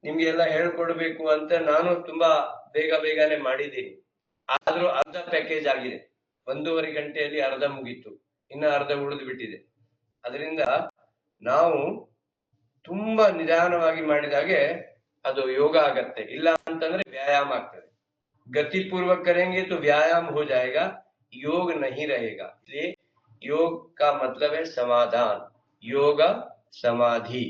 ನಿಮ್ಗೆಲ್ಲ ಹೇಳ್ಕೊಡ್ಬೇಕು ಅಂತ ನಾನು ತುಂಬಾ ಬೇಗನೆ ಮಾಡಿದ್ದೀನಿ. ಆದ್ರೂ ಅರ್ಧ ಪ್ಯಾಕೇಜ್ ಆಗಿದೆ. 1.5 ಗಂಟೆಯಲ್ಲಿ ಅರ್ಧ ಮುಗೀತು, ಇನ್ನ ಅರ್ಧ ಉಳಿದು ಬಿಟ್ಟಿದೆ. ಅದರಿಂದ ನಾವು ತುಂಬಾ ನಿಧಾನವಾಗಿ ಮಾಡಿದಾಗೆ ಅದು ಯೋಗ ಆಗತ್ತೆ. ಇಲ್ಲ ಅಂತಂದ್ರೆ ವ್ಯಾಯಾಮ ಆಗ್ತದೆ. गतिपूर्वक करेंगे तो व्यायाम हो जाएगा, योग नहीं रहेगा। इसलिए योग का मतलब है समाधान, योग समाधि।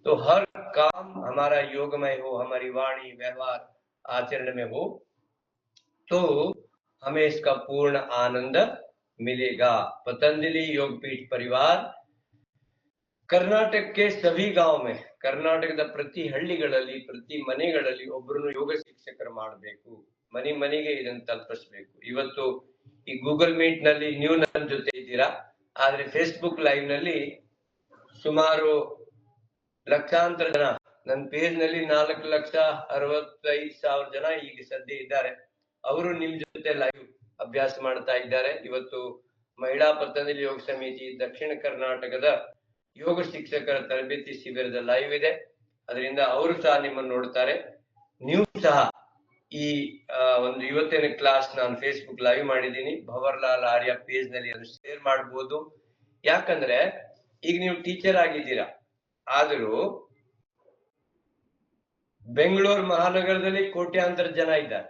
तो हर काम हमारा योगमय हो, हमारी वाणी व्यवहार आचरण में हो, तो हमें इसका पूर्ण आनंद मिलेगा। पतंजलि योगपीठ परिवार कर्नाटक के सभी गांव में, कर्नाटकದ ಪ್ರತಿ ಹಳ್ಳಿಗಳಲ್ಲಿ ಪ್ರತಿ ಮನೆಗಳಲ್ಲಿ ಒಬ್ಬರನ್ನು ಯೋಗ ಶಿಕ್ಷಕರು ಮಾಡಬೇಕು. ಮನೆಗೆ ಇದನ್ನು ತಲುಪಿಸಬೇಕು. ಇವತ್ತು ಈ ಗೂಗಲ್ ಮೀಟ್ ನಲ್ಲಿ ನೀವು ನನ್ನ ಜೊತೆ ಇದ್ದೀರಾ, ಆದ್ರೆ ಫೇಸ್ಬುಕ್ ಲೈವ್ ನಲ್ಲಿ ಸುಮಾರು ಲಕ್ಷಾಂತರ ಜನ, ನನ್ನ ಪೇಜ್ ನಲ್ಲಿ 4,65,000 ಜನ ಈಗ ಸದ್ಯ ಇದ್ದಾರೆ. ಅವರು ನಿಮ್ ಜೊತೆ ಲೈವ್ ಅಭ್ಯಾಸ ಮಾಡ್ತಾ ಇದ್ದಾರೆ. ಇವತ್ತು ಮಹಿಳಾ ಪತಂಜಲಿ ಯೋಗ ಸಮಿತಿ ದಕ್ಷಿಣ ಕರ್ನಾಟಕದ ಯೋಗ ಶಿಕ್ಷಕರ ತರಬೇತಿ ಶಿಬಿರದ ಲೈವ್ ಇದೆ. ಅದರಿಂದ ಅವರು ಸಹ ನಿಮ್ಮನ್ನು ನೋಡ್ತಾರೆ. ನೀವು ಸಹ ಈ ಒಂದು ಇವತ್ತಿನ ಕ್ಲಾಸ್ ನಾನು ಫೇಸ್ಬುಕ್ ಲೈವ್ ಮಾಡಿದ್ದೀನಿ. ಭವರ್ಲಾಲ್ ಆರ್ಯ ಪೇಜ್ ನಲ್ಲಿ ಅದನ್ನು ಶೇರ್ ಮಾಡಬಹುದು. ಯಾಕಂದ್ರೆ ಈಗ ನೀವು ಟೀಚರ್ ಆಗಿದ್ದೀರಾ, ಆದರೂ ಬೆಂಗಳೂರು ಮಹಾನಗರದಲ್ಲಿ ಕೋಟ್ಯಾಂತರ ಜನ ಇದ್ದಾರೆ.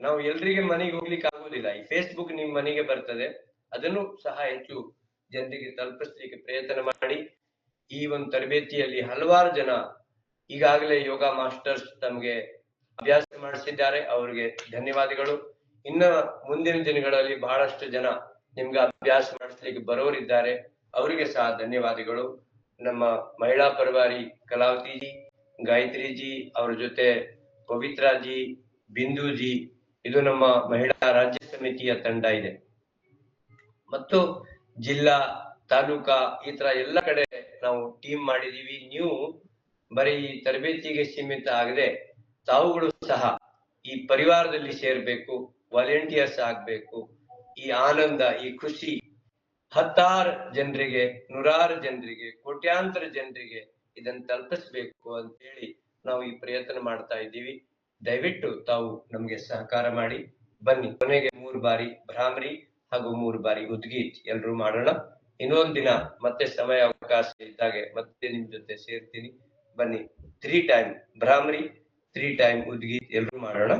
ನಾವು ಎಲ್ರಿಗೆ ಮನೆಗೆ ಹೋಗ್ಲಿಕ್ಕೆ ಆಗೋದಿಲ್ಲ. ಈ ಫೇಸ್ಬುಕ್ ನಿಮ್ ಮನೆಗೆ ಬರ್ತದೆ. ಅದನ್ನು ಸಹ ಹೆಚ್ಚು ಜನರಿಗೆ ತಲುಪಿಸ್ಲಿಕ್ಕೆ ಪ್ರಯತ್ನ ಮಾಡಿ. ಈ ಒಂದು ತರಬೇತಿಯಲ್ಲಿ ಹಲವಾರು ಜನ ಈಗಾಗಲೇ ಯೋಗ ಮಾಸ್ಟರ್ಸ್ ತಮಗೆ ಅಭ್ಯಾಸ ಮಾಡಿಸಿದ್ದಾರೆ. ಅವರಿಗೆ ಧನ್ಯವಾದಗಳು. ಇನ್ನ ಮುಂದಿನ ದಿನಗಳಲ್ಲಿ ಬಹಳಷ್ಟು ಜನ ನಿಮ್ಗೆ ಅಭ್ಯಾಸ ಮಾಡಿಸ್ಲಿಕ್ಕೆ ಬರೋರಿದ್ದಾರೆ, ಅವರಿಗೆ ಸಹ ಧನ್ಯವಾದಗಳು. ನಮ್ಮ ಮಹಿಳಾ ಪರಿವಾರಿ ಕಲಾವತಿಜಿ, ಗಾಯತ್ರಿಜಿ, ಅವರ ಜೊತೆ ಪವಿತ್ರಾಜಿ, ಬಿಂದುಜಿ, ಇದು ನಮ್ಮ ಮಹಿಳಾ ರಾಜ್ಯ ಸಮಿತಿಯ ತಂಡ ಇದೆ. ಮತ್ತು ಜಿಲ್ಲಾ, ತಾಲೂಕಾ, ಈ ತರ ಎಲ್ಲ ಕಡೆ ನಾವು ಟೀಮ್ ಮಾಡಿದೀವಿ. ನೀವು ಬರೀ ತರಬೇತಿಗೆ ಸೀಮಿತ ಆಗದೆ ತಾವುಗಳು ಸಹ ಈ ಪರಿವಾರದಲ್ಲಿ ಸೇರ್ಬೇಕು, ವಾಲಂಟಿಯರ್ಸ್ ಆಗ್ಬೇಕು. ಈ ಆನಂದ, ಈ ಖುಷಿ ಹತ್ತಾರು ಜನರಿಗೆ, ನೂರಾರು ಜನರಿಗೆ, ಕೋಟ್ಯಾಂತರ ಜನರಿಗೆ ಇದನ್ನು ತಲುಪಿಸ್ಬೇಕು ಅಂತ ಹೇಳಿ ನಾವು ಈ ಪ್ರಯತ್ನ ಮಾಡ್ತಾ ಇದ್ದೀವಿ. ದಯವಿಟ್ಟು ತಾವು ನಮ್ಗೆ ಸಹಕಾರ ಮಾಡಿ. ಬನ್ನಿ, ಕೊನೆಗೆ 3 ಬಾರಿ ಭ್ರಾಮರಿ ಹಾಗೂ 3 ಬಾರಿ ಉದ್ಗೀತ್ ಎಲ್ರು ಮಾಡೋಣ. ಇನ್ನೊಂದ್ ದಿನ ಮತ್ತೆ ಸಮಯ ಅವಕಾಶ ಇದ್ದಾಗೆ ಮತ್ತೆ ನಿಮ್ ಜೊತೆ ಸೇರ್ತೀನಿ. ಬನ್ನಿ, 3 ಟೈಮ್ ಭ್ರಾಮರಿ, 3 ಟೈಮ್ ಉದ್ಗೀತ್ ಎಲ್ರು ಮಾಡೋಣ.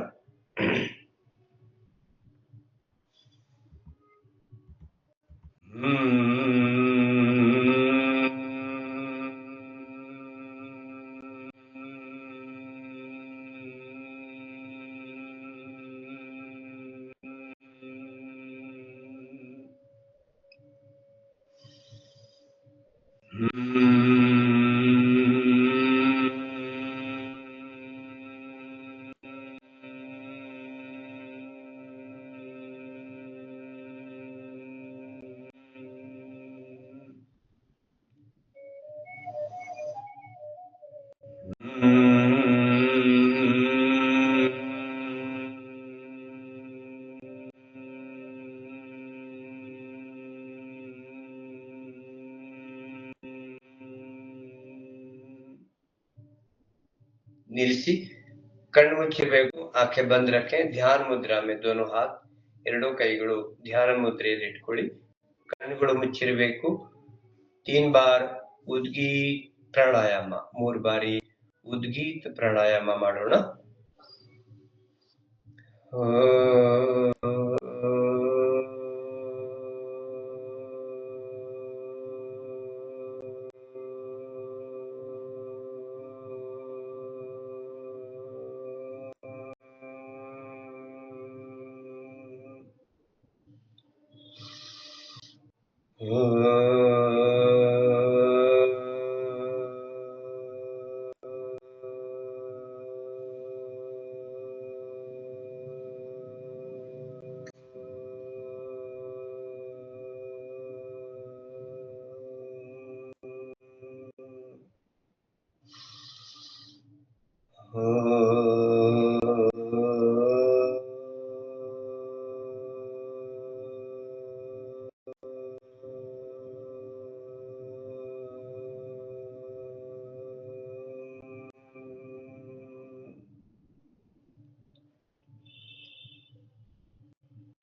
ನಿಲ್ಲಿಸಿ, ಕಣ್ಣು ಮುಚ್ಚಿರ್ಬೇಕು, ಆಂಖೆ ಬಂದ್ ರखे, ಧ್ಯಾನ ಮುದ್ರಾ में दोनों हाथ, ಎರಡೂ ಕೈಗಳು ಧ್ಯಾನ ಮುದ್ರೆಯಲ್ಲಿ ಇಟ್ಕೊಳ್ಳಿ. ಕಣ್ಣುಗಳು ಮುಚ್ಚಿರ್ಬೇಕು. 3 ಬಾರ್ ಉದ್ಗೀತ್ ಪ್ರಾಣಾಯಾಮ, 3 ಬಾರಿ ಉದ್ಗೀತ್ ಪ್ರಾಣಾಯಾಮ ಮಾಡೋಣ.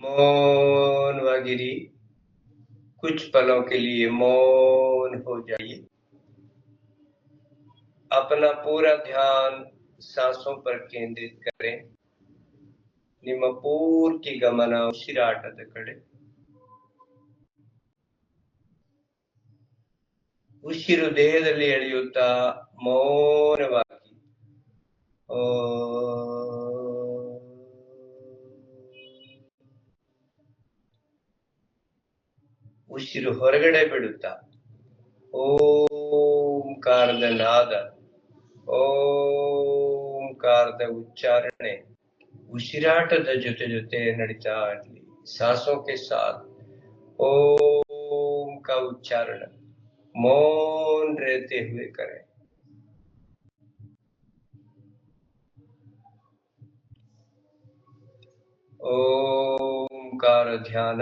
मौनವಾಗಿರಿ, कुछ पलों के लिए मौन हो जाइए। अपना पूरा ध्यान सांसों पर केंद्रित करें। ನಿಮ್ಮ ಪೂರ್ತಿ ಗಮನ ಉಸಿರಾಟದ ಕಡೆ. ಉಸಿರು ದೇಹದಲ್ಲಿ ಎಳೆಯುತ್ತಾ ಮೌನವಾಗಿ ಉಸಿರು ಹೊರಗಡೆ ಬಿಡುತ್ತಾ ಓಂಕಾರದ ನಾದ, ಓಂಕಾರದ ಉಚ್ಚಾರಣೆ ಉಸಿರಾಟದ ಜೊತೆ ಜೊತೆ ನಡೀತಾ ಇರಲಿ. सांसों के साथ ओम का उच्चारण मौन रहते हुए करें। ओमकार ध्यान,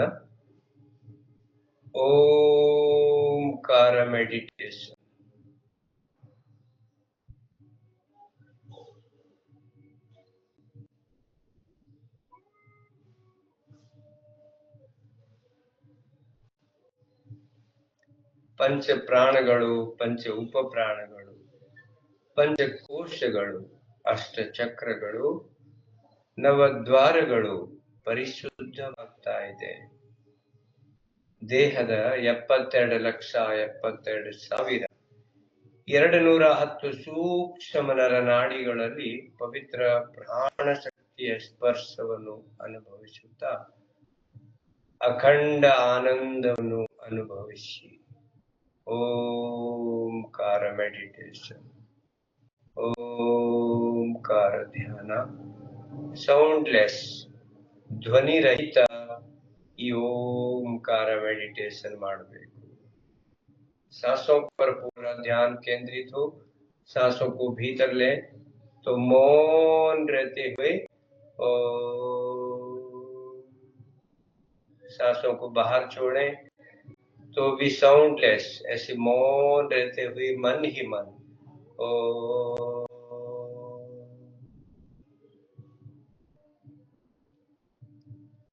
ओमकार मेडिटेशन। पंच प्राणಗಳು, पंच ಉಪಪ್ರಾಣಗಳು, ಪಂಚಕೋಶಗಳು, ಅಷ್ಟ ಚಕ್ರಗಳು, ನವದ್ವಾರಗಳು ಪರಿಶುದ್ಧವಾಗ್ತಾ ಇದೆ. ದೇಹದ 72,72,210 ಸೂಕ್ಷ್ಮ ನರನಾಡಿಗಳಲ್ಲಿ ಪವಿತ್ರ ಪ್ರಾಣ ಶಕ್ತಿಯ ಸ್ಪರ್ಶವನ್ನು ಅನುಭವಿಸುತ್ತಾ ಅಖಂಡ ಆನಂದವನ್ನು ಅನುಭವಿಸಿ. ಓಂಕಾರ ಮೆಡಿಟೇಷನ್, ಓಂಕಾರ ಧ್ಯಾನ, ಸೌಂಡ್ಲೆಸ್, ಧ್ವನಿ ರಹಿತ ಈ ओमकार मेडिटेशन ಮಾಡಬೇಕು. सांसों पर पूरा ध्यान केंद्रित हो। सांसों को भीतर ले तो मौन रहते हुए सांसों को बाहर छोड़ें तो भी साउंडलेस, ऐसे मौन रहते हुए मन ही मन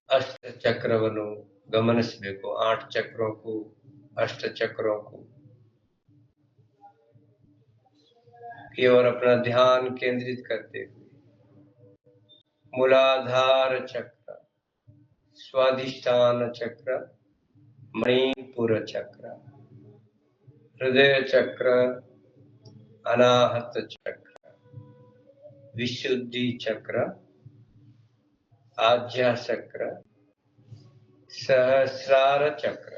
अष्ट चक्रವನ್ನು ಗಮನಿಸಬೇಕು. 8 चक्रों को, अष्ट चक्रों को की ओर अपना ध्यान केंद्रित करते हुए मूलाधार चक्र, स्वाधिष्ठान चक्र, मणिपुर चक्र, हृदय चक्र, अनाहत चक्र, विशुद्धि चक्र, आज्ञा चक्र, सहस्रार चक्र,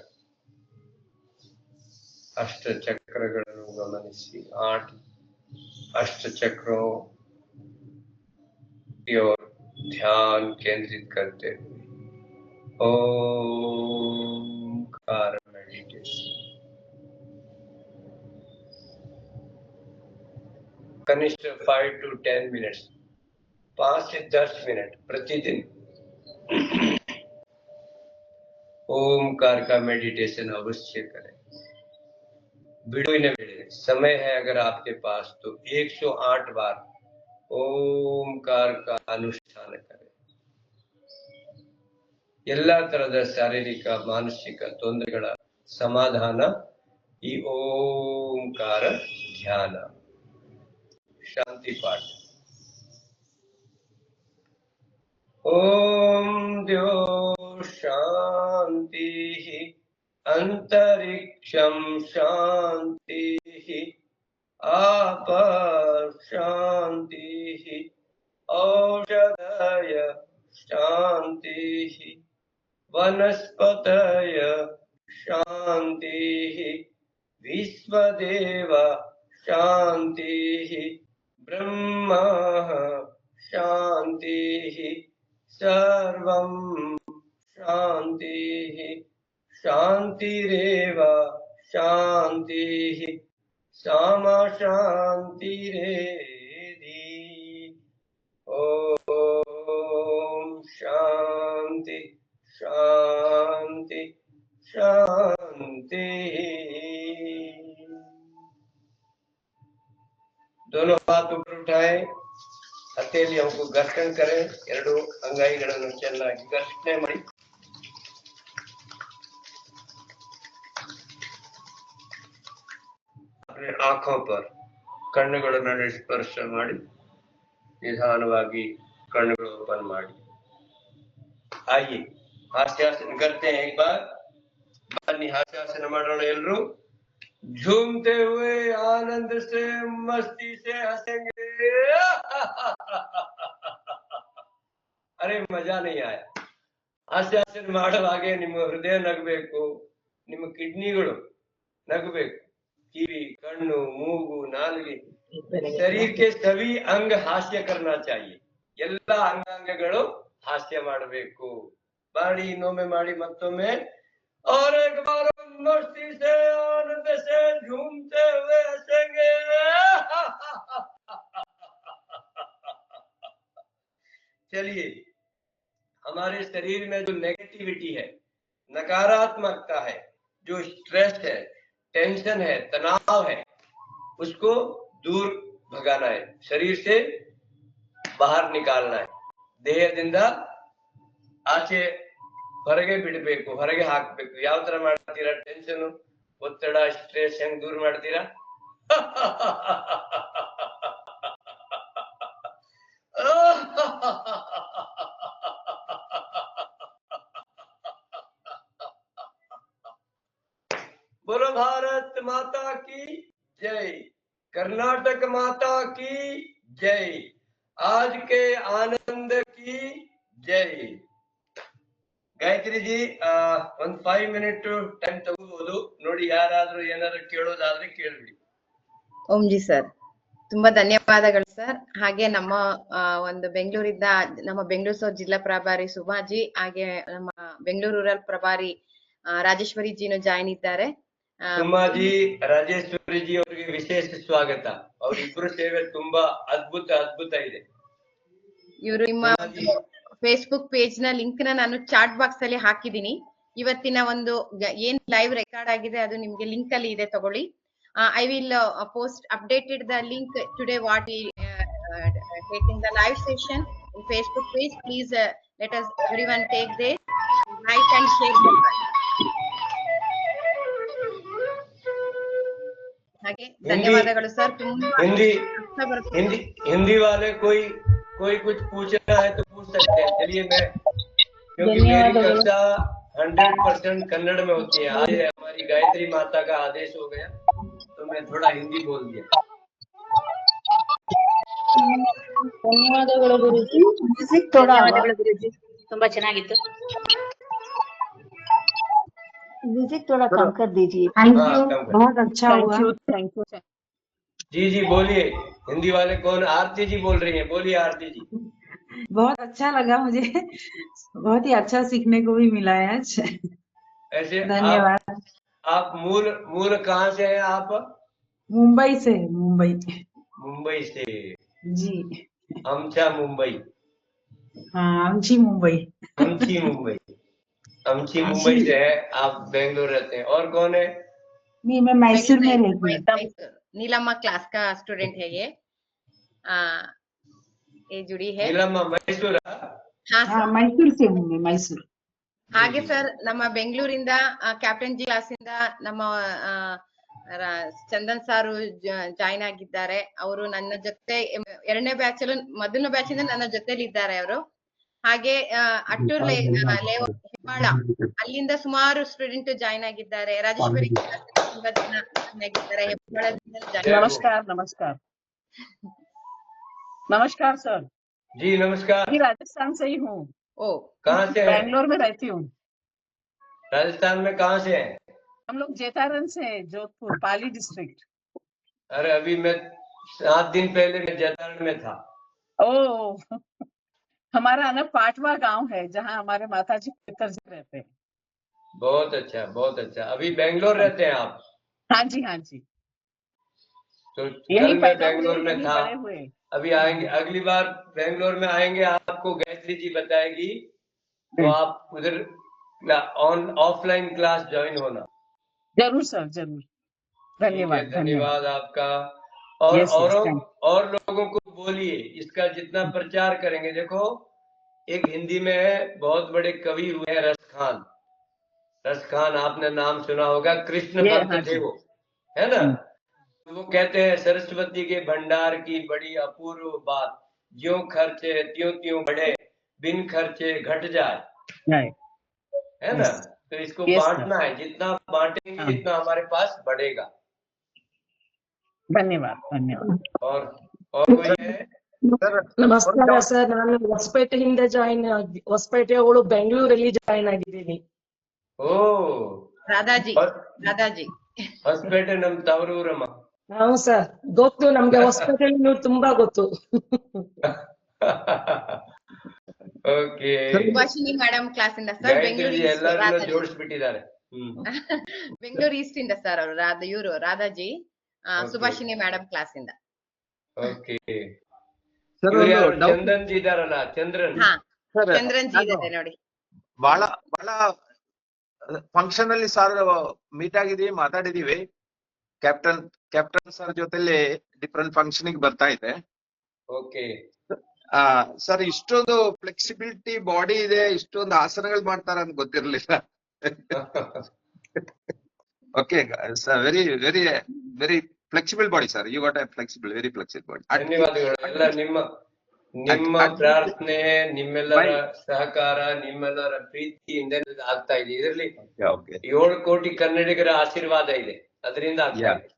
अष्ट चक्रಗಳನ್ನು ಗಮನಿಸಿ. 8 अष्ट चक्रों की ओर ध्यान केंद्रित करते हुए ओमकार मेडिटेशन कनिष्ठ 5 to 10 मिनट्स, 5 से 10 मिनट प्रतिदिन ओमकार का मेडिटेशन अवश्य करें। बिड़ुविನ ವೇಳೆ समय है अगर आपके पास तो 108 बार ओमकार का अनुष्ठान करें। ಎಲ್ಲಾ ತರದ ಶಾರೀರಿಕ ಮಾನಸಿಕ ತೊಂದರೆಗಳ ಸಮಾಧಾನ ಈ ಓಂಕಾರ ಧ್ಯಾನ. ಶಾಂತಿ ಪಾಠ. ಓಂ ದ್ಯೋ ಶಾಂತಿ अंतरिक्षं शांति आप शांति औषधय शांति वनस्पतय शांति विश्वदेव शांति ब्रह्मा शांति सर्वं शांति शांतिरेव शांतिः सामा शांतिरेधि। ओम शांति शांति शांति। दोनों हाथ ऊपर उठाएं, हथेलियों को घर्षण करें, ಎರಡು ಅಂಗೈಗಳನ್ನು ಚೆನ್ನಾಗಿ ಘರ್ಷಣೆ ಮಾಡಿ अपने आंखों पर ಕಣ್ಣುಗಳನ್ನು ಸ್ಪರ್ಶ ಮಾಡಿ ನಿಧಾನವಾಗಿ ಕಣ್ಣುಗಳು ಓಪನ್ ಮಾಡಿ आइए हास्यासन करते हैं एक बार बन्नी हास्यासन ಮಾಡೋಣ ಎಲ್ಲರೂ झूमते हुए आनंद से मस्ती से हंसेंगे अरे मजा नहीं आया हास्यासन ಮಾಡುವಾಗೆ ನಿಮ್ಮ ಹೃದಯ ನಗಬೇಕು ನಿಮ್ಮ ಕಿಡ್ನಿಗಳು ನಗಬೇಕು ಕಿವಿ ಕಣ್ಣು ಮೂಗು ನಾಲಿಗೆ शरीर के सभी अंग हास्य करना चाहिए ಎಲ್ಲ ಅಂಗಾಂಗಗಳು हास्य ಮಾಡಬೇಕು ಮಾಡಿ ಇನ್ನೊಮ್ಮೆ ಮಾಡಿ ಮತ್ತೊಮ್ಮೆ और एक बार मस्ती से आनंद से झूमते हुए हंसेंगे चलिए हमारे शरीर में जो नेगेटिविटी है नकारात्मकता है जो स्ट्रेस है टेंशन है तनाव है उसको दूर भगाना है शरीर से बाहर निकालना है ದೇಹದಿಂದ ಆಚೆ ಹೊರಗೆ ಬಿಡಬೇಕು ಹೊರಗೆ ಹಾಕಬೇಕು ಯಾವ ತರ ಮಾಡ್ತೀರಾ ಟೆನ್ಷನ್ ಒತ್ತಡ ಸ್ಟ್ರೆಸ್ ಹೆಂಗ್ ದೂರ ಮಾಡ್ತೀರಾ बोलो भारत माता की जय कर्नाटक माता की जय आज के आनंद की जय ಗಾಯತ್ರಿ ಜಿ ಒಂದ್ 5 ಮಿನಿಟ್ ಟೈಮ್ ತಗೋಬಹುದು ನೋಡಿ ಯಾರಾದ್ರೂ ಏನಾದ್ರು ಕೇಳೋದಾದ್ರೆ ಕೇಳ್ಬಿಡಿ ಓಂ ಜಿ ಸರ್ ತುಂಬಾ ಧನ್ಯವಾದಗಳು ಸರ್ ಹಾಗೆ ನಮ್ಮ ಒಂದು ಬೆಂಗಳೂರಿಂದ ನಮ್ಮ ಬೆಂಗಳೂರು ಜಿಲ್ಲಾ ಪ್ರಭಾರಿ ಸುಮಾಜಿ ಹಾಗೆ ನಮ್ಮ ಬೆಂಗಳೂರು ರೂರಲ್ ಪ್ರಭಾರಿ ರಾಜೇಶ್ವರಿ ಜಿನು ಜಾಯಿನ್ ಇದ್ದಾರೆ ಸುಮಾಜಿ ರಾಜೇಶ್ವರಿ ಜಿ ಅವರಿಗೆ ವಿಶೇಷ ಸ್ವಾಗತ ಅವರಿಬ್ಬರು ಸೇವೆ ತುಂಬಾ ಅದ್ಭುತ ಇದೆ ಇವರು ನಿಮ್ಮ ಫೇಸ್ಬುಕ್ ಪೇಜ್ ನ ಲಿಂಕ್ ನ ನಾನು ಚಾಟ್ ಬಾಕ್ಸ್ ಅಲ್ಲಿ ಹಾಕಿದೀನಿ ಇವತ್ತಿನ ಒಂದು ಏನ್ ಲೈವ್ ರೆಕಾರ್ಡ್ ಆಗಿದೆ ಅದು ನಿಮ್ಗೆ ಲಿಂಕ್ ಅಲ್ಲಿ ಇದೆ ತಗೊಳ್ಳಿ I will post updated the link today what we taking the live session in Facebook page please let us everyone take this like and share ಹಾಗೆ ಧನ್ಯವಾದಗಳು ಸರ್ हिंदी वाले कोई कुछ पूछना है तो पूछ सकते हैं चलिए मैं क्योंकि मेरी कक्षा 100% कन्नड़ में होती है आज हमारी गायत्री माता का आदेश हो गया तो मैं थोड़ा हिंदी बोल दिया ಧನ್ಯವಾದಗಳು ಗುರುಜಿ ಧನ್ಯವಾದಗಳು ಗುರುಜಿ ತುಂಬಾ ಚೆನ್ನಾಗಿತ್ತು म्यूजिक थोड़ा कम कर दीजिए बहुत अच्छा हुआ थैंक यू जी बोलिए हिंदी वाले कौन आरती जी बोल रही हैं बोलिए आरती जी बहुत अच्छा लगा मुझे बहुत ही अच्छा सीखने को भी मिला है आज ऐसे धन्यवाद आप मूल कहाँ से हैं आप मुंबई से मुंबई से जी अमचा मुंबई हाँ अमची मुंबई अमची मुंबई से है आप बेंगलोर रहते हैं और कौन है नहीं मैं मैसूर में रहती हूँ नीलम्मा क्लास का स्टूडेंट है ये जुड़ी है नीलम्मा मैसूर हाँ मैसूर से हूँ मैं मैसूर ಹಾಗೆ ಸರ್ ನಮ್ಮ ಬೆಂಗಳೂರಿಂದ ಕ್ಯಾಪ್ಟನ್ ಜಿ ಕ್ಲಾಸ್ ಇಂದ ನಮ್ಮ ಚಂದನ್ ಸಾರು ಜಾಯಿನ್ ಆಗಿದ್ದಾರೆ ಅವರು ನನ್ನ ಜೊತೆ ಎರಡನೇ ಬ್ಯಾಚ್ ಅಲ್ಲಿ ಮೊದಲನೇ ಬ್ಯಾಚ್ ಇಂದ ನನ್ನ ಜೊತೆಲಿ ಇದ್ದಾರೆ ಅವರು ಹಾಗೆ ಅಟ್ಟೂರ್ ಹೆಬ್ಬಾಳ ಅಲ್ಲಿಂದ ಸುಮಾರು ಸ್ಟೂಡೆಂಟ್ ಜಾಯಿನ್ ಆಗಿದ್ದಾರೆ ರಾಜೇಶ್ವರಿ ತುಂಬಾ ಜನ ಜಾಯಿನ್ ಆಗಿದ್ದಾರೆ नमस्कार सर जी नमस्कार मैं राजस्थान से ही हूँ कहाँ से बैंगलोर में रहती हूँ राजस्थान में कहाँ से है हम लोग जेतारण से है जोधपुर पाली डिस्ट्रिक्ट अरे अभी मैं 7 दिन पहले मैं जेतारण में था ओ हमारा ना पाटवा गांव है जहाँ हमारे माता जी पिताजी रहते हैं बहुत अच्छा अभी बेंगलोर रहते हैं आप हाँ जी तो कल मैं बेंगलोर में था अभी आएंगे अगली बार बेंगलोर में आएंगे आपको गायत्री जी बताएगी तो आप उधर ऑफलाइन क्लास ज्वाइन होना जरूर सर जरूर धन्यवाद आपका और लोगों को बोलिए इसका जितना प्रचार करेंगे देखो एक हिंदी में है बहुत बड़े कवि हुए हैं रस खान आपने नाम सुना होगा कृष्ण भक्त थे वो है ना वो कहते हैं सरस्वती के भंडार की बड़ी अपूर्व बात, ज्यों खर्चे त्यों त्यों बढ़े, बिन खर्चे घट जाए, है ना? तो इसको Yes, sir. बांटना है, जितना बांटेंगे हाँ। जितना हमारे पास बढ़ेगा। धन्यवाद धन्यवाद। और कोई है? ನಮಸ್ಕಾರ ಸರ್, ನಾನು ಹೊಸಪೇಟೆಯಿಂದ ಹೊಸಪೇಟೆ ಅವಳು ಬೆಂಗಳೂರಲ್ಲಿ ಜಾಯಿನ್ ಆಗಿದ್ದೀನಿ. ಓ ರಾಧಾಜಿ ಹೊಸಪೇಟೆ ನಮ್ ತವರೂರಮ್ಮ. ಹೌದು ಸರ್, ಗೊತ್ತು ನಮ್ಗೆ ಹೊಸಪೇಟೆಯಲ್ಲಿ ನೀವು ತುಂಬಾ ಗೊತ್ತು. ಓಕೆ. ಸುಭಾಷಿಣಿ ಮೇಡಮ್ ಕ್ಲಾಸ್ ಇಂದ ಸರ್, ಬೆಂಗಳೂರು ಎಲ್ಲರನ್ನು ಜೋಡಿಸ್ಬಿಟ್ಟಿದ್ದಾರೆ. ಬೆಂಗಳೂರು ಈಸ್ಟ್ ಇಂದ ಸರ್ ಅವರು ಇವರು ರಾಧಾಜಿ ಸುಭಾಷಿಣಿ ಮೇಡಮ್ ಕ್ಲಾಸ್ ಇಂದ. ಓಕೆ. ಚಂದನ್ ಜಿ ಇದಾರಲ್ಲ, ಚಂದ್ರನ್ ಚಂದ್ರನ್ ಜಿ ಇದ್ದಾರೆ ನೋಡಿ. ಬಹಳ ಫಂಕ್ಷನ್ ಅಲ್ಲಿ ಸರ್ ಮೀಟ್ ಆಗಿದೀವಿ, ಮಾತಾಡಿದೀವಿ. ಕ್ಯಾಪ್ಟನ್ ಸರ್ ಜೊತೆಲಿ ಡಿಫ್ರೆಂಟ್ ಫಂಕ್ಷನ್ ಬರ್ತಾ ಇದೆ. ಓಕೆ ಸರ್, ಇಷ್ಟೊಂದು ಫ್ಲೆಕ್ಸಿಬಿಲಿಟಿ ಬಾಡಿ ಇದೆ, ಇಷ್ಟೊಂದು ಆಸನಗಳು ಮಾಡ್ತಾರ ಅಂತ ಗೊತ್ತಿರ್ಲಿಲ್ಲ. Okay sir, very very very flexible body sir. You got a flexible, very flexible body. ಧನ್ಯವಾದಗಳು. ಎಲ್ಲ ನಿಮ್ಮ ಪ್ರಾರ್ಥನೆ, ನಿಮ್ಮೆಲ್ಲರ ಸಹಕಾರ, ನಿಮ್ಮೆಲ್ಲರ ಪ್ರೀತಿಯಿಂದ ಆಗ್ತಾ ಇದೆ. ಇದರಲ್ಲಿ 7 ಕೋಟಿ ಕನ್ನಡಿಗರ ಆಶೀರ್ವಾದ ಇದೆ, ಅದರಿಂದ ಆಗ್ತಾ ಇದೆ.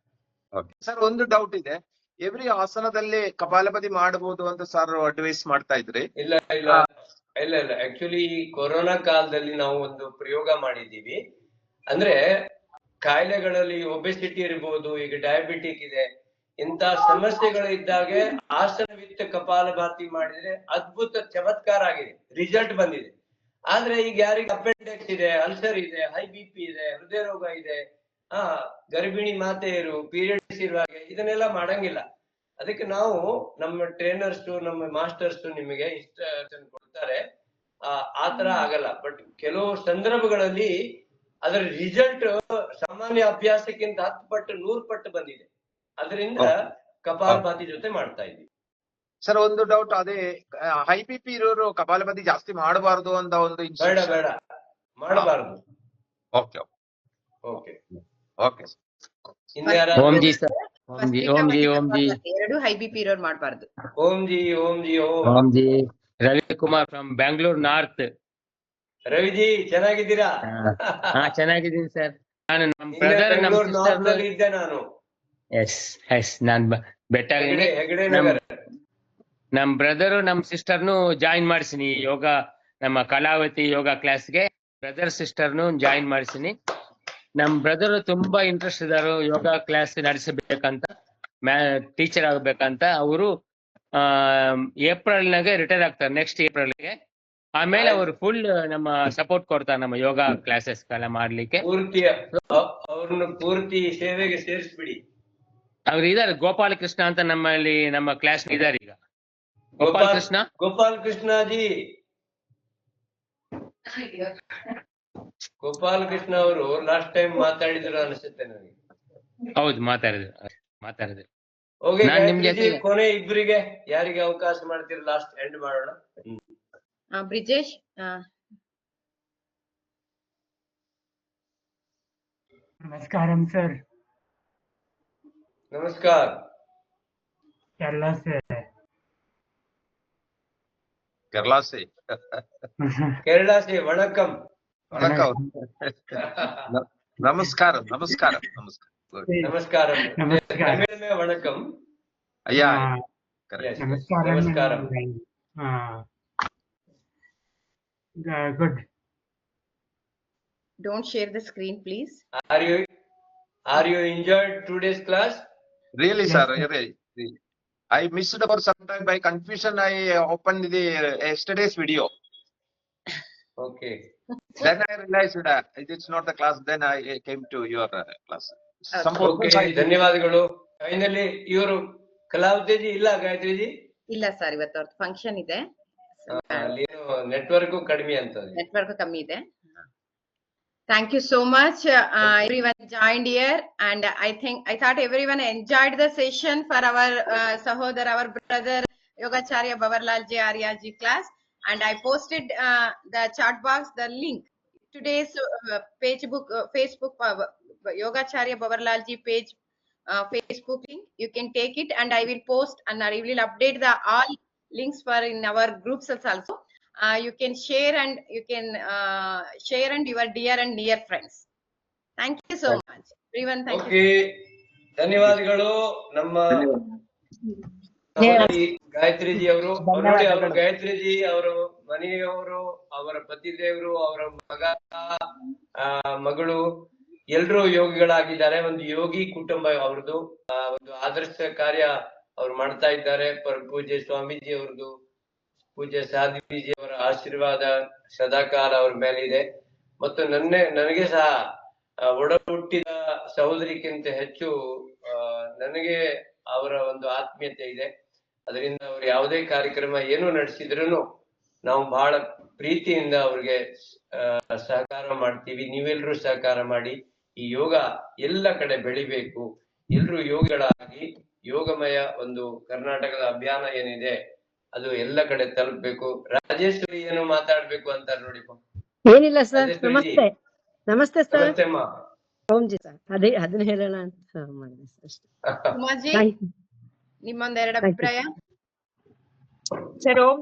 ಸರ್, ಒಂದು ಡೌಟ್ ಇದೆ. ಎವ್ರಿ ಆಸನದಲ್ಲಿ ಕಪಾಲಪತಿ ಮಾಡಬಹುದು ಅಂತ ಸರ್ ಅಡ್ವೈಸ್ ಮಾಡ್ತಾ ಇದ್ರಿ. ಇಲ್ಲ ಆಕ್ಚುಲಿ ಕೊರೋನಾ ಕಾಲದಲ್ಲಿ ನಾವು ಒಂದು ಪ್ರಯೋಗ ಮಾಡಿದೀವಿ. ಅಂದ್ರೆ ಕಾಯಿಲೆಗಳಲ್ಲಿ ಒಬೆಸಿಟಿ ಇರಬಹುದು, ಈಗ ಡಯಾಬಿಟಿಕ್ ಇದೆ, ಇಂತ ಸಮಸ್ಯೆಗಳು ಇದ್ದಾಗೆ ಆಸನವಿತ್ತ ಕಪಾಲಭಾತಿ ಮಾಡಿದ್ರೆ ಅದ್ಭುತ ಚಮತ್ಕಾರ ಆಗಿದೆ, ರಿಸಲ್ಟ್ ಬಂದಿದೆ. ಆದ್ರೆ ಈಗ ಯಾರಿಗೆ ಅಪೆಂಡಿಕ್ಸ್ ಇದೆ, ಅಲ್ಸರ್ ಇದೆ, ಹೈ BP ಇದೆ, ಹೃದಯ ರೋಗ ಇದೆ, ಗರ್ಭಿಣಿ ಮಾತೆಯರು, ಪೀರಿಯಡ್ಸ್ ಇರುವಾಗ ಇದನ್ನೆಲ್ಲ ಮಾಡಂಗಿಲ್ಲ. ಅದಕ್ಕೆ ನಾವು ನಮ್ಮ ಟ್ರೈನರ್ಸ್, ನಮ್ಮ ಮಾಸ್ಟರ್ಸ್ ನಿಮಗೆ ಇನ್ಸ್ಟ್ರಕ್ಷನ್ ಕೊಡ್ತಾರೆ. ಆತರ ಆಗಲ್ಲ. ಬಟ್ ಕೆಲವು ಸಂದರ್ಭಗಳಲ್ಲಿ ಅದರ ರಿಸಲ್ಟ್ ಸಾಮಾನ್ಯ ಅಭ್ಯಾಸಕ್ಕಿಂತ 10 ಪಟ್ಟು 100 ಪಟ್ಟು ಬಂದಿದೆ. ಅದರಿಂದ ಕಪಾಲಭಾತಿ ಜೊತೆ ಮಾಡ್ತಾ ಇದ್ದೀವಿ. ಸರ್, ಒಂದು ಡೌಟ್, ಅದೇ ಹೈ BP ಇರೋರು ಕಪಾಲಪತಿ ಜಾಸ್ತಿ ಮಾಡಬಾರ್ದು ಅಂತ ಒಂದು ಬೇಡ ಮಾಡಬಾರ್ದು. Okay okay okay. Om ji sir, ಎರಡು ಹೈ BP ಇರೋರು ಮಾಡಬಾರ್ದು. ಓಂ ಜಿ ಓಂ ಜಿ. Ravikumar from Bangalore north. ರವಿಜಿ, ಚೆನ್ನಾಗಿದ್ದೀರಾ? ಚೆನ್ನಾಗಿದ್ದೀನಿ ಸರ್. ನಾನು ನಮ್ಮ ಬ್ರದರ್, ನಮ್ಮ ಸಿಸ್ಟರ್ ಇದ್ದೆ ನಾನು. ಎಸ್ ನಾನ್ ಬೆಟ್ಟಾಗಿದ್ದೀನಿ. ನಮ್ ಬ್ರದರು ನಮ್ ಸಿಸ್ಟರ್ನು ಜಾಯಿನ್ ಮಾಡಿಸಿನಿ ಯೋಗ, ನಮ್ಮ ಕಲಾವತಿ ಯೋಗ ಕ್ಲಾಸ್ಗೆ ಬ್ರದರ್ ಸಿಸ್ಟರ್ನು ಜಾಯಿನ್ ಮಾಡಿಸಿನಿ. ನಮ್ ಬ್ರದರು ತುಂಬಾ ಇಂಟ್ರೆಸ್ಟ್ ಇದಾರು ಯೋಗ ಕ್ಲಾಸ್ ನಡೆಸಬೇಕಂತ, ಟೀಚರ್ ಆಗ್ಬೇಕಂತ. ಅವರು ಏಪ್ರಿಲ್ನಾಗೆ ರಿಟೈರ್ ಆಗ್ತಾರೆ, ನೆಕ್ಸ್ಟ್ ಏಪ್ರಿಲ್ಗೆ. ಆಮೇಲೆ ಅವರು ಫುಲ್ ನಮ್ಮ ಸಪೋರ್ಟ್ ಕೊಡ್ತಾರೆ ನಮ್ಮ ಯೋಗ ಕ್ಲಾಸಸ್ ಎಲ್ಲ ಮಾಡ್ಲಿಕ್ಕೆ. ಅವ್ರನ್ನ ಪೂರ್ತಿ ಸೇವೆಗೆ ಸೇರಿಸ್ಬಿಡಿ. ಅವ್ರು ಇದಾರೆ, ಗೋಪಾಲ ಕೃಷ್ಣ ಅಂತ ನಮ್ಮಲ್ಲಿ ನಮ್ಮ ಕ್ಲಾಸ್ ಇದಾರೆ ಈಗ. ಗೋಪಾಲ್ ಕೃಷ್ಣ ಅವರು ಲಾಸ್ಟ್ ಟೈಮ್ ಮಾತಾಡಿದ್ರು ಅನಿಸುತ್ತೆ ನನಗೆ. ಹೌದು, ಮಾತಾಡಿದ್ರು. ನಿಮ್ಗೆ ಕೊನೆ ಇಬ್ಬರಿಗೆ ಯಾರಿಗೆ ಅವಕಾಶ ಮಾಡ್ತೀರಿ? ಲಾಸ್ಟ್ ಎಂಡ್ ಮಾಡೋಣ. ಬ್ರಿಜೇಶ್. ನಮಸ್ಕಾರಂ ಸರ್. ನಮಸ್ಕಾರ. ಕೇರಳ से वणकम. ನಮಸ್ಕಾರ. तमिल में वणकम. ನಮಸ್ಕಾರಂ. Good. Don't share the screen, please. Are you enjoyed today's class? Really, sir. I missed for some time by confusion. I opened the yesterday's video. Okay. Then I realized that it's not the class. Then I came to your class. Okay. ಧನ್ಯವಾದಗಳು. Finally ಇವರು Kalavati G ಇಲ್ಲ, Gayatri G ಇಲ್ಲ sir, ಇವತ್ತು ಅವ್ರದ್ದು function ಇದೆ. Network ಕಡಿಮೆ ಅಂತ. Network ಕಮ್ಮಿ ಇದೆ. Thank you so much. Everyone joined here, and I thought everyone enjoyed the session for our Sahodar, our brother Yogacharya Bavarlal Ji Arya Ji class, and I posted the chat box the link. Today's Facebook Yogacharya Bavarlal Ji page Facebook link. You can take it, and I will post and I will update the all links for in our groups also. You can share and you can share and your dear and near friends. Thank you so much, everyone. Thank you. Okay, ಧನ್ಯವಾದಗಳು. ನಮ್ಮ ಗಾಯತ್ರಿಜಿ ಅವರು ನೋಡಿ, ಅವರು ಗಾಯತ್ರಿಜಿ ಅವರು ಮನೆಯವರು, ಅವರ ಪತಿದೇವರು, ಅವರ ಮಗ, ಮಗಳು ಎಲ್ರೂ ಯೋಗಿಗಳಾಗಿದ್ದಾರೆ. ಒಂದು ಯೋಗಿ ಕುಟುಂಬ ಅವ್ರದ್ದು. ಒಂದು ಆದರ್ಶ ಕಾರ್ಯ ಅವ್ರು ಮಾಡ್ತಾ ಇದ್ದಾರೆ. ಪೂಜ್ಯ ಸ್ವಾಮೀಜಿ ಅವ್ರದ್ದು, ಪೂಜ್ಯ ಸಾಧ್ವಿಜಿ ಅವರ ಆಶೀರ್ವಾದ ಸದಾಕಾಲ ಅವ್ರ ಮೇಲಿದೆ. ಮತ್ತು ನನಗೆ ಸಹ ಒಡ ಹುಟ್ಟಿದ ಸಹೋದರಿಗಿಂತ ಹೆಚ್ಚು ನನಗೆ ಅವರ ಒಂದು ಆತ್ಮೀಯತೆ ಇದೆ. ಅದರಿಂದ ಅವ್ರು ಯಾವುದೇ ಕಾರ್ಯಕ್ರಮ ಏನು ನಡೆಸಿದ್ರು ನಾವು ಬಹಳ ಪ್ರೀತಿಯಿಂದ ಅವ್ರಿಗೆ ಸಹಕಾರ ಮಾಡ್ತೀವಿ. ನೀವೆಲ್ರೂ ಸಹಕಾರ ಮಾಡಿ. ಈ ಯೋಗ ಎಲ್ಲ ಕಡೆ ಬೆಳಿಬೇಕು. ಎಲ್ರೂ ಯೋಗಿಗಳಾಗಿ ಯೋಗಮಯ ಒಂದು ಕರ್ನಾಟಕದ ಅಭಿಯಾನ ಏನಿದೆ ಅದು ಎಲ್ಲ ಕಡೆ ತಲುಪಬೇಕು. ರಾಜೇಶ್ವರಿ ಏನು ಮಾತಾಡ್ಬೇಕು ಅಂತ ನೋಡಿಪ್ಪ. ಏನಿಲ್ಲ ಸರ್, ನಮಸ್ತೆ. ನಮಸ್ತೆ ಸರ್. ನಮಸ್ತೆ ಅಮ್ಮ. ಓಂಜಿ ಸರ್, ಅದೇ ಅದನ್ನ ಹೇಳೋಣ ಅಂತ ಮಾಡಿದೆ ಅಷ್ಟೇ. ಉಮಾಜಿ, ನಿಮ್ಮೊಂದೆರಡು ಅಭಿಪ್ರಾಯ.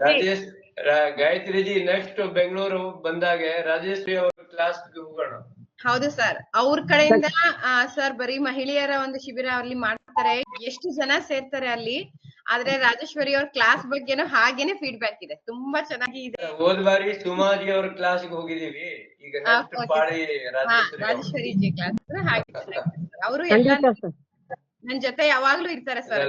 ರಾಜೇಶ್, ಗಾಯತ್ರಿಜಿ ನೆಕ್ಸ್ಟ್ ಬೆಂಗಳೂರು ಬಂದಾಗೆ ರಾಜೇಶ್ವರಿ ಅವ್ರ ಕ್ಲಾಸ್ಗೆ ಹೋಗೋಣ. ಹೌದು ಸರ್, ಅವ್ರ ಕಡೆಯಿಂದ ಸರ್ ಬರೀ ಮಹಿಳೆಯರ ಒಂದು ಶಿಬಿರ ಅಲ್ಲಿ ಮಾಡ್ತಾರೆ. ಎಷ್ಟು ಜನ ಸೇರ್ತಾರೆ ಅಲ್ಲಿ. ಆದ್ರೆ ರಾಜೇಶ್ವರಿ ಅವ್ರ ಕ್ಲಾಸ್ ಬಗ್ಗೆನೂ ಹಾಗೇನೆ ಫೀಡ್ಬ್ಯಾಕ್ ಇದೆ, ತುಂಬಾ ಚೆನ್ನಾಗಿ ಇದೆ. ಹೋದ್ ಬಾರಿ ಸುಮಾಜಿ ಅವ್ರ ಕ್ಲಾಸ್ಗೆ ಹೋಗಿದೀವಿ. ಈಗ ನೆಕ್ಸ್ಟ್ ಪಾಳಿ ರಾಜೇಶ್ವರಿ ಜಿ ಕ್ಲಾಸ್ ಹಾಗೆ ಅವರು ಎಲ್ಲ ನನ್ ಜೊತೆ ಯಾವಾಗ್ಲೂ ಇರ್ತಾರೆ ಸರ್.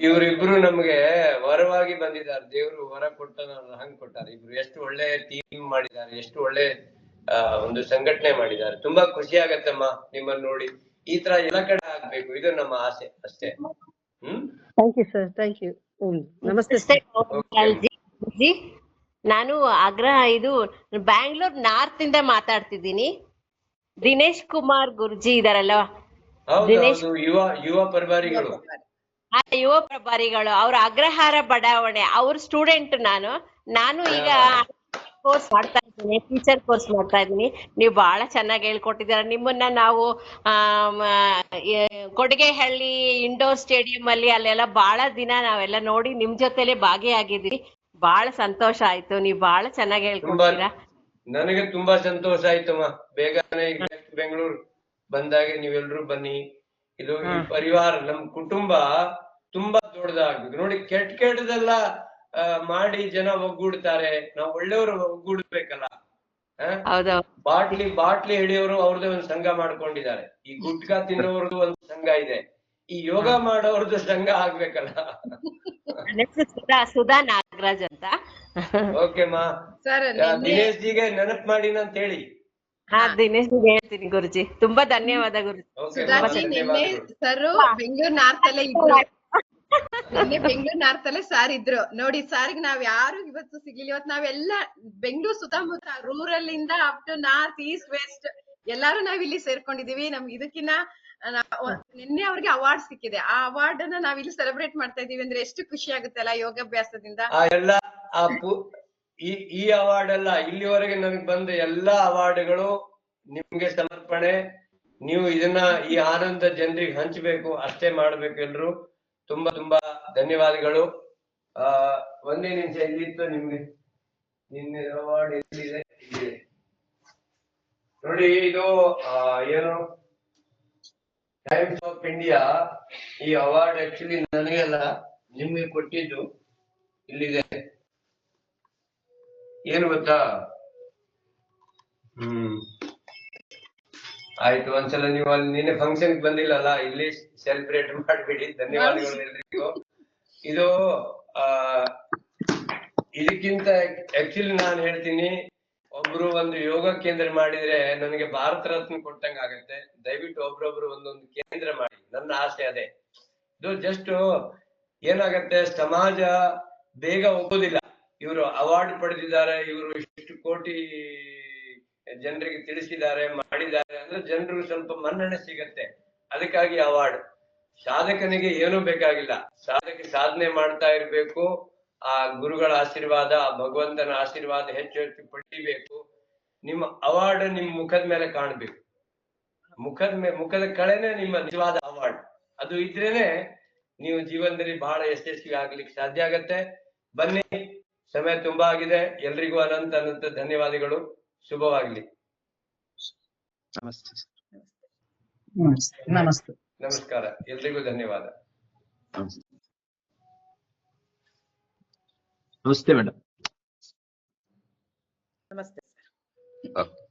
ಇವ್ರಿಬ್ರು ನಮ್ಗೆ ವರವಾಗಿ ಬಂದಿದ್ದಾರೆ. ದೇವ್ರು ವರ ಕೊಟ್ಟ ಹಂಗ್ ಕೊಟ್ಟಾರೆ. ಇಬ್ರು ಎಷ್ಟು ಒಳ್ಳೆ ಟೀಮ್ ಮಾಡಿದ್ದಾರೆ, ಎಷ್ಟು ಒಳ್ಳೆ ಒಂದು ಸಂಘಟನೆ ಮಾಡಿದ್ದಾರೆ. ತುಂಬಾ ಖುಷಿ ಆಗತ್ತಮ್ಮ ನಿಮ್ಮನ್ನ ನೋಡಿ. ಈ ತರ ಎಲ್ಲ ಕಡೆ ಆಗ್ಬೇಕು, ಇದು ನಮ್ಮ ಆಸೆ ಅಷ್ಟೇ. Thank you sir, thank you. ನಮಸ್ತೆ ಜಿ. ನಾನು ಇದು ಬ್ಯಾಂಗ್ಳೂರ್ ನಾರ್ತ್ ಇಂದ ಮಾತಾಡ್ತಿದ್ದೀನಿ. ದಿನೇಶ್ ಕುಮಾರ್ ಗುರುಜಿ ಇದಾರಲ್ಲ, ಯುವ ಪ್ರಭಾರಿಗಳು, ಯುವ ಪ್ರಭಾರಿಗಳು, ಅವ್ರ ಅಗ್ರಹಾರ ಬಡಾವಣೆ ಅವ್ರ ಸ್ಟೂಡೆಂಟ್. ನಾನು ಈಗ ಕೋರ್ಸ್ ಮಾಡ್ತಾ ಇದ್ದೀನಿ, ಟೀಚರ್ ಕೋರ್ಸ್ ಮಾಡ್ತಾ ಇದ್ದೀನಿ. ನೀವು ಬಹಳ ಚೆನ್ನಾಗಿ ಹೇಳ್ಕೊಟ್ಟಿದ್ದೀರ. ನಿಮ್ಮನ್ನ ನಾವು ಕೊಡಗೆಹಳ್ಳಿ ಇಂಡೋರ್ ಸ್ಟೇಡಿಯಂ ಅಲ್ಲಿ ಅಲ್ಲೆಲ್ಲ ಬಹಳ ದಿನ ನಾವೆಲ್ಲ ನೋಡಿ ನಿಮ್ ಜೊತೆಲೆ ಭಾಗಿಯಾಗಿದ್ದೀವಿ. ಬಹಳ ಸಂತೋಷ ಆಯ್ತು. ನೀವು ಬಹಳ ಚೆನ್ನಾಗಿ ಹೇಳ್ಕೊಡ್ತೀರಾ. ನನಗೆ ತುಂಬಾ ಸಂತೋಷ ಆಯ್ತಮ್ಮ. ಬೇಗನೆ ಬೆಂಗಳೂರು ಬಂದಾಗೆ ನೀವೆಲ್ರೂ ಬನ್ನಿ. ಇದು ಈ ಪರಿವಾರ, ನಮ್ ಕುಟುಂಬ ತುಂಬಾ ದೊಡ್ಡದಾಗ್ಬೇಕು ನೋಡಿ. ಕೆಟ್ಟದೆಲ್ಲ ಮಾಡಿ ಜನ ಒಗ್ಗೂಡ್ತಾರೆ. ನಾವು ಒಳ್ಳೆಯವರು ಒಗ್ಗೂಡ್ಬೇಕಲ್ಲ. ಬಾಟ್ಲಿ ಹಿಡಿಯೋರು ಅವ್ರದೇ ಒಂದು ಸಂಘ ಮಾಡ್ಕೊಂಡಿದ್ದಾರೆ. ಈ ಗುಟ್ಕಾ ತಿನ್ನೋರ್ದು ಒಂದು ಸಂಘ ಇದೆ. ಈ ಯೋಗ ಮಾಡೋರ್ದು ಸಂಘ ಆಗ್ಬೇಕಲ್ಲ. ಸುಧಾ ನಾಗರಾಜ್ ಅಂತ. ಓಕೆಮ್ಮ, ದಿನೇಶ್ ಜಿಗೆ ನೆನಪು ಮಾಡಿನ ಅಂತ ಹೇಳಿ. ದಿನೇಶ್ ಹೇಳ್ತೀನಿ ಗುರುಜಿ. ತುಂಬಾ ಧನ್ಯವಾದ ಗುರುಜಿ. ಸರ್ ಬೆಂಗಳೂರು ನಾರ್ತ್ ಅಲ್ಲೇ ಇದ್ರು, ಬೆಂಗಳೂರು ನಾರ್ತ್ ಅಲ್ಲೇ ಸಾರ್ ಇದ್ರು ನೋಡಿ. ಸಾರ್ಗೆ ನಾವ್ ಯಾರು ಇವತ್ತು ಸಿಗ್ಲಿಲ್ಲ. ಇವತ್ತು ನಾವೆಲ್ಲ ಬೆಂಗಳೂರು ಸುತ್ತಮುತ್ತ ರೂರಲ್ ಇಂದ up to north east west ಎಲ್ಲಾರು ನಾವ್ ಇಲ್ಲಿ ಸೇರ್ಕೊಂಡಿದೀವಿ. ನಮ್ಗೆ ಇದಕ್ಕಿನ್ನ ನಿನ್ನೆ ಅವ್ರಿಗೆ ಅವಾರ್ಡ್ ಸಿಕ್ಕಿದೆ. ಆ ಅವಾರ್ಡ್ ಅನ್ನ ನಾವ್ ಇಲ್ಲಿ ಸೆಲೆಬ್ರೇಟ್ ಮಾಡ್ತಾ ಇದೀವಿ ಅಂದ್ರೆ ಎಷ್ಟು ಖುಷಿ ಆಗುತ್ತೆ ಅಲ್ಲ ಯೋಗಾಭ್ಯಾಸದಿಂದ. ಈ ಅವಾರ್ಡ್ ಅಲ್ಲ, ಇಲ್ಲಿವರೆಗೆ ನಮಗ್ ಬಂದ ಎಲ್ಲಾ ಅವಾರ್ಡ್ಗಳು ನಿಮ್ಗೆ ಸಮರ್ಪಣೆ. ನೀವು ಇದನ್ನ ಈ ಆನಂದ ಜನರಿಗೆ ಹಂಚಬೇಕು, ಅಷ್ಟೇ ಮಾಡ್ಬೇಕು ಎಲ್ರು. ತುಂಬಾ ತುಂಬಾ ಧನ್ಯವಾದಗಳು. ಒಂದೇ ನಿಮಿಷ, ಇಲ್ಲಿತ್ತು ನಿಮ್ಗೆ ನಿನ್ನೆ ಅವಾರ್ಡ್ ಎಲ್ಲಿದೆ ನೋಡಿ. ಇದು ಏನು ಟೈಮ್ಸ್ ಆಫ್ ಇಂಡಿಯಾ ಈ ಅವಾರ್ಡ್ ಆಕ್ಚುಲಿ ನನಗೆಲ್ಲ ನಿಮ್ಗೆ ಕೊಟ್ಟಿದ್ದು ಇಲ್ಲಿದೆ. ಏನು ಗೊತ್ತಾ, ಆಯ್ತು. ಒಂದ್ಸಲ ನೀವು ಅಲ್ಲಿ ನಿನ್ನೆ ಫಂಕ್ಷನ್ ಬಂದಿಲ್ಲಲ್ಲ, ಇಲ್ಲಿ ಸೆಲೆಬ್ರೇಟ್ ಮಾಡ್ಬಿಡಿ. ಧನ್ಯವಾದಗಳು ಎಲ್ರಿಗೂ. ಇದು ಇದಕ್ಕಿಂತ ಆಕ್ಚುಲಿ ನಾನು ಹೇಳ್ತೀನಿ, ಒಬ್ರು ಒಂದು ಯೋಗ ಕೇಂದ್ರ ಮಾಡಿದ್ರೆ ನನಗೆ ಭಾರತ ರತ್ನ ಕೊಟ್ಟಂಗ ಆಗತ್ತೆ. ದಯವಿಟ್ಟು ಒಬ್ರೊಬ್ರು ಒಂದೊಂದು ಕೇಂದ್ರ ಮಾಡಿ. ನನ್ನ ಆಸೆ ಅದೇ. ಇದು ಜಸ್ಟ್ ಏನಾಗತ್ತೆ, ಸಮಾಜ ಬೇಗ ಒಪ್ಪೋದಿಲ್ಲ. ಇವರು ಅವಾರ್ಡ್ ಪಡೆದಿದ್ದಾರೆ, ಇವರು ಇಷ್ಟು ಕೋಟಿ ಜನರಿಗೆ ತಿಳಿಸಿದ್ದಾರೆ, ಮಾಡಿದ್ದಾರೆ ಅಂದ್ರೆ ಜನರು ಸ್ವಲ್ಪ ಮನ್ನಣೆ ಸಿಗತ್ತೆ. ಅದಕ್ಕಾಗಿ ಅವಾರ್ಡ್. ಸಾಧಕನಿಗೆ ಏನೂ ಬೇಕಾಗಿಲ್ಲ. ಸಾಧನೆ ಮಾಡ್ತಾ ಇರ್ಬೇಕು. ಆ ಗುರುಗಳ ಆಶೀರ್ವಾದ, ಆ ಭಗವಂತನ ಆಶೀರ್ವಾದ ಹೆಚ್ಚು ಹೆಚ್ಚು ಪಡಿಬೇಕು. ನಿಮ್ಮ ಅವಾರ್ಡ್ ನಿಮ್ ಮುಖದ ಮೇಲೆ ಕಾಣ್ಬೇಕು. ಮುಖದ ಕಳೆನೆ ನಿಮ್ಮ ನಿಜವಾದ ಅವಾರ್ಡ್. ಅದು ಇದ್ರೇನೆ ನೀವು ಜೀವನದಲ್ಲಿ ಬಹಳ ಯಶಸ್ವಿ ಆಗ್ಲಿಕ್ಕೆ ಸಾಧ್ಯ ಆಗತ್ತೆ. ಬನ್ನಿ, ಸಮಯ ತುಂಬಾ ಆಗಿದೆ. ಎಲ್ರಿಗೂ ಅನಂತ ಧನ್ಯವಾದಗಳು. ಶುಭವಾಗ್ಲಿ. ನಮಸ್ತೆ. ನಮಸ್ತೆ. ನಮಸ್ಕಾರ. ಎಲ್ರಿಗೂ ಧನ್ಯವಾದ. ನಮಸ್ತೆ ಮೇಡಮ್. ನಮಸ್ತೆ ಸರ್. ಓಕೆ.